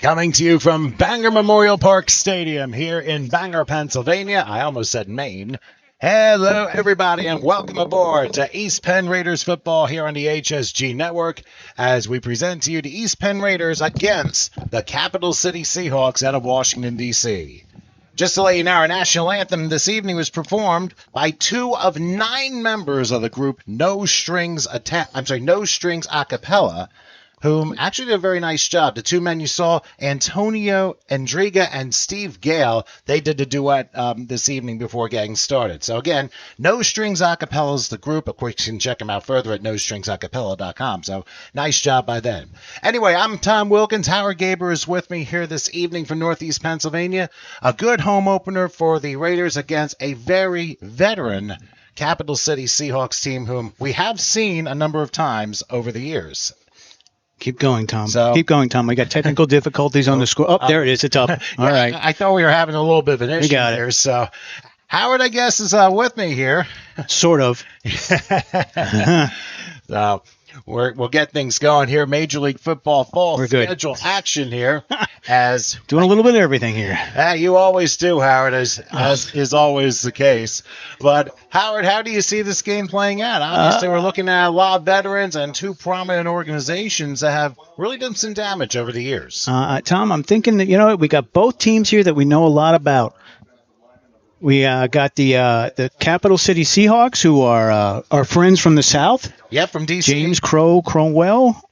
Coming to you from Bangor Memorial Park Stadium here in Bangor, Pennsylvania. I almost said Maine. Hello, everybody, and welcome aboard to East Penn Raiders football here on the HSG Network as we present to you the East Penn Raiders against the Capital City Seahawks out of Washington, D.C. Just to let you know, our national anthem this evening was performed by 2 of 9 members of the group No Strings a Cappella, whom actually did a very nice job. The 2 men you saw, Antonio Endriga and Steve Gale, they did the duet this evening before getting started. So again, No Strings Acapella is the group. Of course, you can check them out further at nostringsacapella.com. So nice job by them. Anyway, I'm Tom Wilkins. Howard Gaber is with me here this evening from Northeast Pennsylvania. A good home opener for the Raiders against a very veteran Capital City Seahawks team whom we have seen a number of times over the years. Keep going, Tom. Keep going, Tom. We got technical difficulties on the score. Oh, there it is. It's up. All right. I thought we were having a little bit of an issue We got here. So Howard, I guess, is with me here. Sort of. So we'll get things going here. Major League Football fall schedule action here. As doing a little bit of everything here. You always do, Howard, as is always the case. But Howard, how do you see this game playing out? Obviously, we're looking at a lot of veterans and 2 prominent organizations that have really done some damage over the years. Tom, I'm thinking that we got both teams here that we know a lot about. We got the Capital City Seahawks, who are our friends from the South. Yep, from D.C. James Crowell,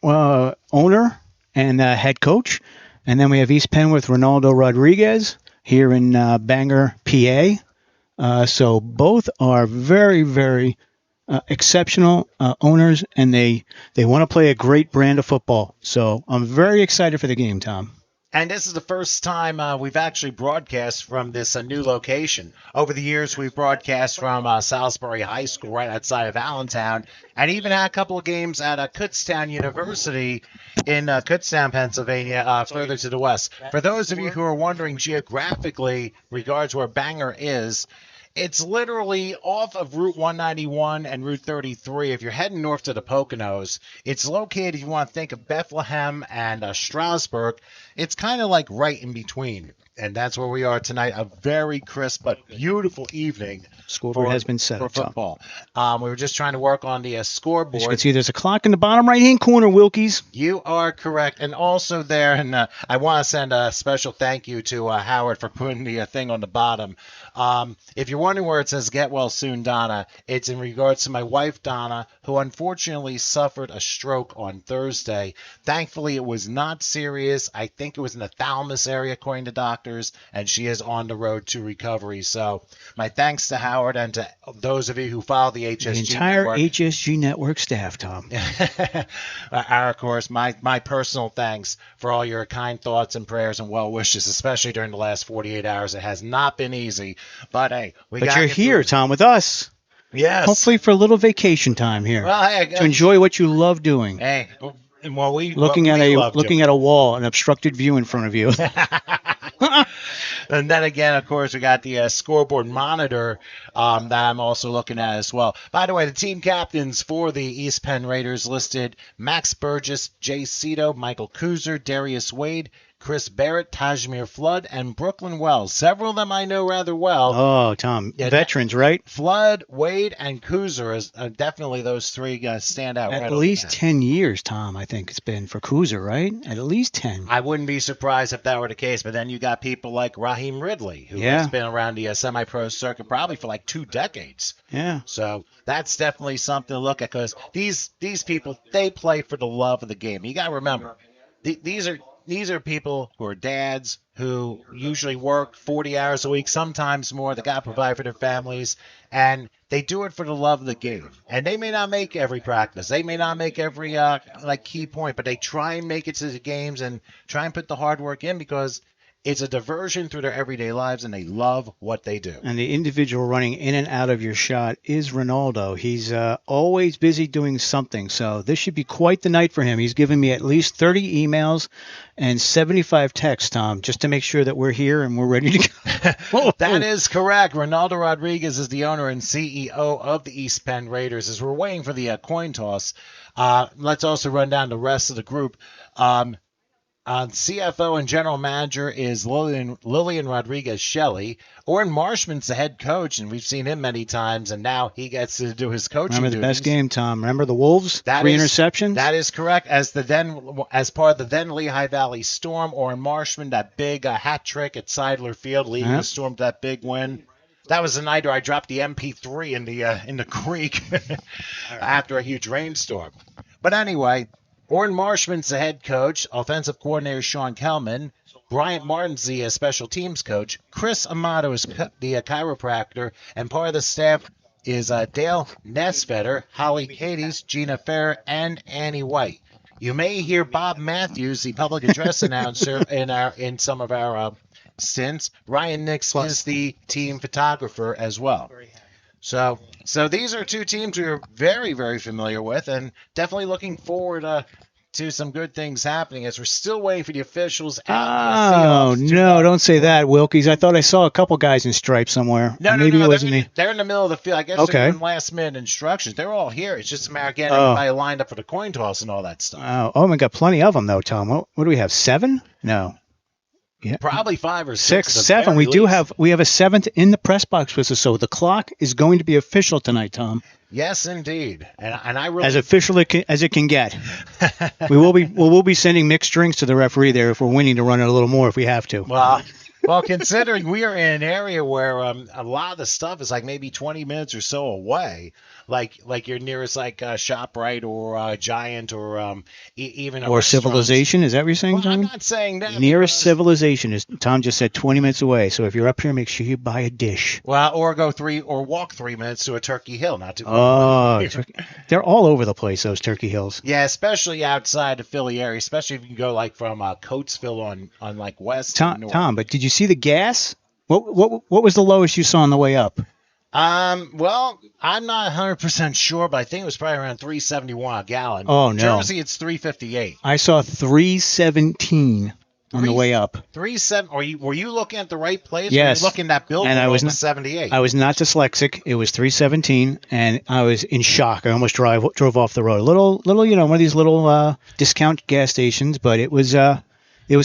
owner and head coach. And then we have East Penn with Ronaldo Rodriguez here in Bangor, PA. So both are very, very exceptional owners, and they want to play a great brand of football. So I'm very excited for the game, Tom. And this is the first time we've actually broadcast from this new location. Over the years, we've broadcast from Salisbury High School right outside of Allentown, and even had a couple of games at Kutztown University in Kutztown, Pennsylvania, further to the west. For those of you who are wondering geographically regards where Bangor is, it's literally off of Route 191 and Route 33. If you're heading north to the Poconos, it's located, if you want to think of Bethlehem and Strasburg, it's kind of like right in between. And that's where we are tonight. A very crisp but beautiful evening. Scoreboard has been set for up, football. We were just trying to work on the scoreboard. As you can see, there's a clock in the bottom right-hand corner, Wilkies. You are correct. And also there, and I want to send a special thank you to Howard for putting the thing on the bottom. If you're wondering where it says "Get well soon, Donna," it's in regards to my wife, Donna, who unfortunately suffered a stroke on Thursday. Thankfully, it was not serious. I think it was in the thalamus area, according to doctors, and she is on the road to recovery. So my thanks to Howard and to those of you who follow the HSG The entire network. HSG network staff, Tom. Of course, my personal thanks for all your kind thoughts and prayers and well wishes, especially during the last 48 hours. It has not been easy, but hey, but you're here, Tom, with us. Yes. Hopefully for a little vacation time here. Well, hey, to enjoy what you love doing. Hey, well, looking at a wall, an obstructed view in front of you. And then again, of course, we got the scoreboard monitor that I'm also looking at as well. By the way, the team captains for the East Penn Raiders listed: Max Burgess, Jay Cito, Michael Kuzer, Darius Wade, Chris Barrett, Tajmir Flood, and Brooklyn Wells. Several of them I know rather well. Oh, Tom, veterans, right? Flood, Wade, and Kuzer is definitely those 3 stand out. At least 10 years, Tom, I think it's been for Kuzer, right? At least 10. I wouldn't be surprised if that were the case, but then you got people like Raheem Ridley, who has been around the semi-pro circuit probably for like 2 decades. Yeah. So that's definitely something to look at, because these people, they play for the love of the game. You got to remember, these are people who are dads who usually work 40 hours a week, sometimes more. They got to provide for their families, and they do it for the love of the game. And they may not make every practice. They may not make every key point, but they try and make it to the games and try and put the hard work in, because it's a diversion through their everyday lives, and they love what they do. And the individual running in and out of your shot is Ronaldo. He's always busy doing something, so this should be quite the night for him. He's given me at least 30 emails and 75 texts, Tom, just to make sure that we're here and we're ready to go. That is correct. Ronaldo Rodriguez is the owner and CEO of the East Penn Raiders. As we're waiting for the coin toss, let's also run down the rest of the group. CFO and general manager is Lillian Rodriguez Shelley. Orrin Marshman's the head coach, and we've seen him many times, and now he gets to do his coaching Remember the duties. best game, Tom? Remember the Wolves? 3 interceptions? That is correct. As part of the then Lehigh Valley Storm, Orrin Marshman, that big hat trick at Seidler Field, leading the Storm to that big win. That was the night where I dropped the MP3 in the creek after a huge rainstorm. But anyway, Orrin Marshman's the head coach. Offensive coordinator Sean Kellman. Bryant Martin's the special teams coach. Chris Amato is the chiropractor. And part of the staff is Dale Nesvetter, Holly Cadies, Gina Fair, and Annie White. You may hear Bob Matthews, the public address announcer, in some of our stints. Ryan Nix is the team photographer as well. So these are two teams we are very, very familiar with, and definitely looking forward to some good things happening as we're still waiting for the officials. Oh, no, don't say that, Wilkies. I thought I saw a couple guys in stripes somewhere. No, maybe no, it wasn't they're in the middle of the field. I guess they're doing last-minute instructions. They're all here. It's just a matter of getting everybody lined up for the coin toss and all that stuff. Oh, we got plenty of them, though, Tom. What do we have, 7? No. Yeah. Probably 5 or 6. 7. We have a 7th in the press box with us, so the clock is going to be official tonight, Tom. Yes, indeed, and I really as official as it can get. we'll be sending mixed drinks to the referee there if we're winning to run it a little more if we have to. Well, considering we are in an area where a lot of the stuff is like maybe 20 minutes or so away, like your nearest ShopRite or Giant or even or Civilization. Is that what you're saying, Tom? I'm not saying that. Nearest Civilization is Tom just said 20 minutes away. So if you're up here, make sure you buy a dish. Well, or walk 3 minutes to a Turkey Hill, not too. Oh, they're all over the place. Those Turkey Hills. Yeah, especially outside the Philly area. Especially if you can go from Coatesville on like west. Tom, but did you see the gas? What was the lowest you saw on the way up? Well, I'm not 100% sure, but I think it was probably around 371 a gallon. Oh no, Jersey, it's 358. I saw 317 on the way up. 37. Were you looking at the right place? Yes. Were you looking at that billboard? And I was not 78. I was not dyslexic. It was 317, and I was in shock. I almost drove off the road. A little, one of these little discount gas stations, but it was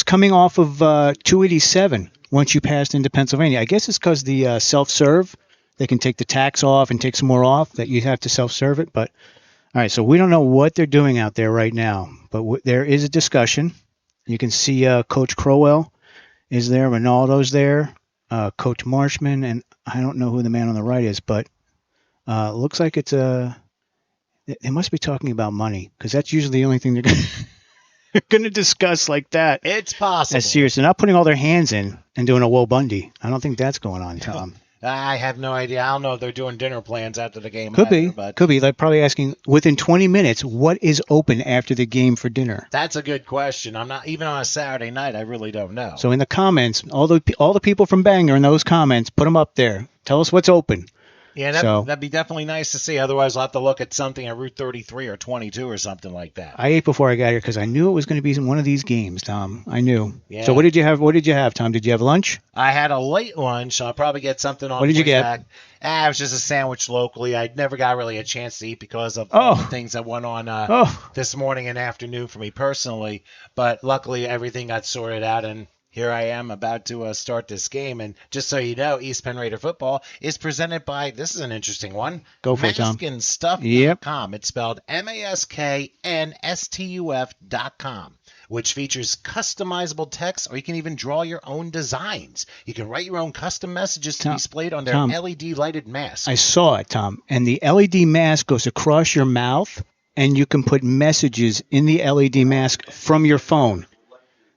coming off of 287 once you passed into Pennsylvania. I guess it's because the self-serve. They can take the tax off and take some more off that you have to self-serve it. But all right, so we don't know what they're doing out there right now, but there is a discussion. You can see Coach Crowell is there, Ronaldo's there, Coach Marshman, and I don't know who the man on the right is, but looks like it's they must be talking about money because that's usually the only thing they're going to discuss like that. It's possible. That's serious. They're not putting all their hands in and doing a Woe Bundy. I don't think that's going on, Tom. I have no idea. I don't know if they're doing dinner plans after the game. Could be. They're probably asking within 20 minutes, what is open after the game for dinner? That's a good question. I'm not even on a Saturday night. I really don't know. So in the comments, all the people from Bangor in those comments, put them up there. Tell us what's open. Yeah, that'd be definitely nice to see. Otherwise, I'll have to look at something at Route 33 or 22 or something like that. I ate before I got here because I knew it was going to be in one of these games, Tom. I knew. Yeah. So what did you have, Tom? Did you have lunch? I had a late lunch, so I'll probably get something on. What did you get? Back. It was just a sandwich locally. I never got really a chance to eat because of all the things that went on this morning and afternoon for me personally. But luckily, everything got sorted out, and here I am about to start this game. And just so you know, East Penn Raider football is presented by, this is an interesting one, Go for it, Tom. Masknstuff.com. It's spelled MASKNSTUF.com, which features customizable text, or you can even draw your own designs. You can write your own custom messages to be displayed on their LED lighted mask. I saw it, Tom. And the LED mask goes across your mouth, and you can put messages in the LED mask from your phone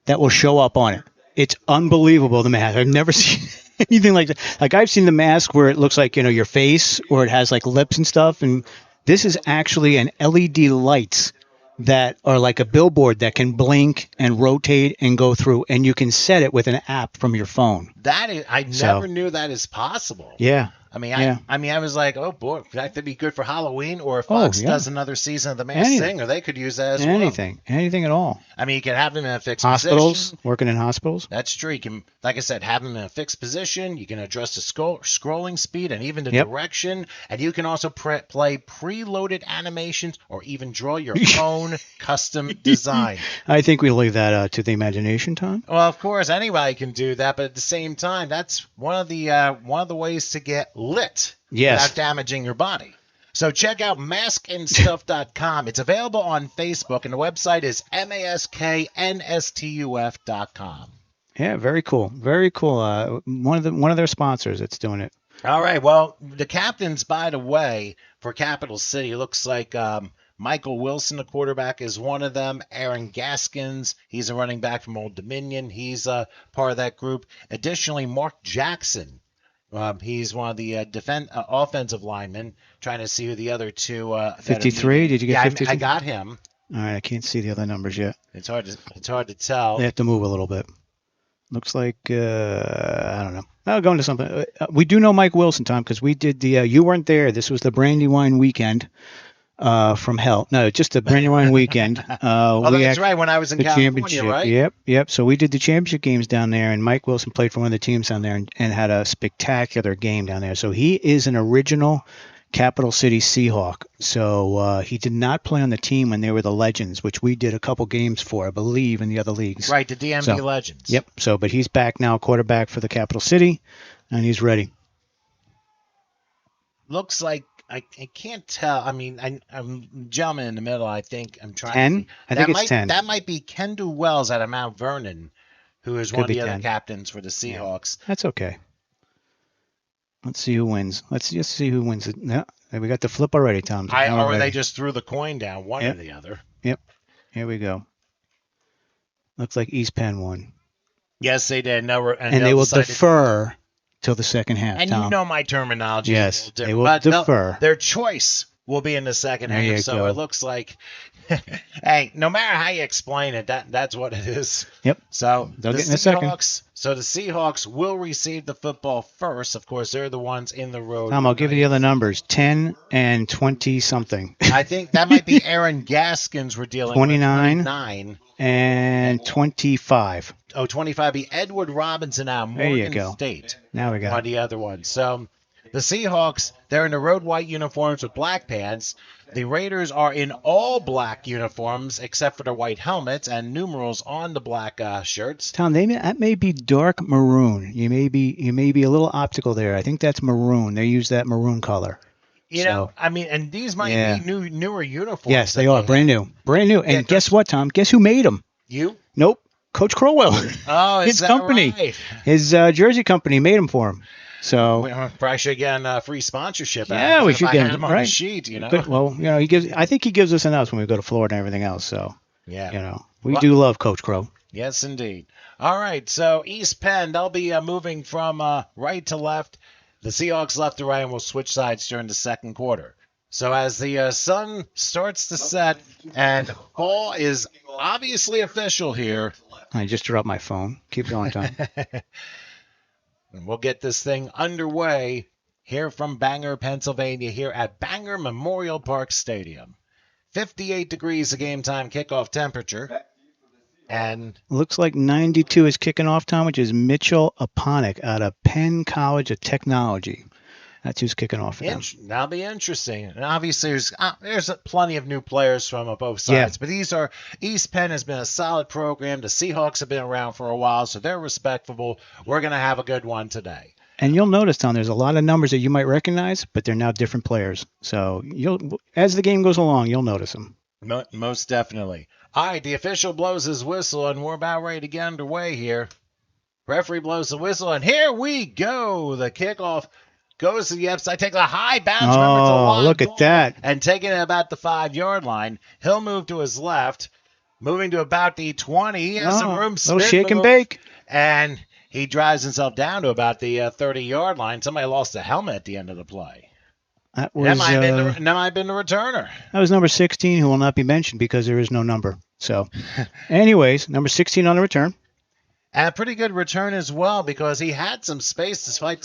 that will show up on it. It's unbelievable, the mask. I've never seen anything like that. Like, I've seen the mask where it looks like, your face, or it has like lips and stuff. And this is actually an LED lights that are like a billboard that can blink and rotate and go through. And you can set it with an app from your phone. Never knew that is possible. Yeah. I mean, Yeah. I was like, oh boy, that could be good for Halloween, or if Oh, Fox yeah. does another season of The Masked Anything. Singer, they could use that as well. Anything at all. I mean, you can have them in a fixed Hospitals, position. working in hospitals. That's true. You can, like I said, have them in a fixed position. You can adjust the scrolling speed and even the Yep. direction. And you can also play preloaded animations or even draw your own custom design. I think we leave that to the imagination, Tom. Well, of course, anybody can do that, but at the same time, that's one of the ways to get lit Yes. without damaging your body. So check out maskandstuff.com. It's available on Facebook, and the website is masknstuf.com. Yeah, very cool. Very cool. One of their sponsors that's doing it. All right. Well, the captains, by the way, for Capital City, looks like Michael Wilson, the quarterback, is one of them. Aaron Gaskins, he's a running back from Old Dominion. He's part of that group. Additionally, Mark Jackson, he's one of the offensive linemen. Trying to see who the other two. 53? Did you get 53? I got him. All right, I can't see the other numbers yet. It's hard to tell. They have to move a little bit. Looks like I don't know. I'll go into something. We do know Mike Wilson, Tom, because we did the. You weren't there. This was the Brandywine weekend from hell. No, just the Brandywine weekend. That's right. When I was in the California, right? Yep. So we did the championship games down there, and Mike Wilson played for one of the teams down there and had a spectacular game down there. So he is an original Capital City Seahawk. So he did not play on the team when they were the Legends, which we did a couple games for, I believe, in the other leagues. Right, the DMV Legends. Yep. So, but he's back now, quarterback for the Capital City, and he's ready. Looks like I can't tell. I mean, I'm gentleman in the middle. I think I'm trying. 10. I think it's 10. That might be Kendall Wells out of Mount Vernon, who is one of the other 10. captains for the Seahawks. Yeah, that's okay. Let's see who wins. Let's just see who wins it. Yeah, we got the flip already, Tom. Or they just threw the coin down, one or the other. Yep. Here we go. Looks like East Penn won. Yes, they did. And they will defer till the second half, and Tom. you know my terminology. Yes, they will defer. Their choice will be in the second half. So it looks like, hey, no matter how you explain it, that's what it is. Yep. So they'll get in a second. So the Seahawks will receive the football first. Of course, they're the ones in the road. Tom, I'll give you the other numbers: 10 and 20 something. I think that might be Aaron Gaskins we're dealing 29, with. 29 and 25. Oh, 25 be Edward Robinson out of Morgan State. Now we got one of the other ones. So the Seahawks, they're in the road white uniforms with black pants. The Raiders are in all black uniforms except for the white helmets and numerals on the black shirts. Tom, that may be dark maroon. You may be a little optical there. I think that's maroon. They use that maroon color. You know, I mean, and these might be newer uniforms. Yes, they are brand new. And guess what, Tom? Guess who made them? You? Nope. Coach Crowell. Oh, is his company, right? His jersey company made them for him. So we probably should get free sponsorship. Yeah, we should get him on the sheet. You know. But, well, you know, I think he gives us an outs when we go to Florida and everything else. So yeah, you know, we do love Coach Crow. Yes, indeed. All right, so East Penn, they'll be moving from right to left. The Seahawks left to right, and will switch sides during the second quarter. So as the sun starts to set, and fall is obviously official here. I just dropped my phone. Keep going, Tom. And we'll get this thing underway here from Bangor, Pennsylvania, here at Bangor Memorial Park Stadium. 58 degrees the game time kickoff temperature. And looks like 92 is kicking off, Tom, which is Mitchell Aponic out of Penn College of Technology. That's who's kicking off for them. That'll be interesting. And obviously, there's plenty of new players from both sides. Yeah. But East Penn has been a solid program. The Seahawks have been around for a while, so they're respectable. We're going to have a good one today. And you'll notice, Tom, there's a lot of numbers that you might recognize, but they're now different players. So as the game goes along, you'll notice them. Most definitely. All right, the official blows his whistle, and we're about ready to get underway here. Referee blows the whistle, and here we go. The kickoff goes to the upside, take a high bounce. Oh, look at that. And taking it about the 5-yard line. He'll move to his left, moving to about the 20. He has some room. Little shake and bake. And he drives himself down to about the 30-yard line. Somebody lost a helmet at the end of the play. That might have been the returner. That was number 16, who will not be mentioned because there is no number. So, anyways, number 16 on the return. And a pretty good return as well because he had some space despite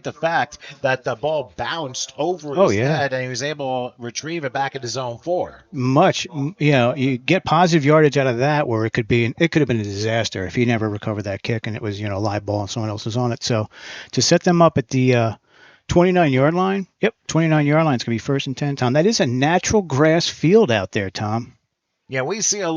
the fact that the ball bounced over his head and he was able to retrieve it back into zone 4. You get positive yardage out of that where it could have been a disaster if he never recovered that kick and it was, live ball and someone else was on it. So to set them up at the 29-yard line, 29-yard line is going to be 1st and 10, Tom. That is a natural grass field out there, Tom. Yeah, we've gone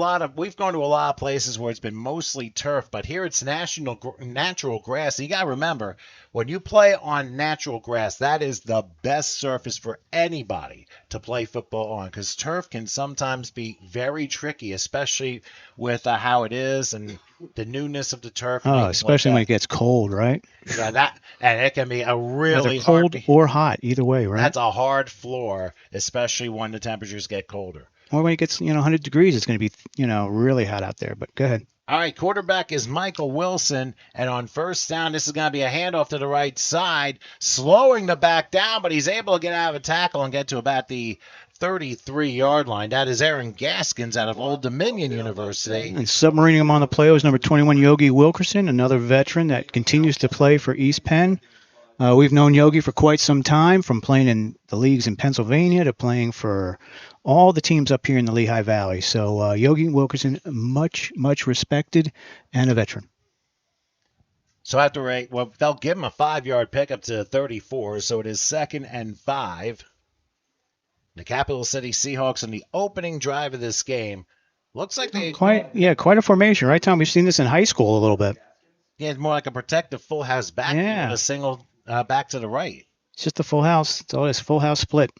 to a lot of places where it's been mostly turf, but here it's natural grass. You got to remember, when you play on natural grass, that is the best surface for anybody to play football on because turf can sometimes be very tricky, especially with how it is and the newness of the turf. Oh, especially when it gets cold, right? Yeah, and it can be a really cold or hot, either way, right? That's a hard floor, especially when the temperatures get colder. Or when it gets, 100 degrees, it's going to be, really hot out there. But go ahead. All right, quarterback is Michael Wilson. And on first down, this is going to be a handoff to the right side, slowing the back down, but he's able to get out of a tackle and get to about the 33-yard line. That is Aaron Gaskins out of Old Dominion University. And submarining him on the play was number 21, Yogi Wilkerson, another veteran that continues to play for East Penn. We've known Yogi for quite some time, from playing in the leagues in Pennsylvania to playing for all the teams up here in the Lehigh Valley. So Yogi Wilkerson, much, much respected and a veteran. So after they'll give him a 5-yard pickup to 34, so it is 2nd and 5. The Capital City Seahawks on the opening drive of this game. Looks like they quite a formation, right, Tom? We've seen this in high school a little bit. Yeah, it's more like a protective full house back with a single back to the right. It's just a full house. It's all this full house split.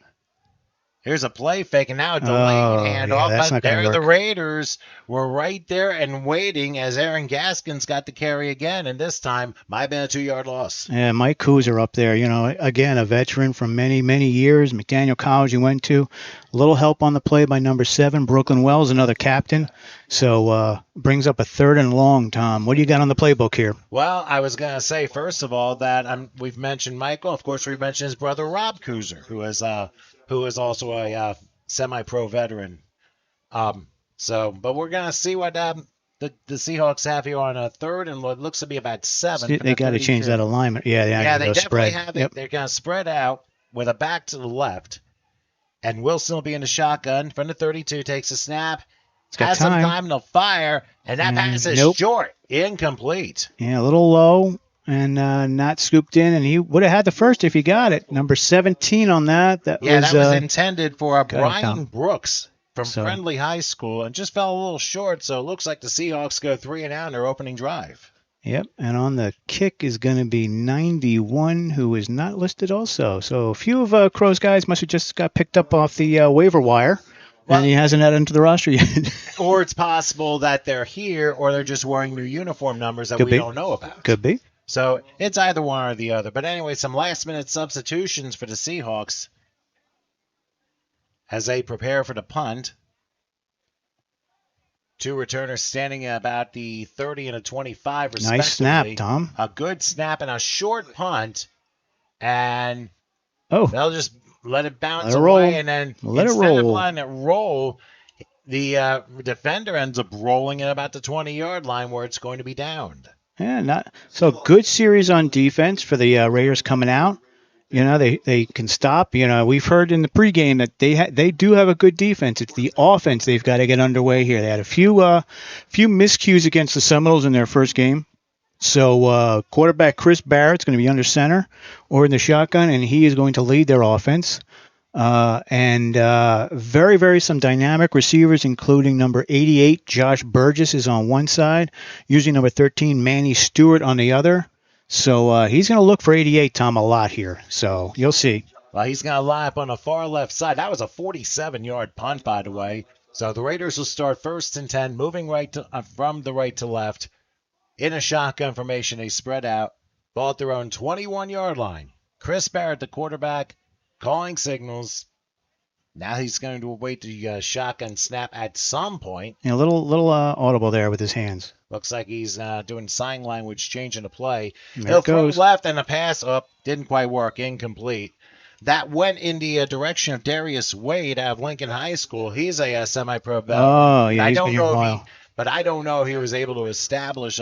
Here's a play fake, and now a delayed handoff. But there the Raiders were right there and waiting as Aaron Gaskins got the carry again, and this time might have been a 2-yard loss. Yeah, Mike Kuzer up there, again, a veteran from many, many years. McDaniel College he went to. A little help on the play by number 7, Brooklyn Wells, another captain. So brings up a 3rd and long, Tom. What do you got on the playbook here? Well, I was going to say, first of all, that we've mentioned Michael. Of course, we've mentioned his brother, Rob Kuzer, who is also a semi-pro veteran. But we're going to see what the Seahawks have here on a 3rd and what looks to be about 7. They got to change that alignment. They definitely have it. Yep. They're going to spread out with a back to the left. And Wilson will be in the shotgun from the 32, takes a snap, has some time to fire, and that pass is short, incomplete. Yeah, a little low. And not scooped in, and he would have had the first if he got it. Number 17 on that. That was intended for Brian Brooks from Friendly High School, and just fell a little short. So it looks like the Seahawks go 3 and out in their opening drive. Yep, and on the kick is going to be 91, who is not listed also. So a few of Crow's guys must have just got picked up off the waiver wire. And he hasn't added into the roster yet. Or it's possible that they're here, or they're just wearing new uniform numbers that we don't know about. Could be. So it's either one or the other. But anyway, some last-minute substitutions for the Seahawks as they prepare for the punt. 2 returners standing at about the 30 and a 25, respectively. Nice snap, Tom. A good snap and a short punt. And they'll just let it bounce away. And then instead of letting it roll, the defender ends up rolling at about the 20-yard line where it's going to be downed. Yeah, good series on defense for the Raiders coming out. They can stop. We've heard in the pregame that they do have a good defense. It's the offense they've got to get underway here. They had a few miscues against the Seminoles in their first game. So quarterback Chris Barrett's going to be under center or in the shotgun, and he is going to lead their offense. Very, very some dynamic receivers, including number 88, Josh Burgess, is on one side, usually number 13, Manny Stewart, on the other. So he's going to look for 88, Tom, a lot here. So you'll see. Well, he's going to lie up on the far left side. That was a 47-yard punt, by the way. So the Raiders will start 1st and 10, moving from the right to left. In a shotgun formation, they spread out. Ball at their own 21-yard line. Chris Barrett, the quarterback, calling signals. Now he's going to await the shotgun snap at some point. A little audible there with his hands. Looks like he's doing sign language, changing the play. He'll throw left, and the pass up didn't quite work, incomplete. That went in the direction of Darius Wade out of Lincoln High School. He's a semi-pro veteran. Oh, yeah, he's been here a while. but I don't know if he was able to establish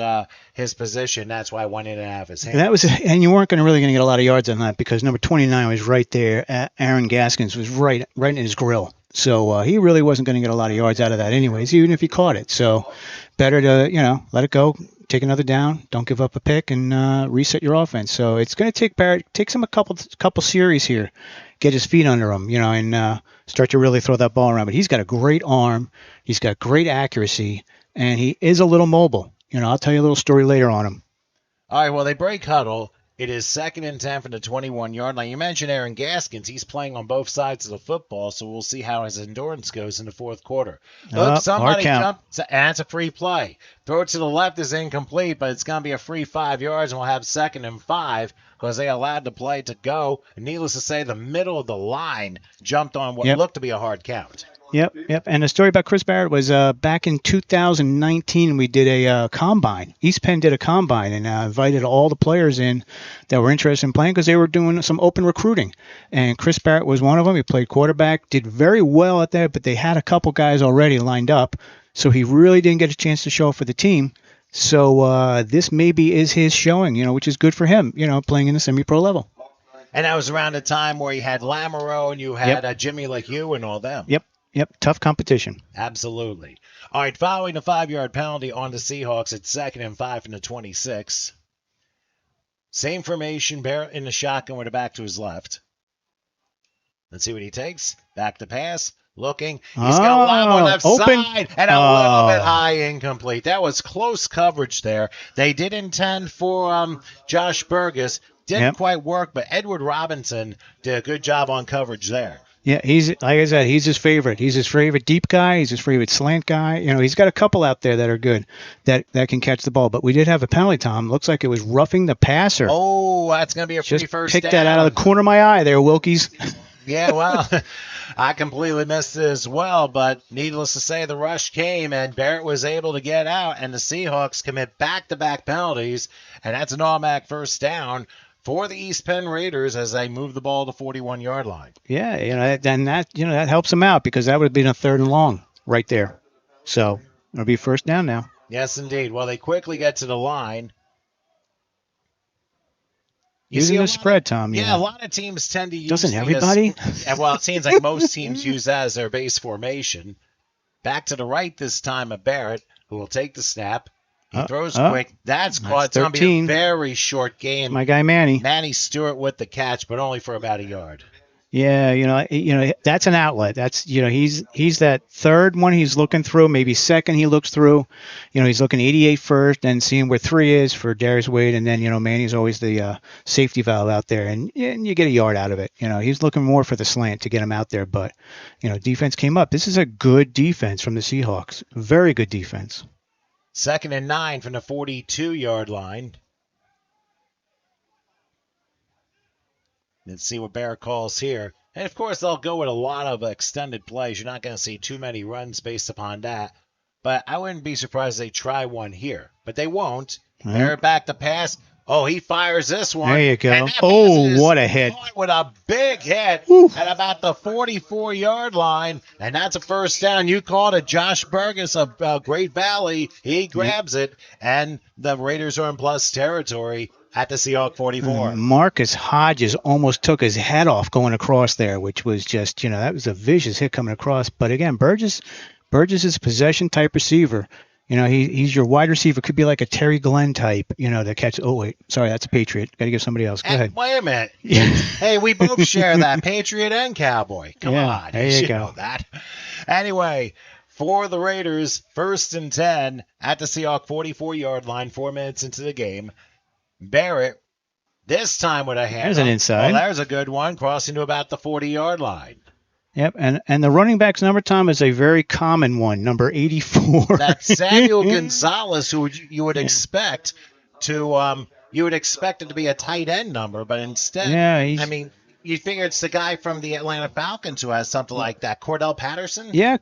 his position. That's why I went in and out of his hands. And you weren't really going to get a lot of yards on that because number 29 was right there. Aaron Gaskins was right in his grill. So he really wasn't going to get a lot of yards out of that anyways, even if he caught it. So better to, let it go, take another down, don't give up a pick, and reset your offense. So it's going to take Barrett, takes him a couple series here, get his feet under him, and start to really throw that ball around. But he's got a great arm. He's got great accuracy, and he is a little mobile. I'll tell you a little story later on him. All right, well, they break huddle. It is 2nd and 10 from the 21-yard line. You mentioned Aaron Gaskins. He's playing on both sides of the football, so we'll see how his endurance goes in the fourth quarter. Look, somebody jumps, and it's a free play. Throw it to the left is incomplete, but it's going to be a free 5 yards, and we'll have 2nd and 5 because they allowed the play to go. And needless to say, the middle of the line jumped on what looked to be a hard count. Yep. And the story about Chris Barrett was back in 2019, we did a combine. East Penn did a combine and invited all the players in that were interested in playing because they were doing some open recruiting. And Chris Barrett was one of them. He played quarterback, did very well at that, but they had a couple guys already lined up, so he really didn't get a chance to show up for the team. So this maybe is his showing, which is good for him, playing in the semi-pro level. And that was around the time where you had Lamoureux and you had Jimmy like you and all them. Yep, tough competition. Absolutely. All right, following the 5-yard penalty on the Seahawks, it's 2nd and 5 from the 26. Same formation, Barrett in the shotgun with a back to his left. Let's see what he takes. Back to pass, looking. He's got a lob on left side and a little bit high, incomplete. That was close coverage there. They did intend for Josh Burgess. Didn't quite work, but Edward Robinson did a good job on coverage there. Yeah, he's like I said, he's his favorite. He's his favorite deep guy. He's his favorite slant guy. He's got a couple out there that are good that can catch the ball. But we did have a penalty, Tom. Looks like it was roughing the passer. Oh, that's going to be a free first down. Pick that out of the corner of my eye there, Wilkies. Yeah, well, I completely missed it as well. But needless to say, the rush came, and Barrett was able to get out, and the Seahawks commit back-to-back penalties, and that's an automatic first down for the East Penn Raiders as they move the ball to the 41-yard line. Yeah, and that helps them out because that would have been a 3rd and long right there. So it'll be first down now. Yes, indeed. Well, they quickly get to the line. Using the spread, Tom. Yeah, a lot of teams tend to use. Doesn't everybody? Well, it seems like most teams use that as their base formation. Back to the right this time of Barrett, who will take the snap. He throws quick. That's caught. It's going to be a very short game. My guy Manny. Manny Stewart with the catch, but only for about a yard. Yeah, that's an outlet. That's he's that third one he's looking through, maybe second he looks through. He's looking 88 first, then seeing where 3 is for Darius Wade, and then Manny's always the safety valve out there, and you get a yard out of it. He's looking more for the slant to get him out there, but defense came up. This is a good defense from the Seahawks. Very good defense. 2nd and 9 from the 42-yard line. Let's see what Barrett calls here. And, of course, they'll go with a lot of extended plays. You're not going to see too many runs based upon that. But I wouldn't be surprised if they try one here. But they won't. Barrett back to pass. Oh, he fires this one. There you go. Oh, what a hit. With a big hit at about the 44-yard line. And that's a first down. You called it. Josh Burgess of Great Valley. He grabs it. And the Raiders are in plus territory at the Seahawk 44. Marcus Hodges almost took his head off going across there, which was just, that was a vicious hit coming across. But again, Burgess is a possession-type receiver. He's your wide receiver. Could be like a Terry Glenn type, that catch. Oh, wait. Sorry, that's a Patriot. Got to give somebody else. Go ahead. Wait a minute. Hey, we both share that, Patriot and Cowboy. Come on. There you go. Know that. Anyway, for the Raiders, 1st and 10 at the Seahawk 44-yard line, 4 minutes into the game. Barrett, this time with a hand. There's an inside. Well, there's a good one, crossing to about the 40-yard line. Yep, and the running back's number, Tom, is a very common one, number 84. That's Samuel Gonzalez, who you would expect to you would expect it to be a tight end number, but instead, you figure it's the guy from the Atlanta Falcons who has something like that, Cordell Patterson. Yeah,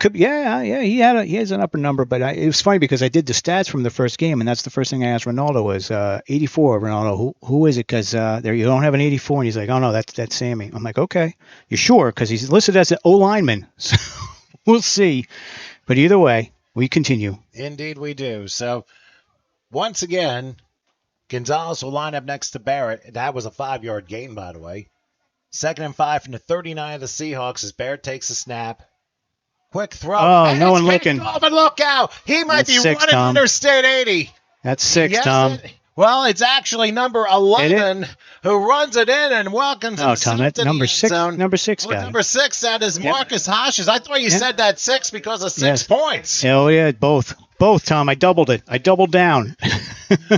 he has an upper number, but it was funny because I did the stats from the first game, and that's the first thing I asked Ronaldo was 84. Ronaldo, who is it? Because there you don't have an 84, and he's like, oh no, that's Sammy. I'm like, okay, you sure? Because he's listed as an O lineman, so we'll see. But either way, we continue. Indeed we do. So, once again, Gonzalez will line up next to Barrett. That was a 5-yard gain, by the way. 2nd and 5 from the 39 of the Seahawks as Barrett takes a snap. Quick throw. Oh, and no it's one looking. off, and look out. He might That's be 6, running Tom. Interstate 80. That's 6, Yes, Tom. well, it's actually number 11 who runs it in and welcomes Oh, himself Tom, that's to the number end 6. zone. Number 6 Well, guy. number 6, that is Yep. Marcus Hodges. I thought you Yep. said that 6 because of 6 Yes. points. Oh, yeah, both. Both, Tom. I doubled it. I doubled down.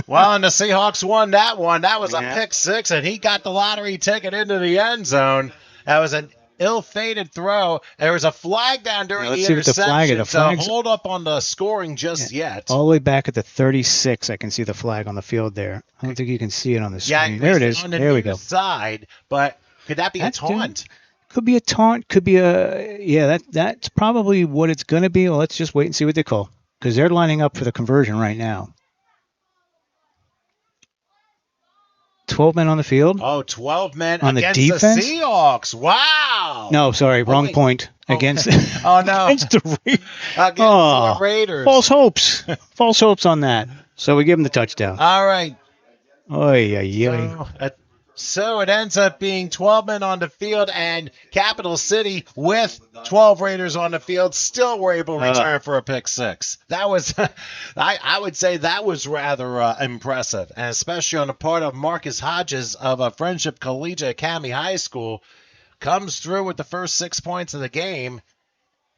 Well, and the Seahawks won that one. That was a Yeah. pick 6, and he got the lottery ticket into the end zone. That was an ill-fated throw. There was a flag down during Yeah, let's the see what the interception, flag is. The so flag's- hold up on the scoring just yet. All the way back at the 36, I can see the flag on the field there. I don't think you can see it on the Yeah, screen. There it is. on the There we near go. side, but could that be That's a taunt? Could be a taunt. Could be a That's probably what it's going to be. Well, let's just wait and see what they call, because they're lining up for the conversion right now. 12 men on the field. Oh, 12 men On the against defense? the Seahawks. Wow. No, sorry, wrong wait. point. Oh. Against Oh, no. against the Against Oh, the Raiders. false hopes. False hopes on that. So we give them the touchdown. All right. Oy, oy, oy. So it ends up being 12 men on the field, and Capital City with 12 Raiders on the field still were able to return for a pick 6. That was, I would say that was rather impressive, and especially on the part of Marcus Hodges of Friendship Collegiate Academy High School, comes through with the first 6 points of the game.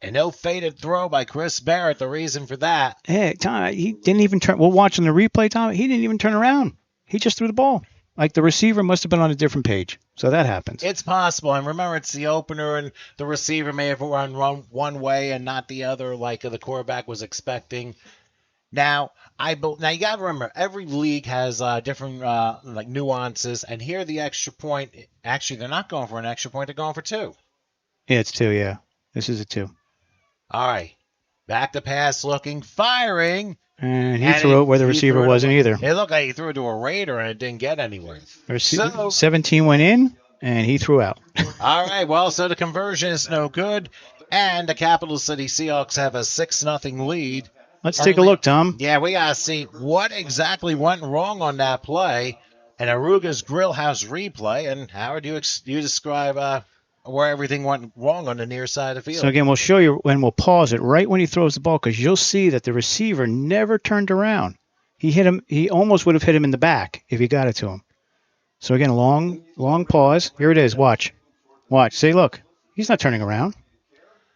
And no faded throw by Chris Barrett. The reason for that. Hey, Tom, he didn't even turn. We're watching the replay, Tom. He didn't even turn around. He just threw the ball. Like the receiver must have been on a different page. So that happens. It's possible. And remember, it's the opener, and the receiver may have run one way and not the other, like the quarterback was expecting. Now you got to remember, every league has different like nuances. And here, the extra point. Actually, they're not going for an extra point. They're going for 2. Yeah, it's 2. Yeah, this is a 2. All right, back to pass, looking, firing. And he threw it where the receiver wasn't either. It looked like he threw it to a Raider and it didn't get anywhere. 17 went in, and he threw out. All right, well, so the conversion is no good, and the Capital City Seahawks have a 6-0 lead. Let's take a look, Tom. Yeah, we got to see what exactly went wrong on that play, and Aruga's Grill House replay. And Howard, you describe where everything went wrong on the near side of the field. So again, we'll show you, and we'll pause it right when he throws the ball, because you'll see that the receiver never turned around. He hit him. He almost would have hit him in the back if he got it to him. So again, long pause. Here it is. Watch. See, look. He's not turning around.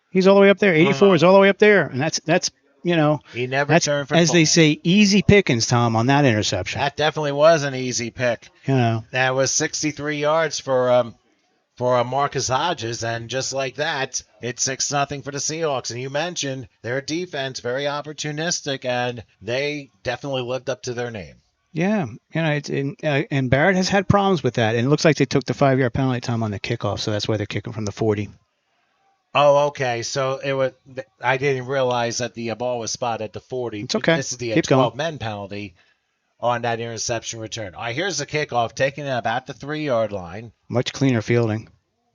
He's all the way up there. 84 is all the way up there, and that's he never turned for as the they ball. say, easy pickings, Tom, on that interception. That definitely was an easy pick. That was 63 yards for Marcus Hodges, and just like that, it's 6-0 for the Seahawks. And you mentioned their defense, very opportunistic, and they definitely lived up to their name. Yeah, and Barrett has had problems with that, and it looks like they took the 5-yard penalty time on the kickoff, so that's why they're kicking from the 40. Oh, okay. So I didn't realize that the ball was spotted at the 40. It's okay. This is the Keep 12-men penalty on that interception return. All right, here's the kickoff, taking it about the 3-yard line. Much cleaner fielding.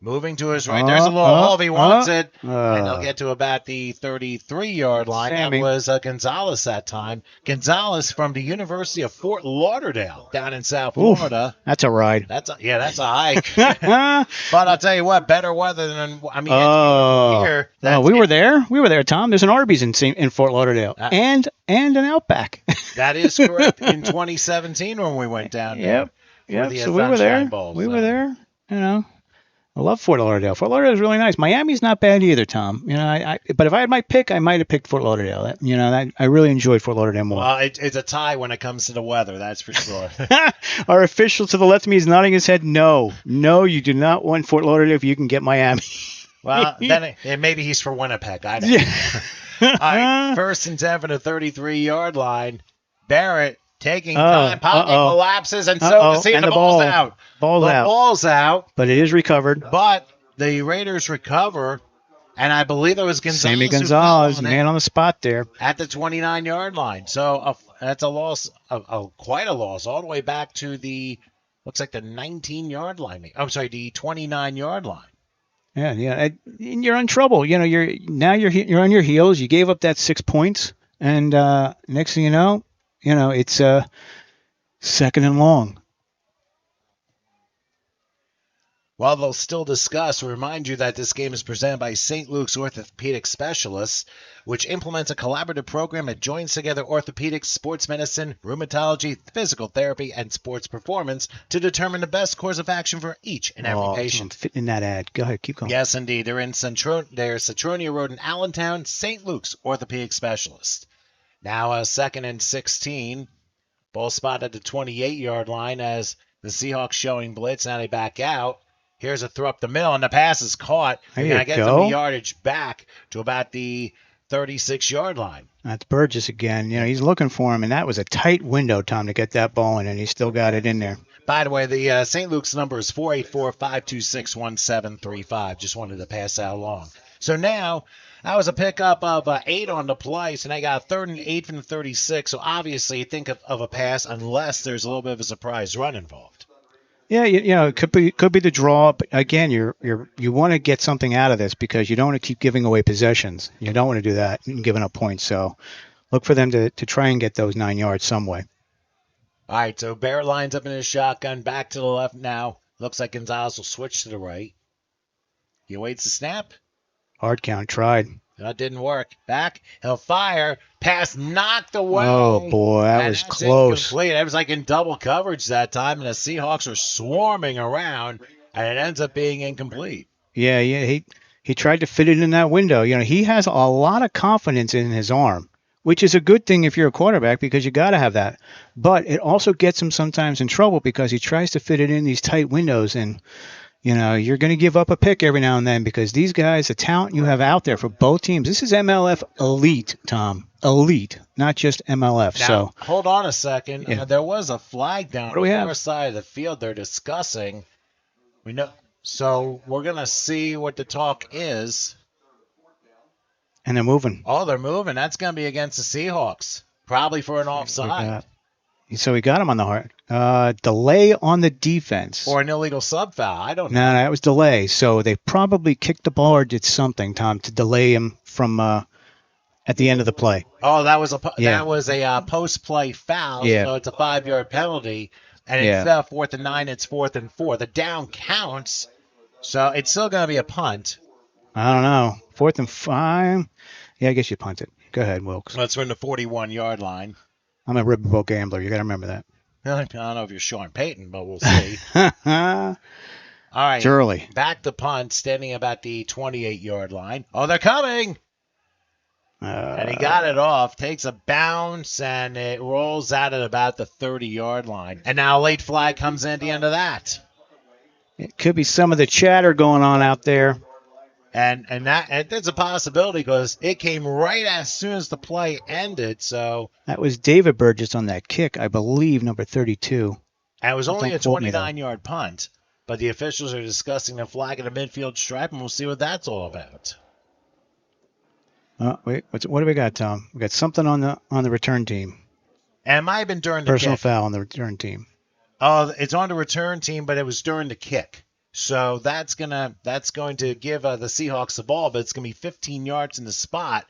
Moving to his right. There's a little hole if he wants it. And they'll get to about the 33-yard line. Sammy. That was Gonzalez that time. Gonzalez from the University of Fort Lauderdale down in South Florida. That's a ride. That's a hike. But I'll tell you what, better weather than, here. We were there. We were there, Tom. There's an Arby's in Fort Lauderdale. And an Outback. That is correct. In 2017 when we went down there. Yep. So we were there. We were there. I love Fort Lauderdale. Fort Lauderdale is really nice. Miami's not bad either, Tom. But if I had my pick, I might have picked Fort Lauderdale. I really enjoyed Fort Lauderdale more. Well, it's a tie when it comes to the weather, that's for sure. Our official to the left of me is nodding his head. No, you do not want Fort Lauderdale if you can get Miami. Well, then maybe he's for Winnipeg. I don't know. All right, 1st and 10 from the 33-yard line. Barrett taking time. Pocket collapses, and so does he. And the ball's out. Ball's out. But it is recovered. But the Raiders recover, and I believe it was Gonzalez. Sammy Gonzalez, man on the spot there. At the 29-yard line. So that's a loss, quite a loss, all the way back to looks like the 19-yard line. I'm sorry, the 29-yard line. Yeah. You're in trouble. You're on your heels. You gave up that 6 points. And next thing you know, it's 2nd and long. While they'll still discuss, we'll remind you that this game is presented by St. Luke's Orthopedic Specialists, which implements a collaborative program that joins together orthopedics, sports medicine, rheumatology, physical therapy, and sports performance to determine the best course of action for each and every patient. I'm fitting in that ad. Go ahead, keep going. Yes, indeed. They're in Centronia Road in Allentown, St. Luke's Orthopedic Specialist. Now 2nd and 16. Ball spot at the 28-yard line as the Seahawks showing blitz. Now they back out. Here's a throw up the middle, and the pass is caught. They're going to get some yardage back to about the 36-yard line. That's Burgess again. He's looking for him, and that was a tight window, Tom, to get that ball in, and he still got it in there. By the way, the St. Luke's number is 484-526-1735. Just wanted to pass that along. So now, that was a pickup of 8 on the play, so they got 3rd and 8 from the 36. So obviously, you think of a pass unless there's a little bit of a surprise run involved. Yeah, it could be the draw, but again, you want to get something out of this because you don't want to keep giving away possessions. You don't want to do that and giving up points. So look for them to try and get those 9 yards some way. All right, so Bear lines up in his shotgun, back to the left now. Looks like Gonzalez will switch to the right. He awaits the snap. Hard count, tried. That didn't work. Back, he'll fire. Pass knocked away. Oh, boy, that was close. Incomplete. It was like in double coverage that time, and the Seahawks are swarming around, and it ends up being incomplete. Yeah, he tried to fit it in that window. He has a lot of confidence in his arm, which is a good thing if you're a quarterback because you got to have that. But it also gets him sometimes in trouble because he tries to fit it in these tight windows, and you're going to give up a pick every now and then because these guys, the talent you have out there for both teams, this is MLF elite, Tom. Elite, not just MLF. Now, so hold on a second. Yeah. There was a flag down on the far side of the field they're discussing. We know, so we're going to see what the talk is. And they're moving. Oh, they're moving. That's going to be against the Seahawks, probably for an offside. So we got him on the heart. Delay on the defense. Or an illegal sub foul. I don't know. No, that was delay. So they probably kicked the ball or did something, Tom, to delay him from at the end of the play. Oh, that was a post-play foul. Yeah. So it's a 5-yard penalty. And it's 4th and 9. It's 4th and 4. The down counts. So it's still going to be a punt. I don't know. 4th and 5. Yeah, I guess you punt it. Go ahead, Wilkes. Let's run the 41-yard line. I'm a riverboat gambler. You got to remember that. I don't know if you're Sean Payton, but we'll see. All right. It's early. Back to punt, standing about the 28-yard line. Oh, they're coming. And he got it off, takes a bounce, and it rolls out at about the 30-yard line. And now a late flag comes in at the end of that. It could be some of the chatter going on out there. And there's a possibility because it came right as soon as the play ended. So that was David Burgess on that kick, I believe, number 32. And it was only a 29-yard punt, but the officials are discussing the flag at the midfield stripe, and we'll see what that's all about. Wait, what do we got, Tom? We got something on the return team. And it might have been during the personal kick. Foul on the return team. Oh, it's on the return team, but it was during the kick. So that's going to give the Seahawks the ball, but it's going to be 15 yards in the spot.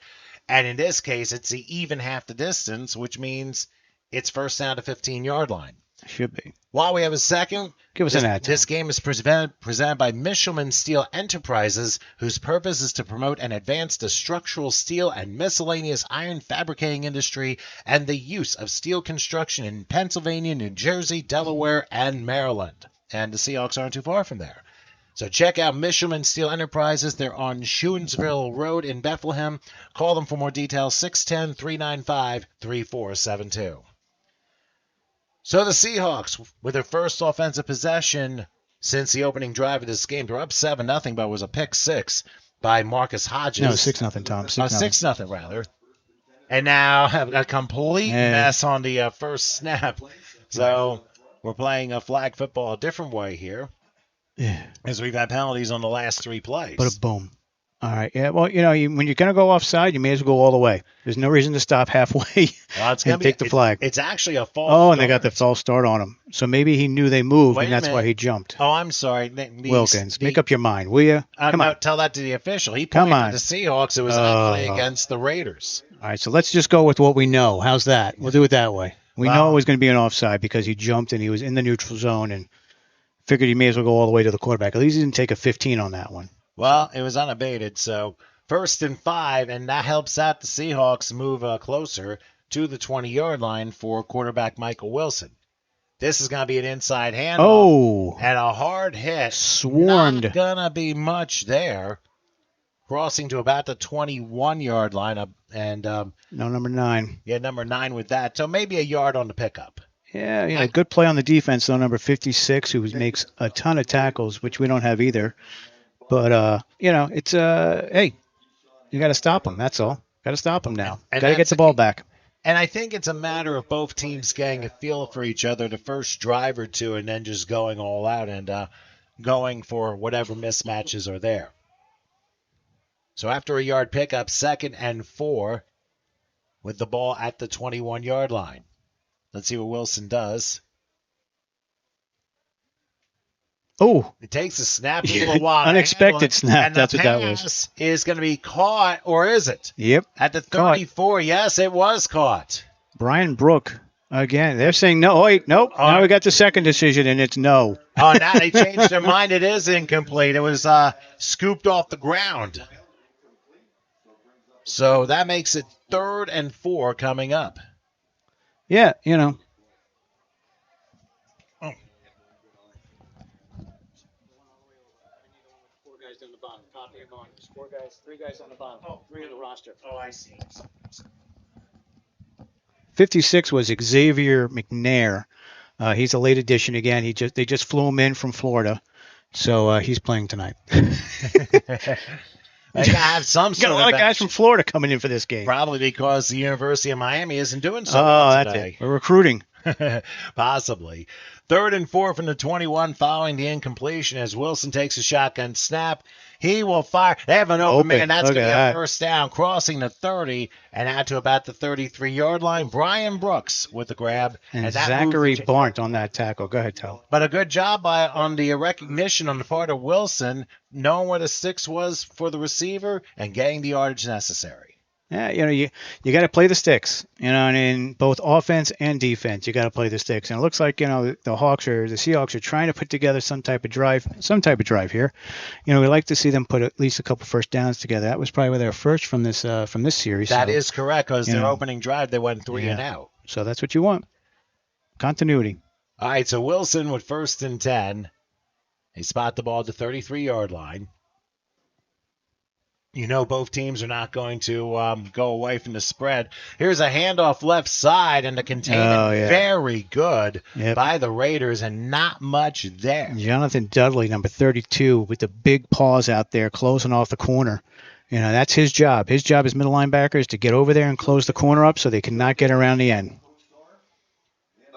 And in this case, it's even half the distance, which means it's first down to 15-yard line. Should be. While we have a second, give us an ad. This game is presented by Michelman Steel Enterprises, whose purpose is to promote and advance the structural steel and miscellaneous iron fabricating industry and the use of steel construction in Pennsylvania, New Jersey, Delaware, and Maryland. And the Seahawks aren't too far from there. So check out Michelman Steel Enterprises. They're on Schuensville Road in Bethlehem. Call them for more details, 610-395-3472. So the Seahawks, with their first offensive possession since the opening drive of this game, they're up 7-0, but it was a pick six by Marcus Hodges. No, 6-0, Tom. 6-0, rather. And now have a complete mess on the first snap. So we're playing a flag football a different way here. Yeah. As we've had penalties on the last 3 plays. But a boom. All right. Yeah. Well, when you're going to go offside, you may as well go all the way. There's no reason to stop halfway and take the flag. It's actually a false start. And they got the false start on him. So maybe he knew they moved, and that's why he jumped. Oh, I'm sorry. Wilkins, make up your mind, will you? Come on. Tell that to the official. He pointed to the Seahawks. It was actually against the Raiders. All right, so let's just go with what we know. How's that? We'll do it that way. We know it was going to be an offside because he jumped and he was in the neutral zone and figured he may as well go all the way to the quarterback. At least he didn't take a 15 on that one. Well, it was unabated, so 1st and 5, and that helps out the Seahawks move closer to the 20-yard line for quarterback Michael Wilson. This is going to be an inside handoff and a hard hit. Swarmed. Not going to be much there. Crossing to about the 21-yard line, and no, number 9. Yeah, number 9 with that. So maybe a yard on the pickup. Yeah, good play on the defense, though, number 56, who makes a ton of tackles, which we don't have either. But, it's, hey, you got to stop him. That's all. Got to stop him now. Got to get the ball back. And I think it's a matter of both teams getting a feel for each other the first drive or two and then just going all out and going for whatever mismatches are there. So after a yard pickup, 2nd and 4 with the ball at the 21-yard line. Let's see what Wilson does. Oh. It takes a snap, a little while. Unexpected snap. And that's what that was. The pass is going to be caught, or is it? Yep. At the 34, caught. Yes, it was caught. Brian Brook. Again, they're saying no. Wait, nope. Now we got the second decision, and it's no. Oh, now they changed their mind. It is incomplete. It was scooped off the ground. So that makes it 3rd and 4 coming up. Yeah, Oh. 4 guys down the bottom. Copy him on. 4 guys, 3 guys on the bottom. 3 on the roster. Oh, I see. 56 was Xavier McNair. He's a late addition again. They just flew him in from Florida, so he's playing tonight. They gotta have some sort got a lot of guys from Florida coming in for this game. Probably because the University of Miami isn't doing so well today. That's it. We're recruiting. Possibly. 3rd and 4 from the 21 following the incompletion as Wilson takes a shotgun snap. He will fire. They have an open man. That's going to be a first down. Crossing the 30 and out to about the 33-yard line. Brian Brooks with the grab. And Zachary Barnt on that tackle. Go ahead, Tal. But a good job on the recognition on the part of Wilson, knowing where the sticks was for the receiver and getting the yardage necessary. Yeah, you got to play the sticks, and in both offense and defense, you got to play the sticks. And it looks like, the Seahawks are trying to put together some type of drive here. We like to see them put at least a couple first downs together. That was probably their first from this series. That is correct, because their opening drive, they went 3 and out. So that's what you want. Continuity. All right, so Wilson with 1st and 10. They spot the ball at the 33-yard line. Both teams are not going to go away from the spread. Here's a handoff left side, and the containment very good by the Raiders, and not much there. Jonathan Dudley, number 32, with the big paws out there, closing off the corner. That's his job. His job as middle linebacker is to get over there and close the corner up so they cannot get around the end.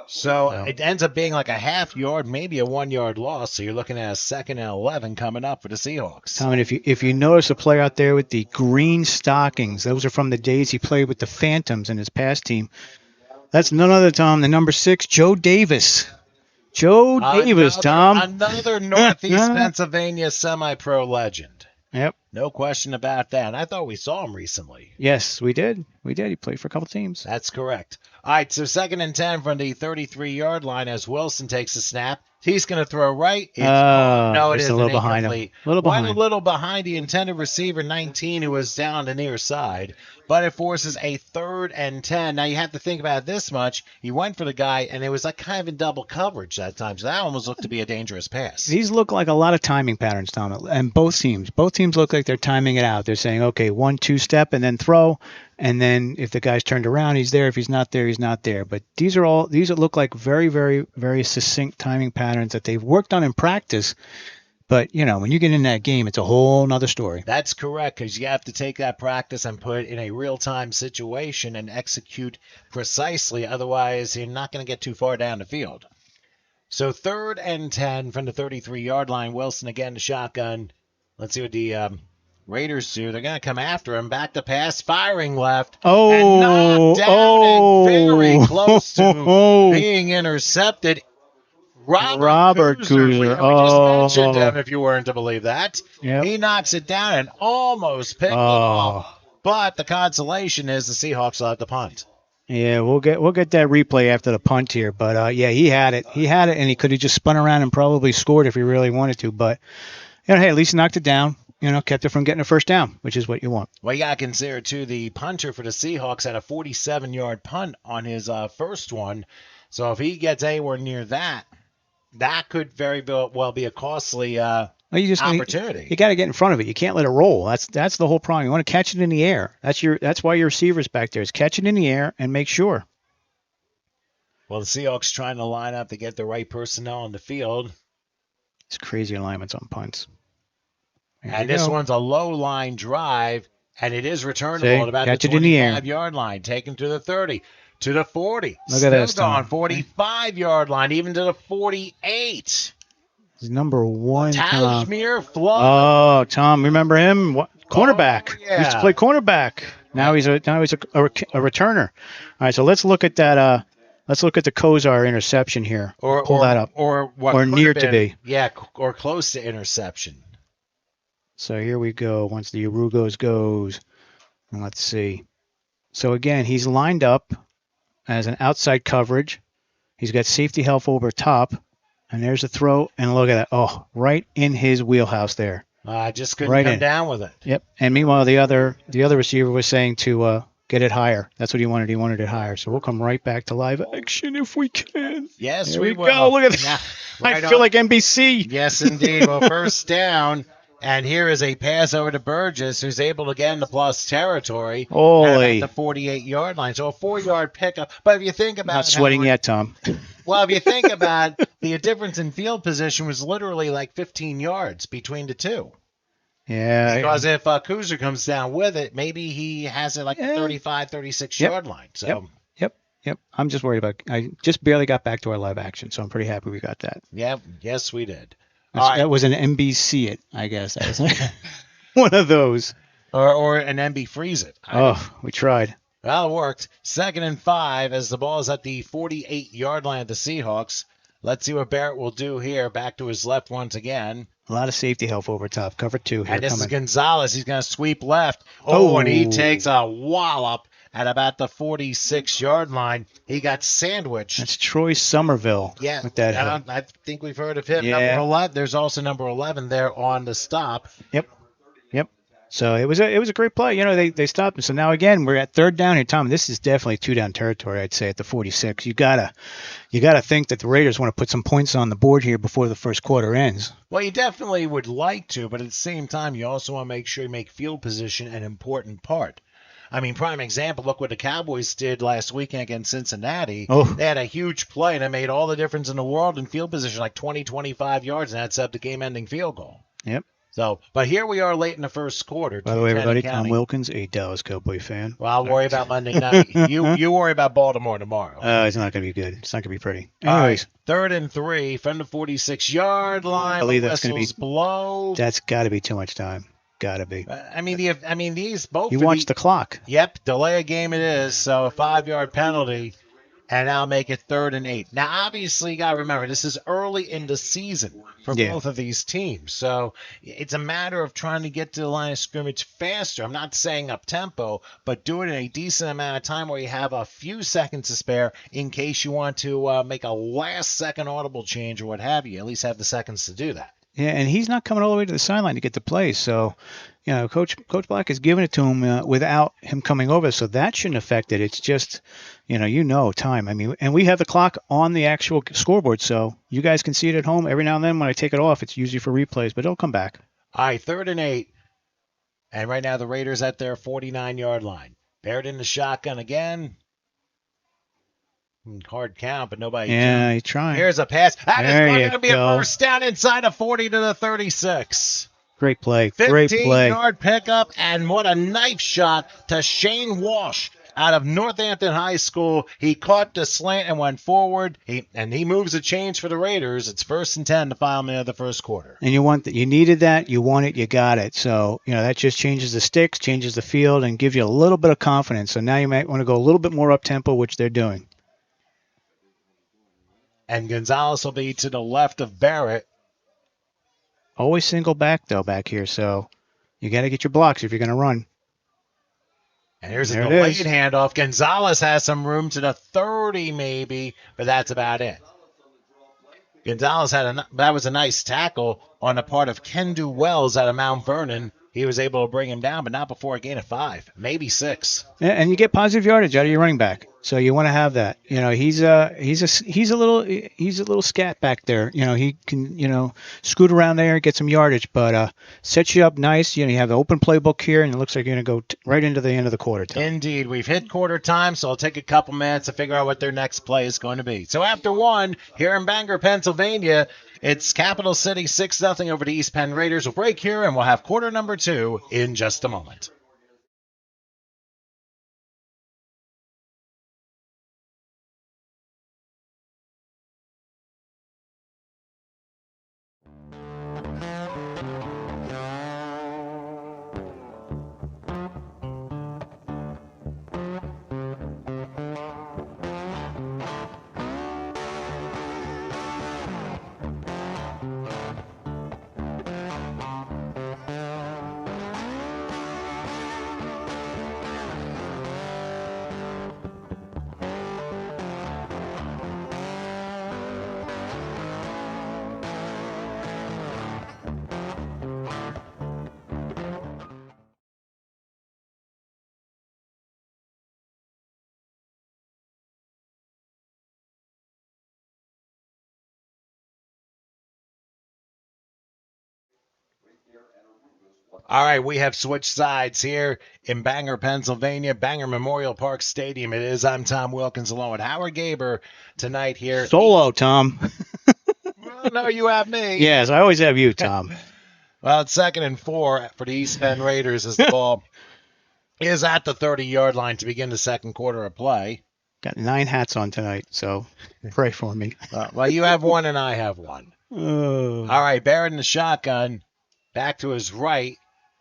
So it ends up being like a half-yard, maybe a 1-yard loss. So you're looking at a 2nd and 11 coming up for the Seahawks. Tom, and if you notice a player out there with the green stockings, those are from the days he played with the Phantoms in his past team. That's none other, Tom, than number 6, Joe Davis. Joe Davis, Tom. Another Northeast Pennsylvania semi-pro legend. Yep. No question about that. And I thought we saw him recently. Yes, we did. He played for a couple teams. That's correct. All right, so 2nd and 10 from the 33-yard line as Wilson takes a snap. He's going to throw right. No, it is a little behind him. Went a little behind the intended receiver, 19, who was down the near side. But it forces a 3rd and 10. Now, you have to think about it this much. He went for the guy, and it was like kind of in double coverage that time. So that almost looked to be a dangerous pass. These look like a lot of timing patterns, Tom. And both teams look like they're timing it out. They're saying, okay, 1-2 step and then throw. And then if the guy's turned around, he's there. If he's not there, he's not there. But these look like very, very, very succinct timing patterns that they've worked on in practice. But, when you get in that game, it's a whole nother story. That's correct, because you have to take that practice and put it in a real-time situation and execute precisely. Otherwise, you're not going to get too far down the field. So 3rd and 10 from the 33-yard line. Wilson again, the shotgun. Let's see what the Raiders do. They're going to come after him. Back to pass, firing left. And knocked down and very close to being intercepted. Robert Kuzer. We just mentioned him, if you weren't to believe that. Yep. He knocks it down and almost picked it off. But the consolation is the Seahawks will have to punt. Yeah, we'll get that replay after the punt here. But yeah, he had it, and he could have just spun around and probably scored if he really wanted to. But hey, at least he knocked it down. Kept it from getting a first down, which is what you want. Well, you got to consider, too, the punter for the Seahawks had a 47-yard punt on his first one. So if he gets anywhere near that, that could very well be a costly opportunity. You got to get in front of it. You can't let it roll. That's the whole problem. You want to catch it in the air. That's why your receiver's back there is catch it in the air and make sure. Well, the Seahawks trying to line up to get the right personnel on the field. It's crazy alignments on punts. And this one's a low line drive, and it is returnable at about the 25-yard line, taken to the 30, to the 40. Look at this, on 45-yard line, even to the 48. He's number 1. Tashmir Flood. Oh, Tom, remember him? Cornerback. Oh, yeah. He used to play cornerback. Now he's a returner. All right, so let's look at that. Let's look at the Kozar interception here. Pull that up. Or near to be. Yeah, or close to interception. So here we go. Once the Urugos goes, and let's see. So again, he's lined up as an outside coverage. He's got safety help over top, and there's a throw. And look at that! Oh, right in his wheelhouse there. I just couldn't come down with it. Yep. And meanwhile, the other receiver was saying to get it higher. That's what he wanted. He wanted it higher. So we'll come right back to live action if we can. Yes, there we will. Go. Look at that! I feel like NBC. Yes, indeed. Well, first down. And here is a pass over to Burgess, who's able to get into plus territory at the 48-yard line. So a 4-yard pickup. But if you think about Not sweating yet, Tom. Well, if you think about it, the difference in field position was literally like 15 yards between the two. Yeah. Because if Kuzer comes down with it, maybe he has it like the 35, 36-yard line. So. Yep. I'm just worried about. I just barely got back to our live action, so I'm pretty happy we got that. Yeah. Yes, we did. That was an NBC it, I guess. That was one of those. Or an NB freeze it. We tried. Well, it worked. 2nd and 5 as the ball is at the 48-yard line of the Seahawks. Let's see what Barrett will do here. Back to his left once again. A lot of safety help over top. Cover 2 here. And this is Gonzalez. He's going to sweep left. And he takes a wallop at about the 46-yard line. He got sandwiched. That's Troy Somerville. Yeah, with that I think we've heard of him. Yeah. Number 11. There's also number 11 there on the stop. Yep. So it was a great play. They stopped. And so now again we're at 3rd down here, Tom. This is definitely 2-down territory. I'd say at the 46. You gotta think that the Raiders want to put some points on the board here before the first quarter ends. Well, you definitely would like to, but at the same time, you also want to make sure you make field position an important part. I mean, prime example, look what the Cowboys did last weekend against Cincinnati. They had a huge play, and it made all the difference in the world in field position, like 20, 25 yards, and that set up the game-ending field goal. Yep. So, but here we are late in the first quarter. By the way, everybody, Tom Wilkins, a Dallas Cowboy fan. Well, I'll worry about Monday night. You worry about Baltimore tomorrow. It's not going to be good. It's not going to be pretty. Anyways. 3rd and 3 from the 46-yard line. I believe that's going to be blow. That's got to be too much time. Gotta be. These both. You watch the clock. Yep, delay a game it is. So a 5-yard penalty, and I'll make it 3rd and 8. Now, obviously, you gotta remember this is early in the season for both of these teams, so it's a matter of trying to get to the line of scrimmage faster. I'm not saying up tempo, but do it in a decent amount of time where you have a few seconds to spare in case you want to make a last-second audible change or what have you. At least have the seconds to do that. Yeah, and he's not coming all the way to the sideline to get the play. So, Coach Black is giving it to him without him coming over. So that shouldn't affect it. It's just, time. I mean, and we have the clock on the actual scoreboard. So you guys can see it at home. Every now and then when I take it off, it's usually for replays, but it'll come back. All right, 3rd and 8. And right now the Raiders at their 49-yard line. Barrett in the shotgun again. Hard count, but nobody. Yeah, he's trying. Here's a pass. That is going to be a go. first down inside of 40 to the 36. Great play. Great play. 15-yard pickup, and what a knife shot to Shane Walsh out of Northampton High School. He caught the slant and went forward. He moves the chains for the Raiders. It's 1st and 10 to final minute of the first quarter. And you needed that. You want it. You got it. So, that just changes the sticks, changes the field, and gives you a little bit of confidence. So now you might want to go a little bit more up-tempo, which they're doing. And Gonzalez will be to the left of Barrett. Always single back, though, back here. So you got to get your blocks if you're going to run. And here's a There it delayed is. handoff. Gonzalez has some room to the 30 maybe, but that's about it. Gonzalez that was a nice tackle on the part of Kendu Wells out of Mount Vernon. He was able to bring him down, but not before a gain of 5, maybe 6. Yeah, and you get positive yardage out of your running back, so you want to have that. He's a little scat back there. He can scoot around there, get some yardage, but sets you up nice. You have an open playbook here, and it looks like you're gonna go right into the end of the quarter. Tom. Indeed, we've hit quarter time, so it'll take a couple minutes to figure out what their next play is going to be. So after 1 here in Bangor, Pennsylvania, it's Capital City 6-0 over the East Penn Raiders. We'll break here, and we'll have quarter number 2 in just a moment. All right, we have switched sides here in Bangor, Pennsylvania, Bangor Memorial Park Stadium. It is. I'm Tom Wilkins along with Howard Gaber tonight here. Solo, Tom. Well, no, you have me. Yes, I always have you, Tom. Well, it's 2nd and 4 for the East Penn Raiders as the ball is at the 30-yard line to begin the second quarter of play. Got 9 hats on tonight, so pray for me. Well, you have one and I have one. All right, Barrett in the shotgun, back to his right.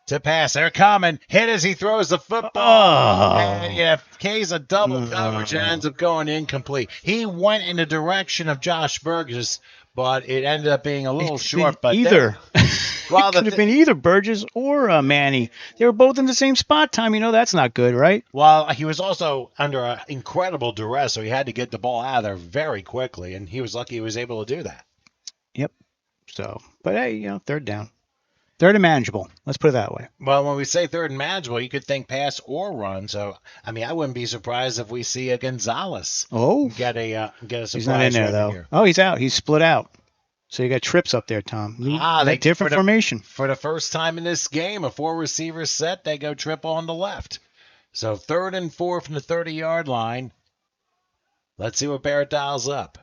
To pass. They're coming. Hit as he throws the football. And K's a double coverage and ends up going incomplete. He went in the direction of Josh Burgess, but it ended up being a little short. But either. It could have been either Burgess or Manny. They were both in the same spot, Tom. That's not good, right? Well, he was also under incredible duress, so he had to get the ball out of there very quickly, and he was lucky he was able to do that. Yep. So, but hey, third down. Third and manageable. Let's put it that way. Well, when we say third and manageable, you could think pass or run. So, I wouldn't be surprised if we see a Gonzalez get a surprise. He's not in there, though. Here. Oh, he's out. He's split out. So you got trips up there, Tom. They different formation. For the first time in this game, a 4-receiver set, they go triple on the left. So 3rd and 4 from the 30-yard line. Let's see what Barrett dials up.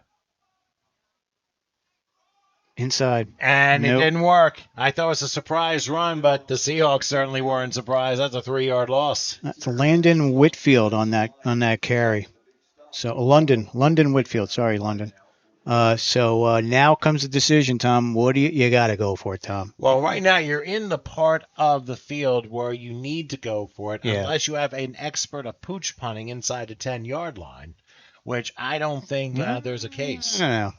Inside. And It didn't work. I thought it was a surprise run, but the Seahawks certainly weren't surprised. That's a 3-yard loss. That's Landon Whitfield on that carry. So London Whitfield. Sorry, London. So now comes the decision, Tom. What do you got to go for it, Tom? Well, right now you're in the part of the field where you need to go for it, unless you have an expert of pooch punting inside the 10-yard line, which I don't think there's a case. No.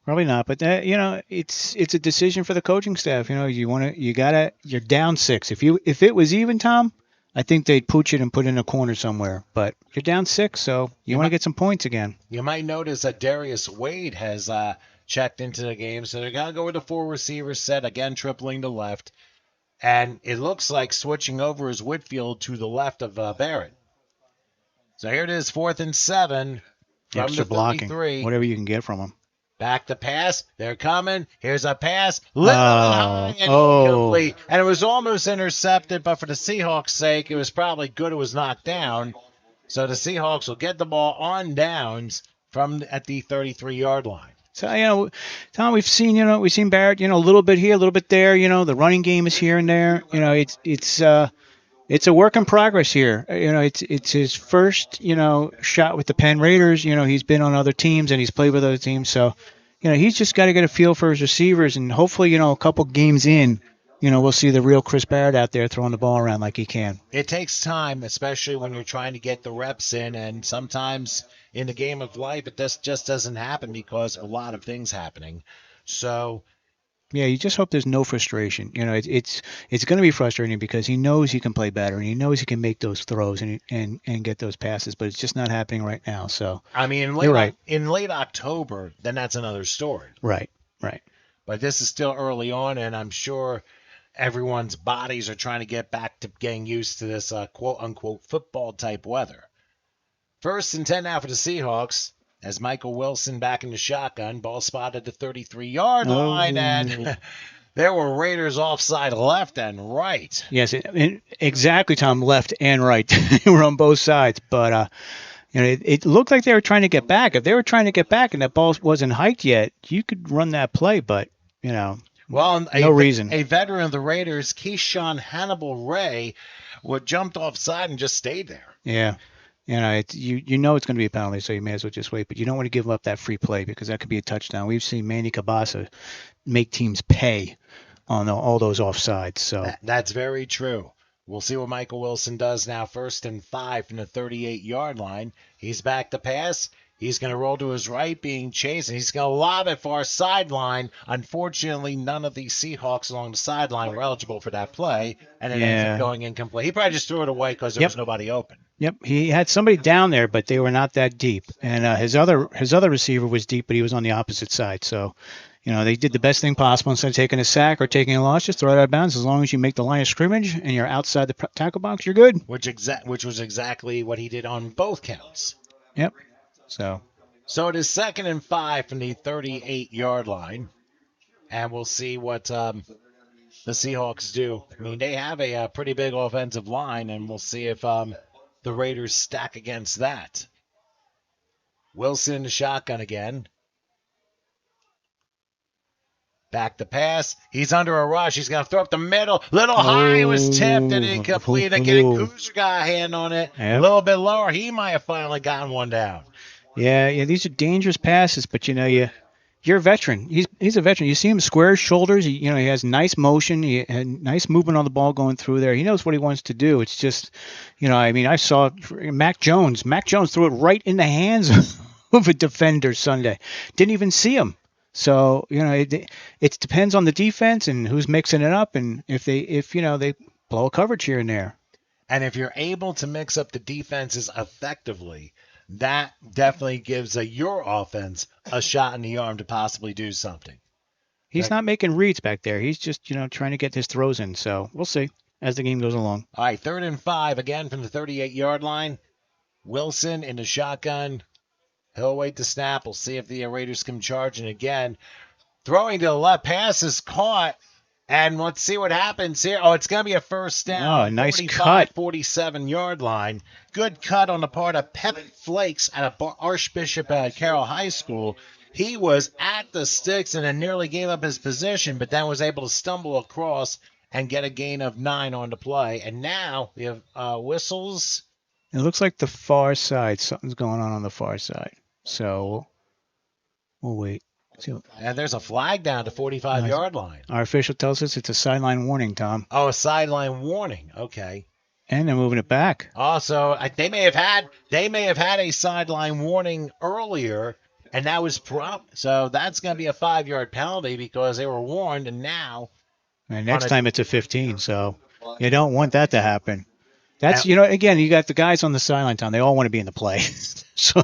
Probably not, but it's a decision for the coaching staff. You're down 6. If it was even, Tom, I think they'd pooch it and put it in a corner somewhere. But you're down 6, so you want to get some points again. You might notice that Darius Wade has checked into the game, so they're gonna go with a 4-receiver set again, tripling to left, and it looks like switching over is Whitfield to the left of Barrett. So here it is, 4th and 7 from Extra the 33. blocking, whatever you can get from them. Back to pass. They're coming. Here's a pass. High and incomplete. And it was almost intercepted, but for the Seahawks' sake, it was probably good it was knocked down. So the Seahawks will get the ball on downs at the 33-yard line. So, Tom, we've seen Barrett, a little bit here, a little bit there. The running game is here and there. It's a work in progress here. It's his first, shot with the Penn Raiders. He's been on other teams and he's played with other teams. So, he's just got to get a feel for his receivers. And hopefully, a couple games in, we'll see the real Chris Barrett out there throwing the ball around like he can. It takes time, especially when you're trying to get the reps in. And sometimes in the game of life, it just doesn't happen because a lot of things happening. So Yeah, you just hope there's no frustration. It's going to be frustrating because he knows he can play better and he knows he can make those throws and get those passes, but it's just not happening right now. So I mean, you're right. In late October, then that's another story. Right. Right. But this is still early on, and I'm sure everyone's bodies are trying to get back to getting used to this quote-unquote football-type weather. 1st and 10 now for the Seahawks as Michael Wilson back in the shotgun. Ball spotted the 33-yard line, and there were Raiders offside left and right. Yes, exactly, Tom, left and right. They were on both sides, but it looked like they were trying to get back. If they were trying to get back and that ball wasn't hiked yet, you could run that play, but, well, no reason. A veteran of the Raiders, Keyshawn Hannibal Ray, jumped offside and just stayed there. Yeah. You know it's going to be a penalty, so you may as well just wait. But you don't want to give up that free play because that could be a touchdown. We've seen Manny Cabasa make teams pay on all those offsides. So that's very true. We'll see what Michael Wilson does now. 1st and 5 from the 38-yard line. He's back to pass. He's going to roll to his right, being chased, and he's going to lob it far sideline. Unfortunately, none of these Seahawks along the sideline were eligible for that play, and it ends up going incomplete. He probably just threw it away because there was nobody open. Yep, he had somebody down there, but they were not that deep. And his other receiver was deep, but he was on the opposite side. So, they did the best thing possible. Instead of taking a sack or taking a loss, just throw it out of bounds. As long as you make the line of scrimmage and you're outside the tackle box, you're good. Which was exactly what he did on both counts. Yep. So it is 2nd and 5 from the 38-yard line, and we'll see what the Seahawks do. I mean, they have a pretty big offensive line, and we'll see if the Raiders stack against that. Wilson in the shotgun again. Back to pass. He's under a rush. He's going to throw up the middle. Little high. It was tipped and incomplete. Again, Kuzer got a hand on it. Yep. A little bit lower. He might have finally gotten one down. Yeah, these are dangerous passes, but you're a veteran. He's a veteran. You see him square his shoulders. He has nice motion. He had nice movement on the ball going through there. He knows what he wants to do. It's just, I saw Mac Jones. Mac Jones threw it right in the hands of a defender Sunday. Didn't even see him. So, it depends on the defense and who's mixing it up, and if they blow a coverage here and there. And if you're able to mix up the defenses effectively, that definitely gives your offense a shot in the arm to possibly do something. He's not making reads back there. He's just, trying to get his throws in. So we'll see as the game goes along. All right, 3rd and 5 again from the 38-yard line. Wilson in the shotgun. He'll wait the snap. We'll see if the Raiders come charging again. Throwing to the left, pass is caught. And let's see what happens here. Oh, it's going to be a first down. Oh, nice cut. 47-yard line. Good cut on the part of Pep Flakes at Archbishop Carroll High School. He was at the sticks and then nearly gave up his position, but then was able to stumble across and get a gain of 9 on the play. And now we have whistles. It looks like the far side. Something's going on the far side. So we'll wait. And there's a flag down to 45-yard line. Our official tells us it's a sideline warning, Tom. Oh, a sideline warning. Okay. And they're moving it back. Also, they may have had a sideline warning earlier, and that was prompt. So that's going to be a 5-yard penalty because they were warned, and now. And next time it's a 15. So you don't want that to happen. That's, again, you got the guys on the sideline, Tom. They all want to be in the play. So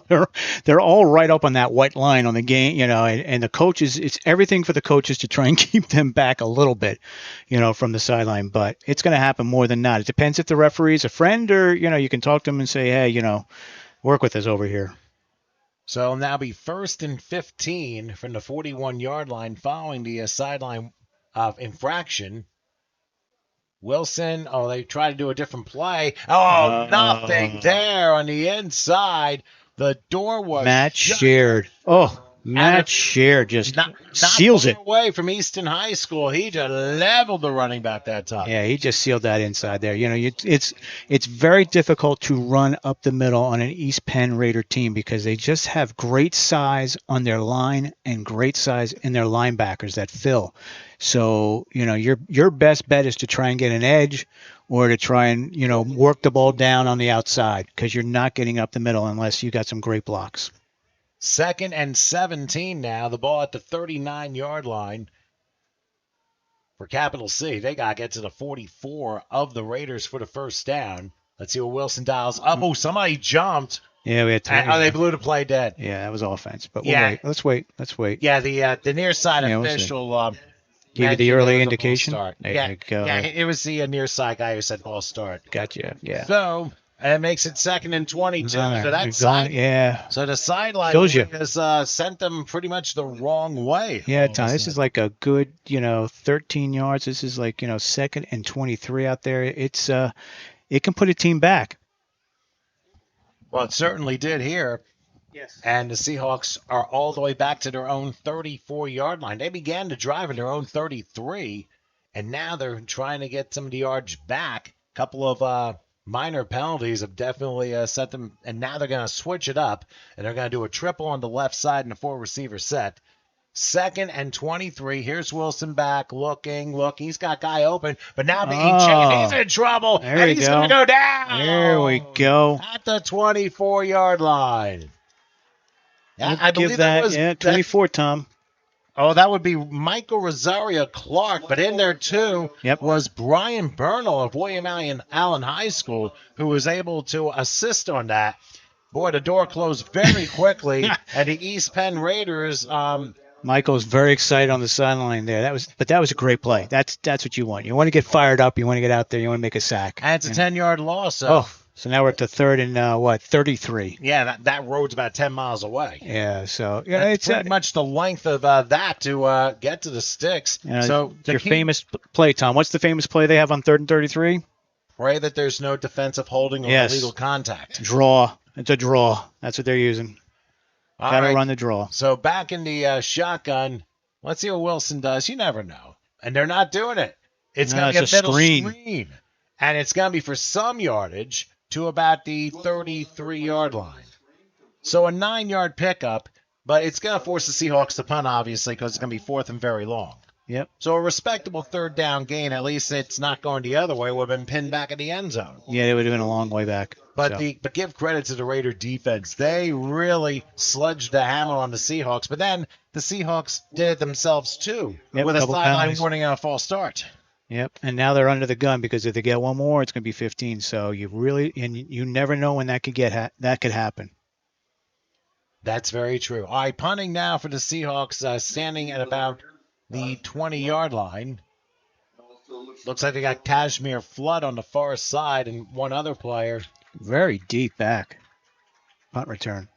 they're all right up on that white line on the game, and the coaches, it's everything for the coaches to try and keep them back a little bit, from the sideline. But it's going to happen more than not. It depends if the referee's a friend or, you can talk to them and say, hey, work with us over here. So it'll now be 1st and 15 from the 41-yard line following the sideline infraction. Wilson, they try to do a different play. Oh, nothing there on the inside. The door was Matt Shared. Oh, Matt Shared just seals it. Away from Easton High School. He just leveled the running back that time. Yeah, he just sealed that inside there. It's very difficult to run up the middle on an East Penn Raider team because they just have great size on their line and great size in their linebackers that fill. So, your best bet is to try and get an edge or to try and, work the ball down on the outside because you're not getting up the middle unless you got some great blocks. 2nd and 17 now. The ball at the 39-yard line. for capital C. They got to get to the 44 of the Raiders for the first down. Let's see what Wilson dials up. Oh, somebody jumped. Yeah, we had time. Oh, they blew the play dead. Yeah, that was offense. But we'll wait. Let's wait. Yeah, the near side official gave you the early indication. There you go. Yeah, it was the near side guy who said false start. Gotcha. Yeah. So it makes it 2nd and 22. So that's So the sideline has sent them pretty much the wrong way. Yeah, Tom. This is like a good 13 yards. This is like 2nd and 23 out there. It's it can put a team back. Well, it certainly did here. Yes. And the Seahawks are all the way back to their own 34-yard line. They began to drive in their own 33, and now they're trying to get some of the yards back. A couple of minor penalties have definitely set them, and now they're going to switch it up, and they're going to do a triple on the left side in a 4-receiver set. 2nd and 23. Here's Wilson back looking. Look, he's got guy open, but now he's in trouble, and he's going to go down. There we go. At the 24-yard line. I believe that was 24, Tom. Oh, that would be Michael Rosario Clark, but in there too was Brian Bernal of William Allen High School, who was able to assist on that. Boy, the door closed very quickly, and the East Penn Raiders. Michael's very excited on the sideline there. That was a great play. That's what you want. You want to get fired up. You want to get out there. You want to make a sack. And it's a 10-yard loss. So now we're at the 3rd and 33. Yeah, that road's about 10 miles away. Yeah, so it's pretty much the length of that to get to the sticks. So your famous play, Tom. What's the famous play they have on 3rd and 33? Pray that there's no defensive holding or illegal contact. Draw. It's a draw. That's what they're using. Got to run the draw. So back in the shotgun. Let's see what Wilson does. You never know. And they're not doing it. It's going to be a middle screen. And it's going to be for some yardage to about the 33-yard line. So a 9-yard pickup, but it's going to force the Seahawks to punt, obviously, because it's going to be 4th and very long. Yep. So a respectable 3rd down gain. At least it's not going the other way. It would have been pinned back in the end zone. Yeah, it would have been a long way back. But give credit to the Raider defense. They really sludged the hammer on the Seahawks. But then the Seahawks did it themselves, too, with a sideline warning and a false start. Yep, and now they're under the gun because if they get one more, it's going to be 15. So you never know when that could happen. That's very true. All right, punting now for the Seahawks, standing at about the 20-yard line. Looks like they got Kashmir Flood on the far side and one other player. Very deep back. Punt return.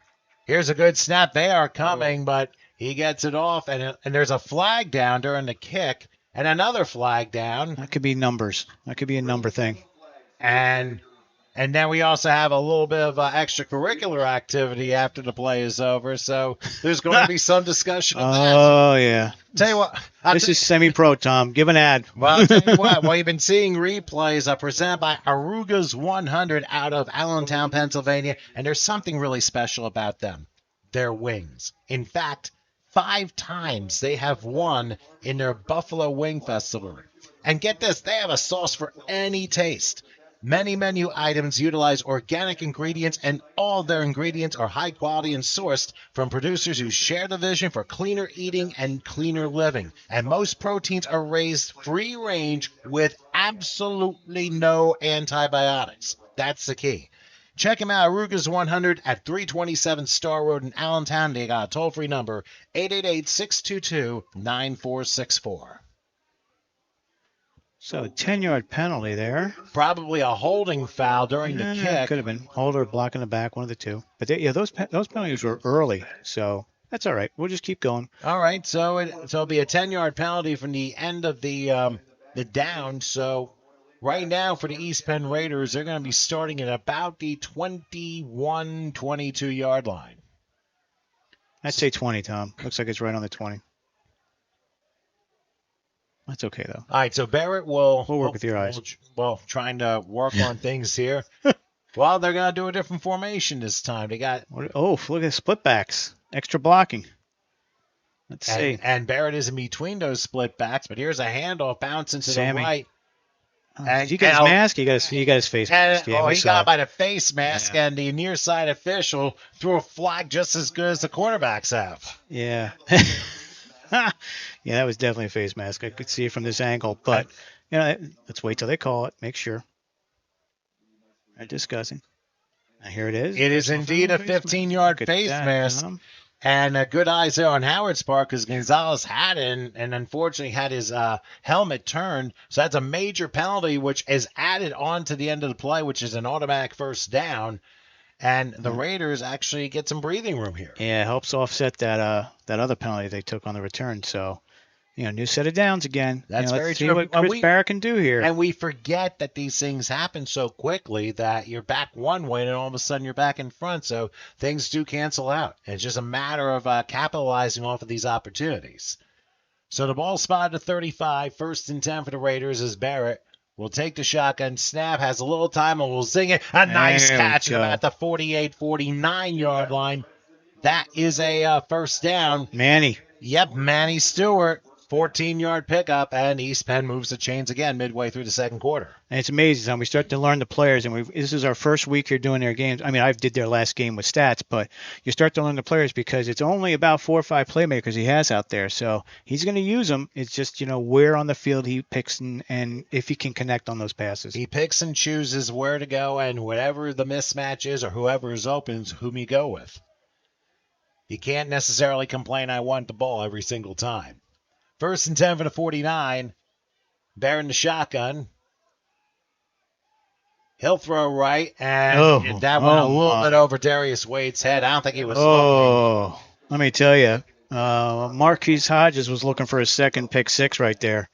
Here's a good snap. They are coming, but he gets it off, and there's a flag down during the kick. And another flag down. That could be numbers. That could be a number thing. And then we also have a little bit of extracurricular activity after the play is over. So there's going to be some discussion of that. Oh, yeah. Tell you what. This is semi-pro, Tom. Give an ad. Well, I'll tell you what. Well, you've been seeing replays presented by Aruga's 100 out of Allentown, Pennsylvania. And there's something really special about them. Their wings. In fact, 5 times they have won in their Buffalo Wing Festival. And get this, they have a sauce for any taste. Many menu items utilize organic ingredients, and all their ingredients are high quality and sourced from producers who share the vision for cleaner eating and cleaner living. And most proteins are raised free range with absolutely no antibiotics. That's the key. Check him out, Aruga's 100 at 327 Star Road in Allentown. They got a toll-free number, 888-622-9464. So, 10-yard penalty there. Probably a holding foul during the kick. Could have been. Holder blocking the back, one of the two. But, those penalties were early, so that's all right. We'll just keep going. All right, so it'll be a 10-yard penalty from the end of the down, so... Right now, for the East Penn Raiders, they're going to be starting at about the 21, 22-yard line. I'd say 20, Tom. Looks like it's right on the 20. That's okay, though. All right, so Barrett will... We'll work with your eyes. Trying to work on things here. Well, they're going to do a different formation this time. They got... Oh, look at the split backs. Extra blocking. Let's see. And Barrett is in between those split backs, but here's a handoff bouncing to the right. Did you get his mask? You got his face mask. He got by the face mask, and the near side official threw a flag just as good as the cornerbacks have. Yeah. Yeah, that was definitely a face mask. I could see it from this angle, but let's wait till they call it. Make sure. They're discussing. Now here it is. It is indeed a 15-yard face mask. And good eyes there on Howard's part because Gonzalez had it and unfortunately had his helmet turned. So that's a major penalty, which is added on to the end of the play, which is an automatic first down. And the Raiders actually get some breathing room here. Yeah, it helps offset that other penalty they took on the return. So, new set of downs again. That's very let's true. See what Chris Barrett can do here. And we forget that these things happen so quickly that you're back one way and all of a sudden you're back in front. So things do cancel out. It's just a matter of capitalizing off of these opportunities. So the ball spotted at 35, 1st and 10 for the Raiders as Barrett will take the shotgun snap, has a little time, and will zing it. A nice catch at the 48, 49-yard line. That is a first down. Manny. Yep, Manny Stewart. 14-yard pickup, and East Penn moves the chains again midway through the second quarter. And it's amazing how we start to learn the players, and this is our first week here doing their games. I mean, I did their last game with stats, but you start to learn the players because it's only about 4 or 5 playmakers he has out there. So he's going to use them. It's just, where on the field he picks and if he can connect on those passes. He picks and chooses where to go, and whatever the mismatch is or whoever is open is whom you go with. You can't necessarily complain, I want the ball every single time. 1st and 10 for the 49. Barron the shotgun. He'll throw right, and that went a little bit over Darius Wade's head. I don't think he was looking. Let me tell you, Marquise Hodges was looking for his second pick 6 right there.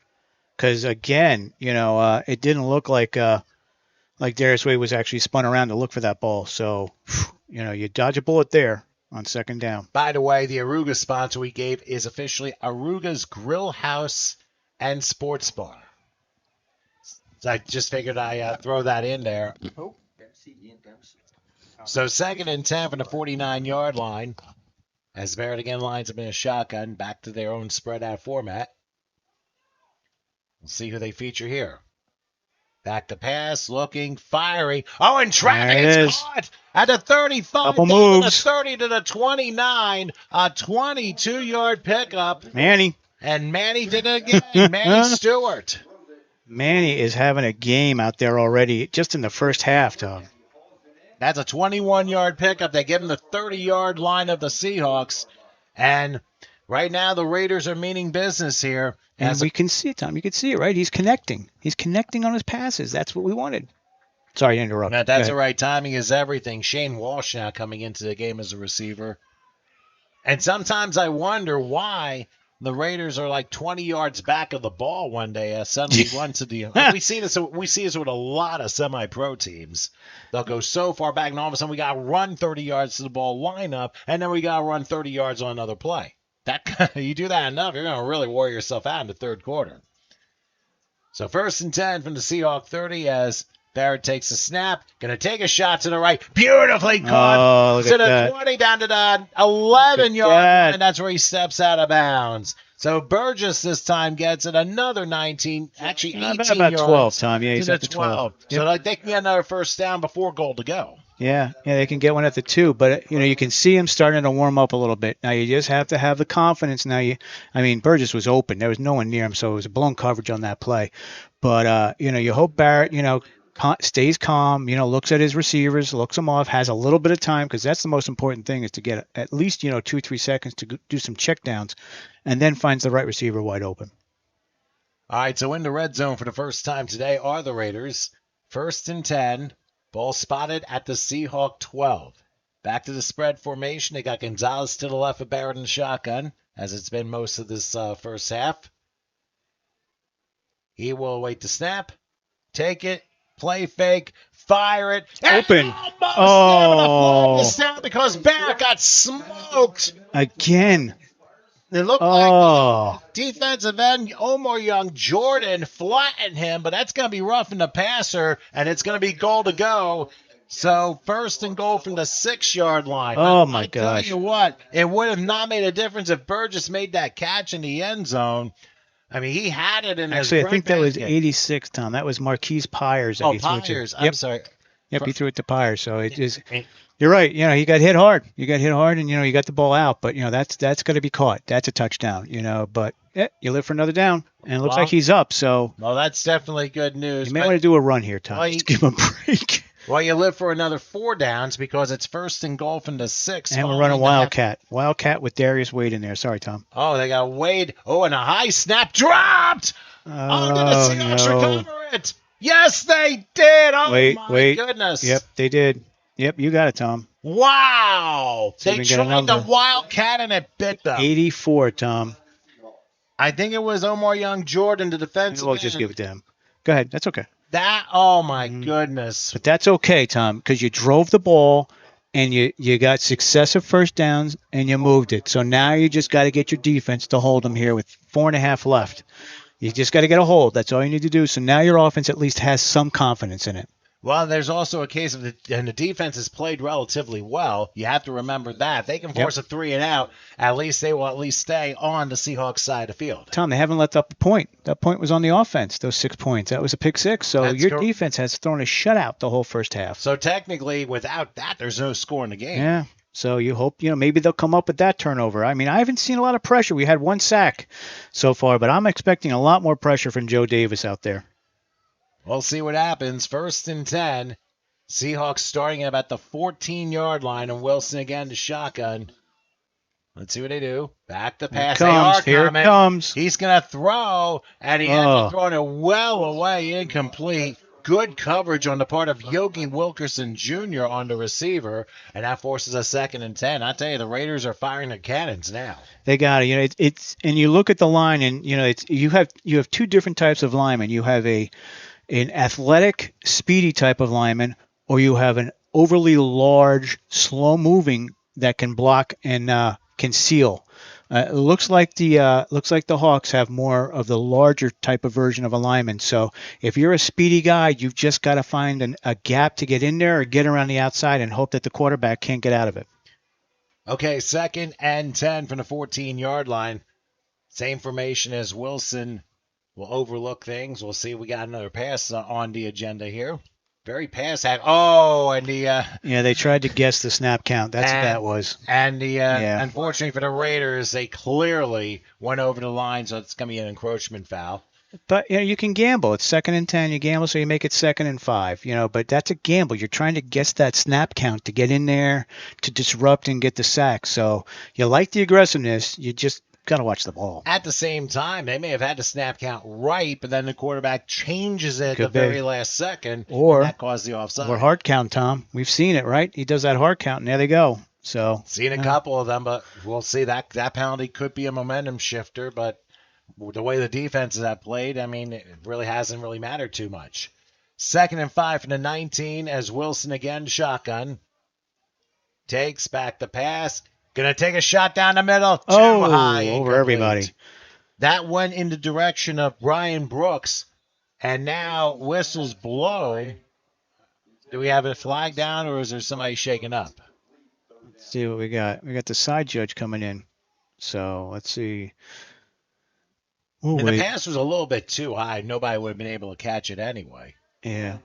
Because, again, it didn't look like Darius Wade was actually spun around to look for that ball. So, you dodge a bullet there on 2nd down. By the way, the Aruga sponsor we gave is officially Aruga's Grill House and Sports Bar. So I just figured I'd throw that in there. So 2nd and 10 from the 49-yard line. As Barrett again lines up in a shotgun, back to their own spread-out format. We'll see who they feature here. Back to pass, looking, firing. Oh, and traffic is caught at the 35. Couple moves. The 30 to the 29. A 22-yard pickup. Manny. And Manny did it again. Manny Stewart. Manny is having a game out there already just in the first half, Tom. That's a 21-yard pickup. They give him the 30-yard line of the Seahawks. And right now the Raiders are meaning business here. And we can see it, Tom. You can see it, right? He's connecting. He's connecting on his passes. That's what we wanted. Sorry to interrupt. Now, that's the right. Timing is everything. Shane Walsh now coming into the game as a receiver. And sometimes I wonder why the Raiders are like 20 yards back of the ball one day. Suddenly run to the. We see this with a lot of semi-pro teams. They'll go so far back, and all of a sudden we got to run 30 yards to the ball lineup, and then we got to run 30 yards on another play. You do that enough, you're going to really wear yourself out in the third quarter. So 1st and 10 from the Seahawk 30 as Barrett takes a snap. Going to take a shot to the right. Beautifully caught to the 20 down to the 11-yard line. And that's where he steps out of bounds. So Burgess this time gets it another 19, actually 18 about yards. 12, Tom. Yeah, he's at at the 12. So they can get another first down before goal to go. Yeah, they can get one at the 2, but you can see him starting to warm up a little bit. Now you just have to have the confidence. Now Burgess was open; there was no one near him, so it was a blown coverage on that play. But you hope Barrett, stays calm. Looks at his receivers, looks them off, has a little bit of time because that's the most important thing is to get at least 2-3 seconds to do some check downs, and then finds the right receiver wide open. All right, so in the red zone for the first time today are the Raiders. 1st and 10. Ball spotted at the Seahawk 12. Back to the spread formation. They got Gonzalez to the left of Barrett in the shotgun, as it's been most of this first half. He will await the snap, take it, play fake, fire it. Open. The snap because Barrett got smoked. Again. It looked like defensive end Omar Young Jordan flattened him, but that's going to be roughing the passer, and it's going to be goal to go. So 1st and goal from the 6-yard line. Oh, my gosh. Tell you what, it would have not made a difference if Burgess made that catch in the end zone. I mean, he had it in his Actually, I think that was 86, Tom. That was Marquise Pyers. Pyers. I'm sorry. Yep, he threw it to Pyers, so it is. You're right. You know, he got hit hard. You got hit hard, and you got the ball out. But that's going to be caught. That's a touchdown. But you live for another down, and it looks like he's up. So well, that's definitely good news. You may want to do a run here, Tom. Well, just give him a break. Well, you live for another 4 downs because it's first and goal from the 6. And we're running Wildcat. Wildcat with Darius Wade in there. Sorry, Tom. Oh, they got Wade. Oh, and a high snap dropped. Oh, did the Seahawks recover it? Yes, they did. Oh, my goodness. Yep, they did. Yep, you got it, Tom. Wow. They tried the Wildcat and it bit them. 84, Tom. I think it was Omar Young Jordan, the defensive end. We'll just give it to him. Go ahead. That's okay. Oh, my goodness. But that's okay, Tom, because you drove the ball and you got successive first downs and you moved it. So now you just got to get your defense to hold them here with 4.5 left. You just got to get a hold. That's all you need to do. So now your offense at least has some confidence in it. Well, there's also a case of and the defense has played relatively well. You have to remember that. They can force a 3 and out. At least they will at least stay on the Seahawks side of the field. Tom, they haven't let up a point. That point was on the offense, those 6 points. That was a pick 6. So your defense has thrown a shutout the whole first half. So technically, without that, there's no score in the game. Yeah. So you hope, maybe they'll come up with that turnover. I mean, I haven't seen a lot of pressure. We had 1 sack so far, but I'm expecting a lot more pressure from Joe Davis out there. We'll see what happens. 1st and 10. Seahawks starting at about the 14-yard line, and Wilson again to shotgun. Let's see what they do. Back to pass. Here it comes. He's going to throw, and he ends up throwing it well away, incomplete. Good coverage on the part of Yogi Wilkerson Jr. on the receiver, and that forces a 2nd and 10. I tell you, the Raiders are firing their cannons now. They got it. It's and you look at the line, and you have 2 different types of linemen. You have an athletic, speedy type of lineman, or you have an overly large, slow-moving that can block and can seal. It looks like the Hawks have more of the larger type of version of a lineman. So if you're a speedy guy, you've just got to find a gap to get in there or get around the outside and hope that the quarterback can't get out of it. Okay, 2nd and 10 from the 14-yard line. Same formation as Wilson. We'll overlook things. We'll see. We got another pass on the agenda here. Very pass hack. Oh, and the they tried to guess the snap count. That's what that was. And the unfortunately for the Raiders, they clearly went over the line, so it's going to be an encroachment foul. But you can gamble. It's 2nd and 10. You gamble, so you make it 2nd and 5. But that's a gamble. You're trying to guess that snap count to get in there to disrupt and get the sack. So you like the aggressiveness. You just got to watch the ball. At the same time, they may have had the snap count right, but then the quarterback changes it the very last second, and that caused the offside. Or hard count, Tom. We've seen it, right? He does that hard count, and there they go. So seen a couple of them, but we'll see. That penalty could be a momentum shifter, but the way the defenses have played, I mean, it really hasn't really mattered too much. 2nd and 5 from the 19 as Wilson again shotgun. Takes back the pass. Going to take a shot down the middle. Too high. Over everybody. That went in the direction of Brian Brooks, and now whistles blown. Do we have a flag down, or is there somebody shaking up? Let's see what we got. We got the side judge coming in. So let's see. And the pass was a little bit too high. Nobody would have been able to catch it anyway. Yeah.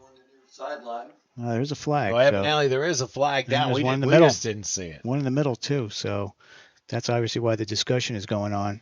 There's a flag. Well, evidently there is a flag down. We just didn't see it. One in the middle, too. So that's obviously why the discussion is going on.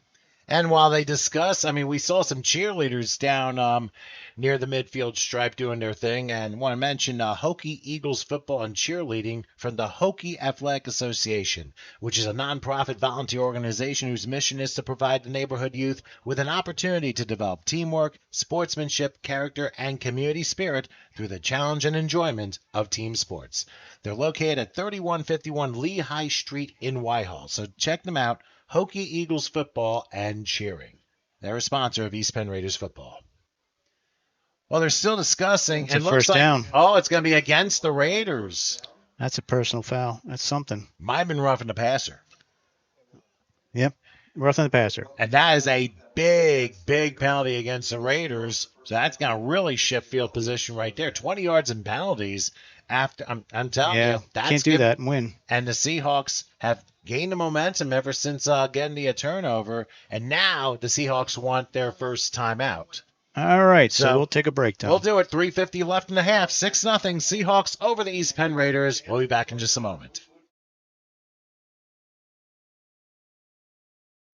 And while they discuss, I mean, we saw some cheerleaders down near the midfield stripe doing their thing. And want to mention Hokie Eagles football and cheerleading from the Hokie Athletic Association, which is a nonprofit volunteer organization whose mission is to provide the neighborhood youth with an opportunity to develop teamwork, sportsmanship, character, and community spirit through the challenge and enjoyment of team sports. They're located at 3151 Lehigh Street in Whitehall. So check them out. Hokie Eagles football and cheering. They're a sponsor of East Penn Raiders football. Well, they're still discussing. It's a first down. Oh, it's going to be against the Raiders. That's a personal foul. That's something. Might have been roughing the passer. Yep, roughing the passer. And that is a big, big penalty against the Raiders. So that's going to really shift field position right there. 20 yards in penalties. After I'm telling you, that's can't do that and win. And the Seahawks have gained the momentum ever since getting the turnover, and now the Seahawks want their first timeout. All right, so we'll take a break, Tom. We'll do it. 3:50 left in the half. 6-0 Seahawks over the East Penn Raiders. We'll be back in just a moment.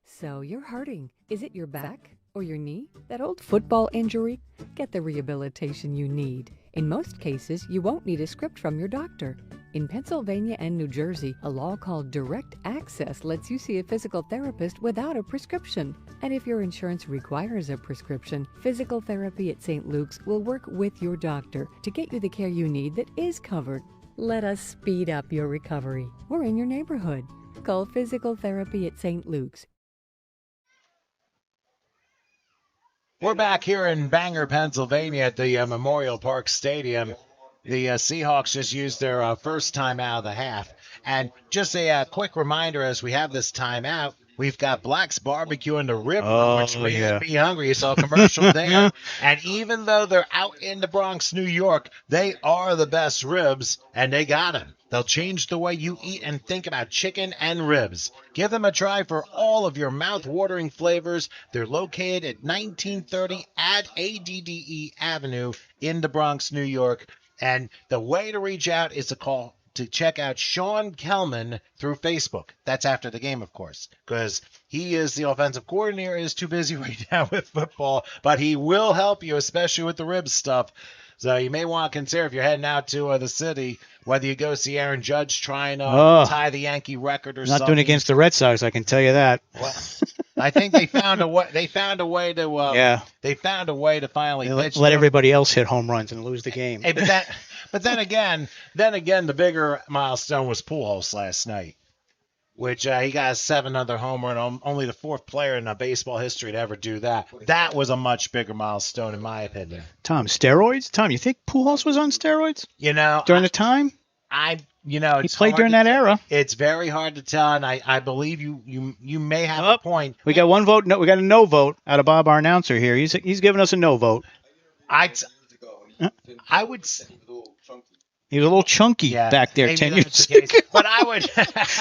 So you're hurting. Is it your back or your knee? That old football injury? Get the rehabilitation you need. In most cases, you won't need a script from your doctor. In Pennsylvania and New Jersey, a law called Direct Access lets you see a physical therapist without a prescription. And if your insurance requires a prescription, physical therapy at St. Luke's will work with your doctor to get you the care you need that is covered. Let us speed up your recovery. We're in your neighborhood. Call Physical Therapy at St. Luke's. We're back here in Bangor, Pennsylvania at the Memorial Park Stadium. The Seahawks just used their first time out of the half. And just a quick reminder as we have this timeout, we've got Black's Barbecue in the Rib, which made me hungry. You saw a commercial there. And even though they're out in the Bronx, New York, they are the best ribs, and they got them. They'll change the way you eat and think about chicken and ribs. Give them a try for all of your mouth-watering flavors. They're located at 1930 ADDE Avenue in the Bronx, New York. And the way to reach out is to check out Sean Kelman through Facebook. That's after the game, of course, because he is the offensive coordinator, is too busy right now with football, but he will help you, especially with the ribs stuff. So you may want to consider if you're heading out to the city, whether you go see Aaron Judge trying to tie the Yankee record or something. Not doing against the Red Sox, I can tell you that. Well, I think they found a way. They found a way to. They found a way to finally let everybody else hit home runs and lose the game. Hey, but then again, the bigger milestone was Pujols last night, which he got a 700 home run, only the fourth player in baseball history to ever do that. That was a much bigger milestone, in my opinion. Tom, steroids? Tom, you think Pujols was on steroids? During the time? He played during that era. It's very hard to tell, and I believe you may have a point. We got one vote. No, we got a no vote out of Bob, our announcer here. He's giving us a no vote. I would. He was a little chunky back there 10 years ago. But I would.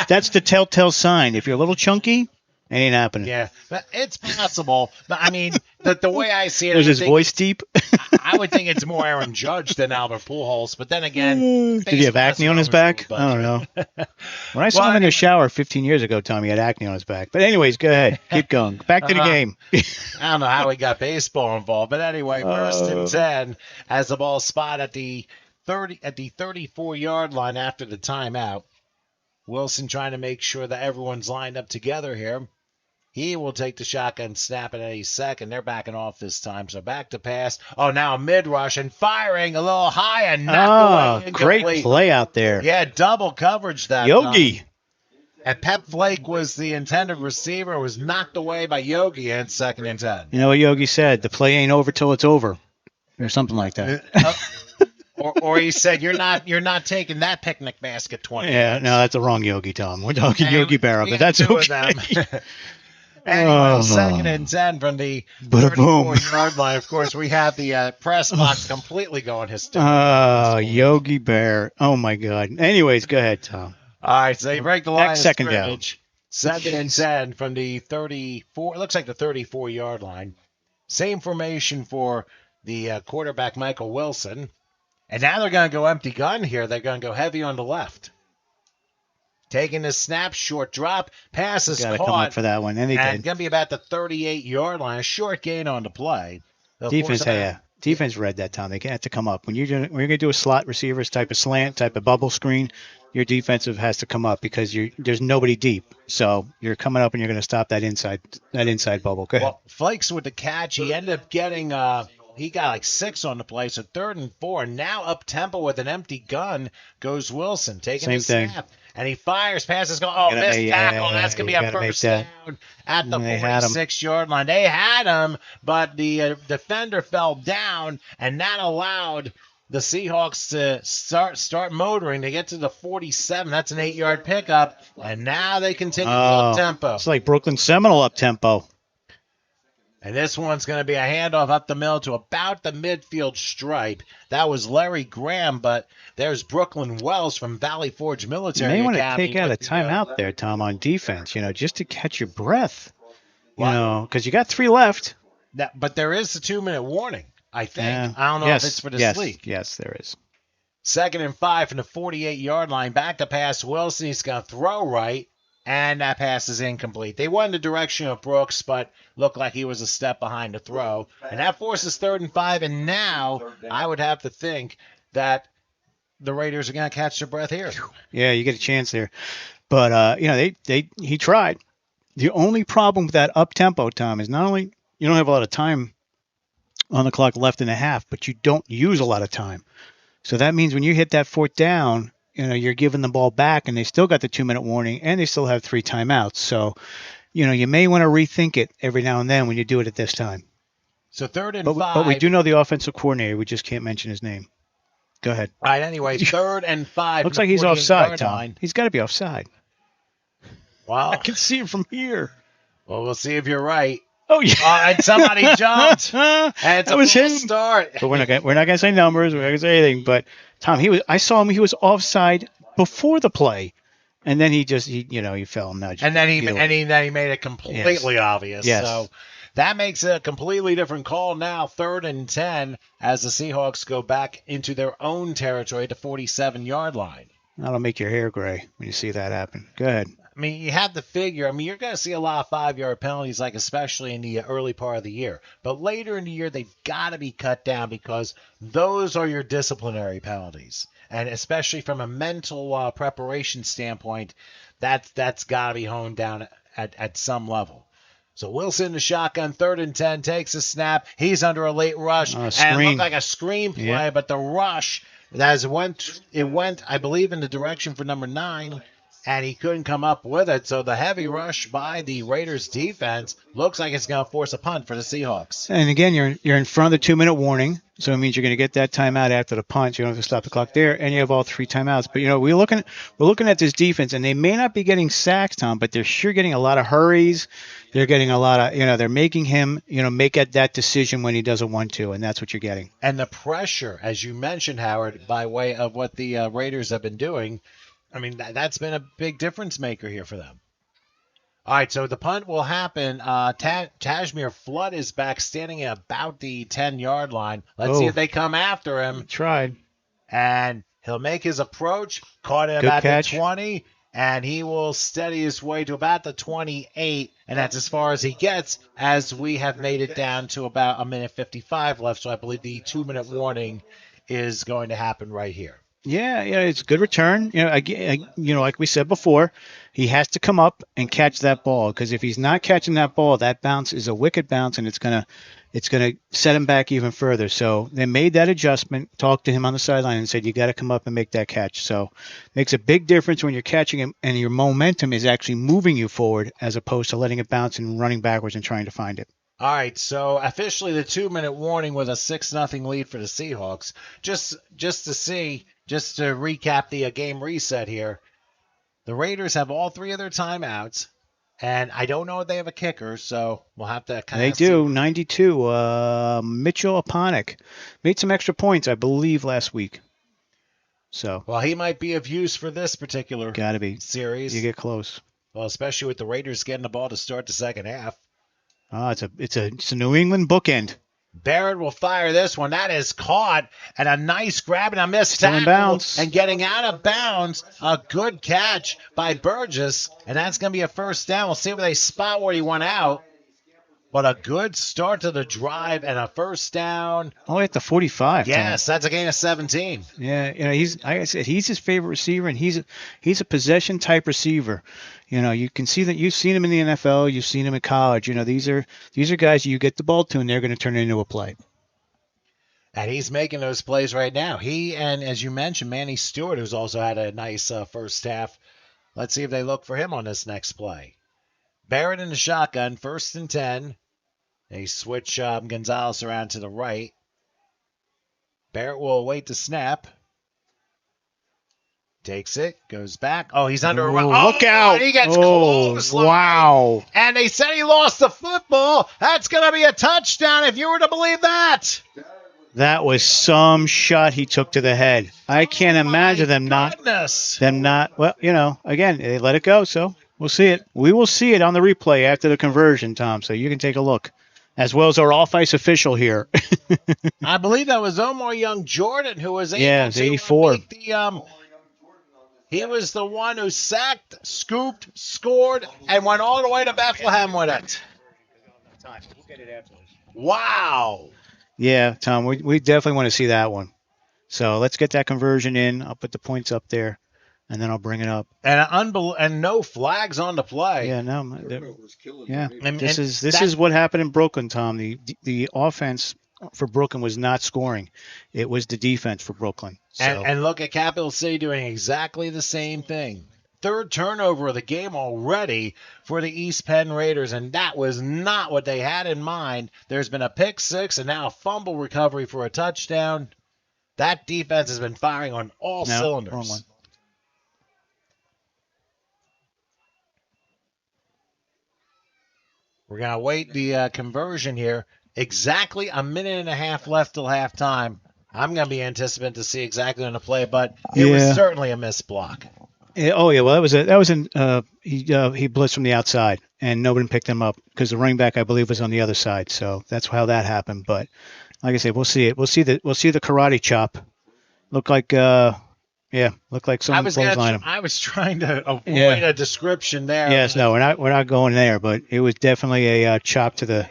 That's the telltale sign. If you're a little chunky, it ain't happening. Yeah, but it's possible. But I mean, the way I see it, was his voice deep? I would think it's more Aaron Judge than Albert Pujols. But then again, did he have acne on his back? I don't know. When I saw him in the shower 15 years ago, Tom, he had acne on his back. But anyways, go ahead, keep going. Back to the game. I don't know how he got baseball involved, but anyway, first and 10 has the ball spot at the 34-yard line after the timeout. Wilson trying to make sure that everyone's lined up together here. He will take the shotgun snap at any second. They're backing off this time, so back to pass. Oh, now a mid-rush and firing a little high and knocked away. Great play out there. Yeah, double coverage that Yogi. time. And Pep Flake was the intended receiver, was knocked away by Yogi in 2nd and 10. You know what Yogi said? The play ain't over till it's over, or something like that. Or he said, "You're not taking that picnic basket 20." Yeah, no, that's the wrong Yogi, Tom. We're talking Yogi Berra, but that's okay. Anyway, 2nd and 10 from the 34-yard line. Of course, we have the press box completely going hysterical. Yogi Bear. Oh, my God. Anyways, go ahead, Tom. All right, so you break the line of second down. 2nd and 10 from the 34. It looks like the 34-yard line. Same formation for the quarterback, Michael Wilson. And now they're going to go empty gun here. They're going to go heavy on the left. Taking the snap, short drop, pass is caught. Got to come up for that one, and they did. Going to be about the 38-yard line. A short gain on the play. Defense read that time. They have to come up. When you're going to do a slot receivers type of slant, type of bubble screen, your defensive has to come up because there's nobody deep. So you're coming up and you're going to stop that inside bubble. Go ahead. Well, Flakes with the catch. He ended up getting he got like 6 on the play, so 3rd and 4. Now up tempo with an empty gun goes Wilson taking the snap. And he fires, passes, missed tackle. That's going to be a first down at the 46-yard line. They had him, but the defender fell down, and that allowed the Seahawks to start motoring. They get to the 47. That's an 8-yard pickup, and now they continue up tempo. It's like Brooklyn Seminole up tempo. And this one's going to be a handoff up the middle to about the midfield stripe. That was Larry Graham, but there's Brooklyn Wells from Valley Forge Military Academy. You may want to take out a timeout there, Tom, on defense, just to catch your breath. Because you got 3 left. But there is a 2-minute warning, I think. Yeah. I don't know if it's for the sleek. Yes, there is. 2nd and 5 from the 48-yard line. Back to pass Wilson. He's going to throw right, and that pass is incomplete. They went in the direction of Brooks, but looked like he was a step behind the throw. And that forces 3rd and 5, and now I would have to think that the Raiders are going to catch their breath here. Yeah, you get a chance there. But, he tried. The only problem with that up-tempo, Tom, is not only you don't have a lot of time on the clock left in the half, but you don't use a lot of time. So that means when you hit that 4th down, you're giving the ball back, and they still got the 2-minute warning, and they still have 3 timeouts. So, you may want to rethink it every now and then when you do it at this time. So 3rd and 5. But we do know the offensive coordinator. We just can't mention his name. Go ahead. All right, anyway, 3rd and 5. Looks like he's offside, Tom. He's got to be offside. Well, I can see him from here. Well, we'll see if you're right. Oh, yeah. And somebody jumped. And it's a false start. But we're not gonna say numbers. We're not gonna say anything. But Tom, I saw him. He was offside before the play, and then he fell and nudged. And then he made it completely obvious. Yes. So that makes it a completely different call now. 3rd and 10 as the Seahawks go back into their own territory at the 47-yard line. That'll make your hair gray when you see that happen. Go ahead. I mean, you have to figure, you're going to see a lot of 5-yard penalties, like especially in the early part of the year. But later in the year, they've got to be cut down because those are your disciplinary penalties. And especially from a mental preparation standpoint, that's got to be honed down at some level. So Wilson, the shotgun, 3rd and 10, takes a snap. He's under a late rush. And it looked like a screen play, but the rush, it went, I believe, in the direction for number 9. And he couldn't come up with it. So the heavy rush by the Raiders defense looks like it's going to force a punt for the Seahawks. And again, you're in front of the 2-minute warning, so it means you're going to get that timeout after the punt. You don't have to stop the clock there, and you have all 3 timeouts. But we're looking at this defense, and they may not be getting sacks, Tom, but they're sure getting a lot of hurries. They're getting a lot of they're making him make that decision when he doesn't want to, and that's what you're getting. And the pressure, as you mentioned, Howard, by way of what the Raiders have been doing. I mean, that's been a big difference maker here for them. All right, so the punt will happen. Tajmir Flood is back standing at about the 10-yard line. Let's see if they come after him. Tried. And he'll make his approach. Caught it about the 20, and he will steady his way to about the 28, and that's as far as he gets, as we have made it down to about 1:55 left. So I believe the 2-minute warning is going to happen right here. Yeah, it's a good return. Like we said before, he has to come up and catch that ball, because if he's not catching that ball, that bounce is a wicked bounce, and it's gonna set him back even further. So they made that adjustment, talked to him on the sideline, and said you got to come up and make that catch. So makes a big difference when you're catching him and your momentum is actually moving you forward as opposed to letting it bounce and running backwards and trying to find it. All right, so officially the 2-minute warning with a 6-0 lead for the Seahawks. Just to recap the game reset here, the Raiders have all 3 of their timeouts, and I don't know if they have a kicker, so we'll have to kind of see. They do, 92. Mitchell Aponic made some extra points, I believe, last week. So, well, he might be of use for this particular series. You get close. Well, especially with the Raiders getting the ball to start the second half. It's a New England bookend. Barrett will fire this one. That is caught, and a nice grab and a missed tackle. And getting out of bounds, a good catch by Burgess, and that's going to be a first down. We'll see if they spot where he went out. But a good start to the drive and a first down. Oh, at the 45. Yes, that's a gain of 17. Yeah, he's like I said, he's his favorite receiver, and he's a possession type receiver. You can see that you've seen him in the NFL, you've seen him in college. These are guys you get the ball to, and they're going to turn it into a play. And he's making those plays right now. He and, as you mentioned, Manny Stewart, who's also had a nice first half. Let's see if they look for him on this next play. Barrett in the shotgun, 1st and 10. They switch Gonzalez around to the right. Barrett will await the snap. Takes it, goes back. Oh, he's under a run. Oh, look out. He gets close. Wow. And they said he lost the football. That's going to be a touchdown if you were to believe that. That was some shot he took to the head. I can't imagine them not. Well, again, they let it go, so we'll see it. We will see it on the replay after the conversion, Tom, so you can take a look. as well as our off-ice official here. I believe that was Omar Young Jordan who was able Yeah, it was to 84. make the he was the one who sacked, scooped, scored, and went all the way to Bethlehem with it. Wow. Yeah, Tom, we definitely want to see that one. So let's get that conversion in. I'll put the points up there, and then I'll bring it up. And no flags on the play. Yeah, no. Yeah, And this is what happened in Brooklyn, Tom. The offense for Brooklyn was not scoring. It was the defense for Brooklyn. So. And look at Capital City doing exactly the same thing. Third turnover of the game already for the East Penn Raiders, and that was not what they had in mind. There's been a pick six and now a fumble recovery for a touchdown. That defense has been firing on all cylinders. Wrong one. We're going to wait the conversion here. Exactly a minute and a half left till halftime. I'm going to be anticipating to see exactly on the play, but it was certainly a missed block. Yeah, oh yeah, well he blitzed from the outside and nobody picked him up because the running back I believe was on the other side. So that's how that happened. But like I said, we'll see it. We'll see the karate chop. Look like someone clotheslined him. I was trying to avoid a description there. Yes, no, we're not going there, but it was definitely a chop to the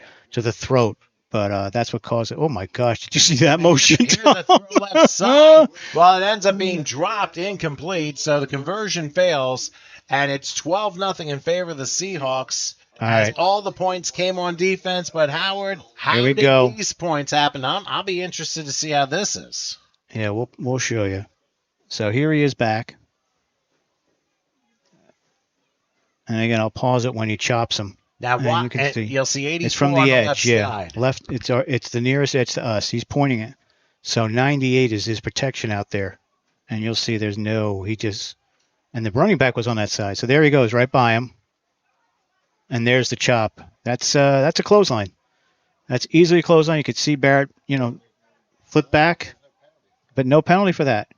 throat. But that's what caused it. Oh my gosh! Did you see that motion? Here's the throw left side. Well, it ends up being dropped incomplete, so the conversion fails, and it's 12-0 in favor of the Seahawks. All right. All the points came on defense, but Howard, how did these points happen? I'll be interested to see how this is. Yeah, we'll show you. So here he is back, and again I'll pause it when he chops him. Now, you'll see 84 it's from the on edge, left yeah. side. Left, it's the nearest edge to us. He's pointing it. So 98 is his protection out there. And you'll see there's and the running back was on that side. So there he goes, right by him. And there's the chop. That's a clothesline. That's easily a clothesline. You could see Barrett, flip back, but no penalty for that,